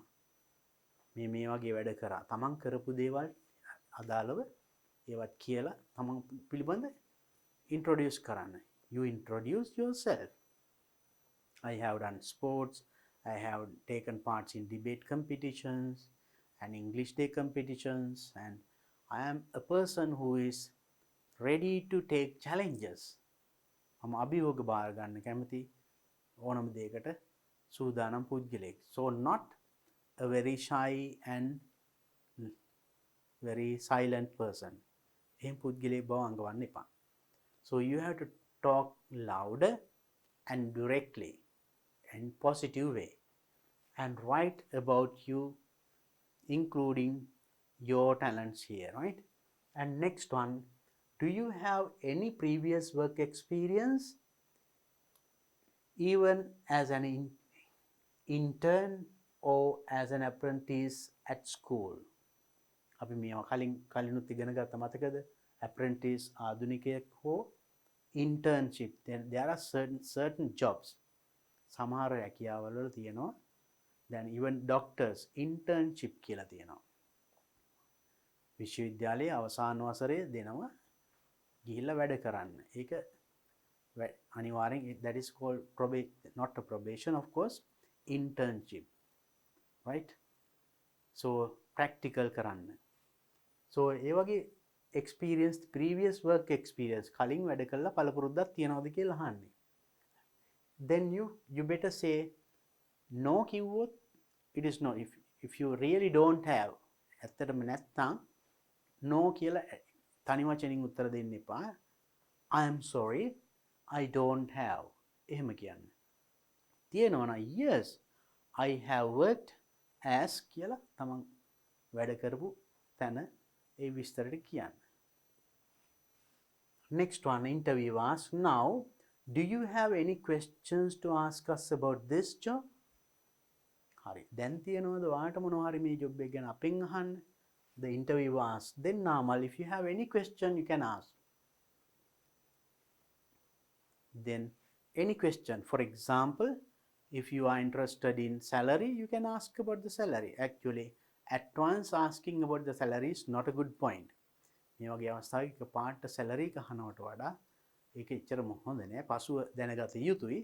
මේ වගේ වැඩ කරා. තමන් කරපු දේවල් අදාළව ඒවත් කියලා තමන් පිළිබඳ introduce කරන්න. You introduce yourself. I have done sports. I have taken parts in debate competitions and English day competitions, and I am a person who is ready to take challenges. මම අභියෝග බාර ගන්න කැමති ඕනම දෙයකට සූදානම් පුද්ගලෙක්. So not a very shy and very silent person. එහෙම පුද්ගලෙක් බව අඟවන්න එපා. So you have to talk louder and directly and positive way, and write about you, including your talents here, right? And next one, do you have any previous work experience, even as an intern or as an apprentice at school? අපි මේවා කලිනුත් ඉගෙන ගත්ත මතකද? apprentice ආධුනිකයෙක් හෝ internship. Then there are certain jobs. සමහර රැකියාවල් වල තියෙනවා. Then even doctors internship කියලා තියෙනවා. විශ්වවිද්‍යාලයේ අවසාන වසරේ දෙනවා ගිහිල්ලා වැඩ කරන්න. ඒක අනිවාර්යෙන් that is called not a probation, of course, internship, right? So practical කරන්න. So ඒ වගේ experience, previous work experience, කලින් වැඩ කළා පළපුරුද්දක් තියනවද කියලා අහන්නේ. Then you better say no කිව්වොත් it is no. If you really don't have, ඇත්තටම නැත්තම් no කියලා තනි වචනින් උත්තර දෙන්න එපා. I am sorry, I don't have. එහෙම කියන්න. තියෙනවා නම් yes, I have worked as කියලා තමන් වැඩ කරපු තැන ඒ විස්තරට කියන්න. Next one, interview asks, now, do you have any questions to ask us about this job? හරි. දැන් තියෙනවද ඔයාලට මොනවා හරි මේ job එක ගැන අපෙන් අහන්න? The interviewer asks. Then normal, if you have any question, you can ask. Then any question. For example, if you are interested in salary, you can ask about the salary. Actually, at once asking about the salary is not a good point. මේ වගේ අවස්ථාවක පාට salary එක අහනවට වඩා ඒක එච්චරම හොඳ නෑ. පසුව දැනගත යුතුයි.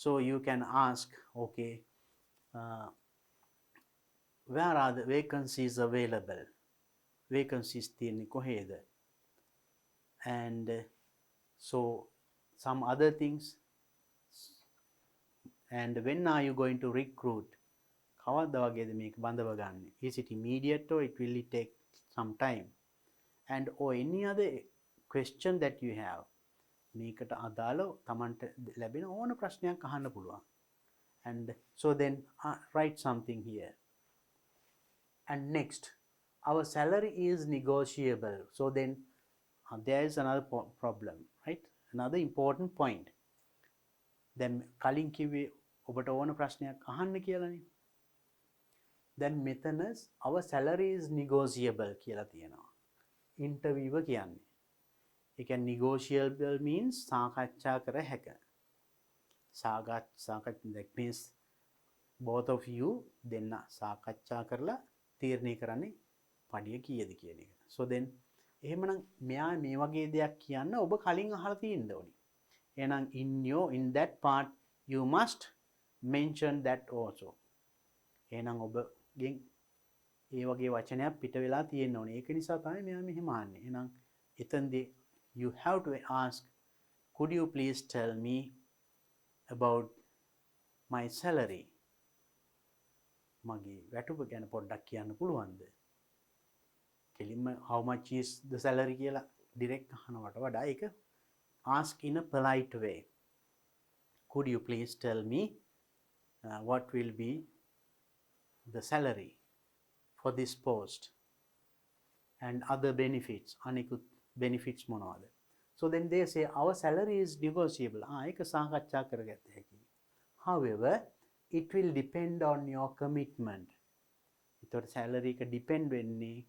So you can ask, okay, where are the vacancies available? Vacancies තියෙන්නේ කොහේද? And so some other things. And when are you going to recruit? කවද්ද වගේද මේක බඳව ගන්න? Is it immediate or it will take some time? And or any other question that you have. මේකට අදාළව Tamanට ලැබෙන ඕන ප්‍රශ්නයක් අහන්න පුළුවන්. And so then write something here. And next, our salary is negotiable. So then there is another problem, right? Another important point. Then කලින් කිව්වේ ඔබට ඕන ප්‍රශ්නයක් අහන්න කියලානේ. Then මෙතන our salary is negotiable කියලා තියෙනවා. Interviewer කියන්නේ. ඒ කියන්නේ negotiable means සාකච්ඡා කර හැක. that means both of you දෙන්න සාකච්ඡා කරලා තීරණය කරන්නේ පඩිය කීයද කියන එක. So then එහෙමනම් මෙයා මේ වගේ දෙයක් කියන්න ඔබ කලින් අහලා තියෙන්න ඕනි. එහෙනම් in that part you must mention that also. එහෙනම් ඔබගෙන් ඒ වගේ වචනයක් පිට වෙලා තියෙන්න ඕනේ. ඒක නිසා තමයි මෙයා මෙහෙම අහන්නේ. එහෙනම් එතනදී you have to ask, could you please tell me about my salary? මගේ වැටුප ගැන පොඩ්ඩක් කියන්න පුළුවන්ද? කෙලින්ම how much is the salary කියලා direct අහනවට වඩා ඒක ask in a polite way. Could you please tell me what will be the salary for this post and other benefits? අනිකුත් benefits මොනවද? So then they say our salary is negotiable. ඒක සාකච්ඡා කරගත්ත හැකියි. However, it will depend on your commitment. ඒතකොට salary එක depend වෙන්නේ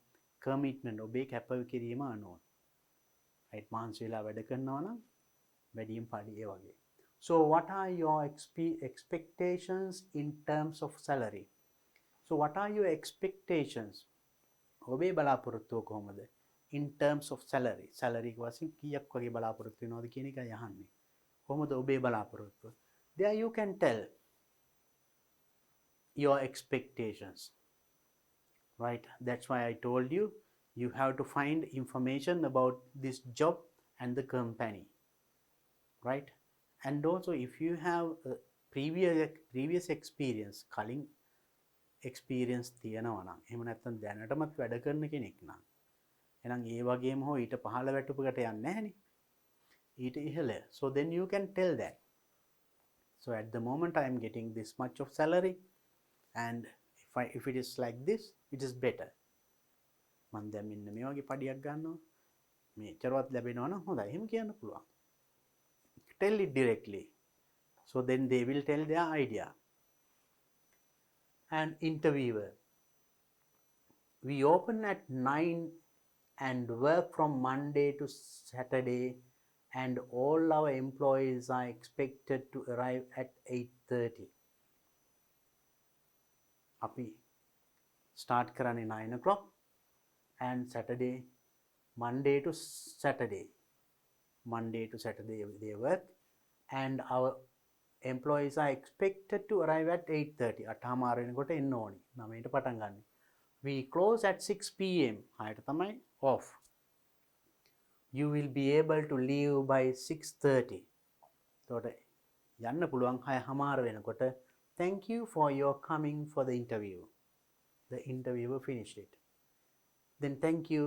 commitment, ඔබේ කැපකිරීම අනුව. right? මහන්සි වෙලා වැඩ කරනවා නම් වැඩියෙන් පඩි ඒ වගේ. So what are your expectations in terms of salary? So what are your expectations? ඔබේ බලාපොරොත්තුව කොහොමද? In terms of salary. Salary එක වශයෙන් කීයක් වගේ බලාපොරොත්තු වෙනවද කියන එකයි අහන්නේ. කොහොමද ඔබේ බලාපොරොත්තුව? There you can tell your expectations. Right? That's why I told you, you have to find information about this job and the company. Right? And also if you have a previous experience, කලින් experience තියෙනවා නම් එහෙම නැත්නම් දැනටමත් වැඩ කරන කෙනෙක් නම් එහෙනම් ඒ වගේම හෝ ඊට පහළ වැටුපකට යන්නේ නැහනේ. ඊට ඉහළ. So then you can tell that. So at the moment I am getting this much of salary, and if it is like this, it is better. මම දැන් මෙන්න මේ වගේ පඩියක් ගන්නවා. මේතරවත් ලැබෙනවා නම් හොඳයි. එහෙම කියන්න පුළුවන්. Tell it directly. So then they will tell their idea. And interviewer. we open at 9 and work from Monday to Saturday, and all our employees are expected to arrive at 8:30. අපි start කරන්නේ 9 o'clock and Saturday, Monday to Saturday they work, and our employees are expected to arrive at 8:30. අටහමාර වෙනකොට එන්න ඕනි. 9ට පටන් ගන්න. We close at 6 p.m. හයට තමයි off. You will be able to leave by 6:30. එතකොට යන්න පුළුවන් 6:00 වෙනකොට. Thank you for your coming for the interview. The interviewer finished it. Then thank you.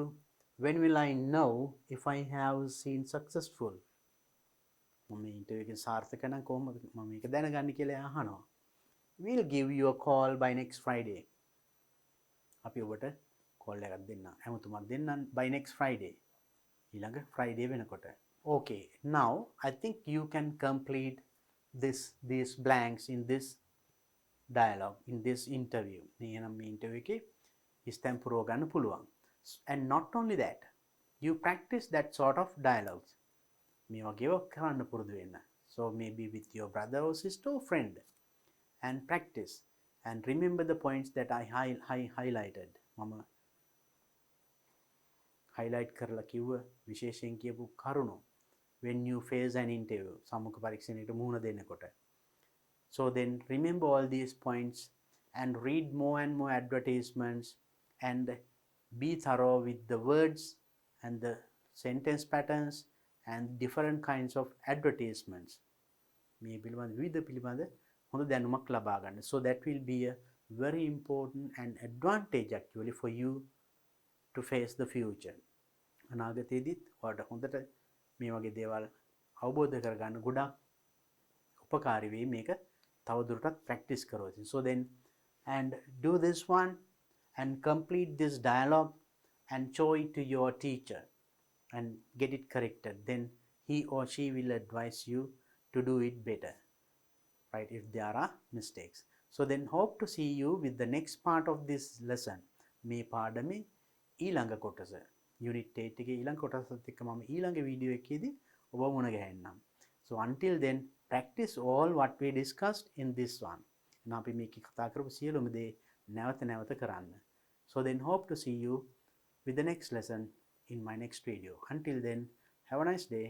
When will I know if I have seen successful? මම interview එකෙන් සාර්ථක නම් කොහොමද මම මේක දැනගන්නේ කියලා අහනවා. We'll give you a call by next Friday. අපි ඔබට call එකක් දෙන්න. හැමතුමක් දෙන්නම් by next Friday. ඊළඟ Friday වෙනකොට. Okay, now I think you can complete these blanks in this dialogue, in this interview. එහෙනම් මේ interview එකේ ඉස්තැම් පුරව ගන්න පුළුවන්. And not only that, you practice that sort of dialogues. මේ වගේව කරන්න පුරුදු වෙන්න. So maybe with your brother or sister or friend, and practice and remember the points that I highlighted. මම highlight කරලා කිව්ව විශේෂයෙන් කියපු කරුණු when you face an interview, සමුඛ පරීක්ෂණයකට මුහුණ දෙනකොට. So then remember all these points and read more and more advertisements and be thorough with the words and the sentence patterns and different kinds of advertisements. මේ පිළිබඳ විවිධ පිළිබඳ හොඳ දැනුමක් ලබා ගන්න. So that will be a very important and advantage actually for you to face the future. අනාගතයේදීත් ඔයාලට හොඳට මේ වගේ දේවල් අවබෝධ කරගන්න ගොඩක් උපකාරී වෙයි මේක තවදුරටත් practice කරොත්. So then, and do this one and complete this dialogue and show it to your teacher and get it corrected. Then he or she will advise you to do it better, right, if there are mistakes. So then hope to see you with the next part of this lesson. මේ පාඩමේ ඊළඟ කොටස unit 8 එකේ ඊළඟ කොටසත් එක්ක මම ඊළඟ video එකේදී ඔබ මුණ ගැහෙන්නම්. So until then, practice all what we discussed in this one. එහෙනම් අපි මේක කතා කරපු සියලුම දේ නැවත නැවත කරන්න. So then hope to see you with the next lesson in my next video. Until then, have a nice day.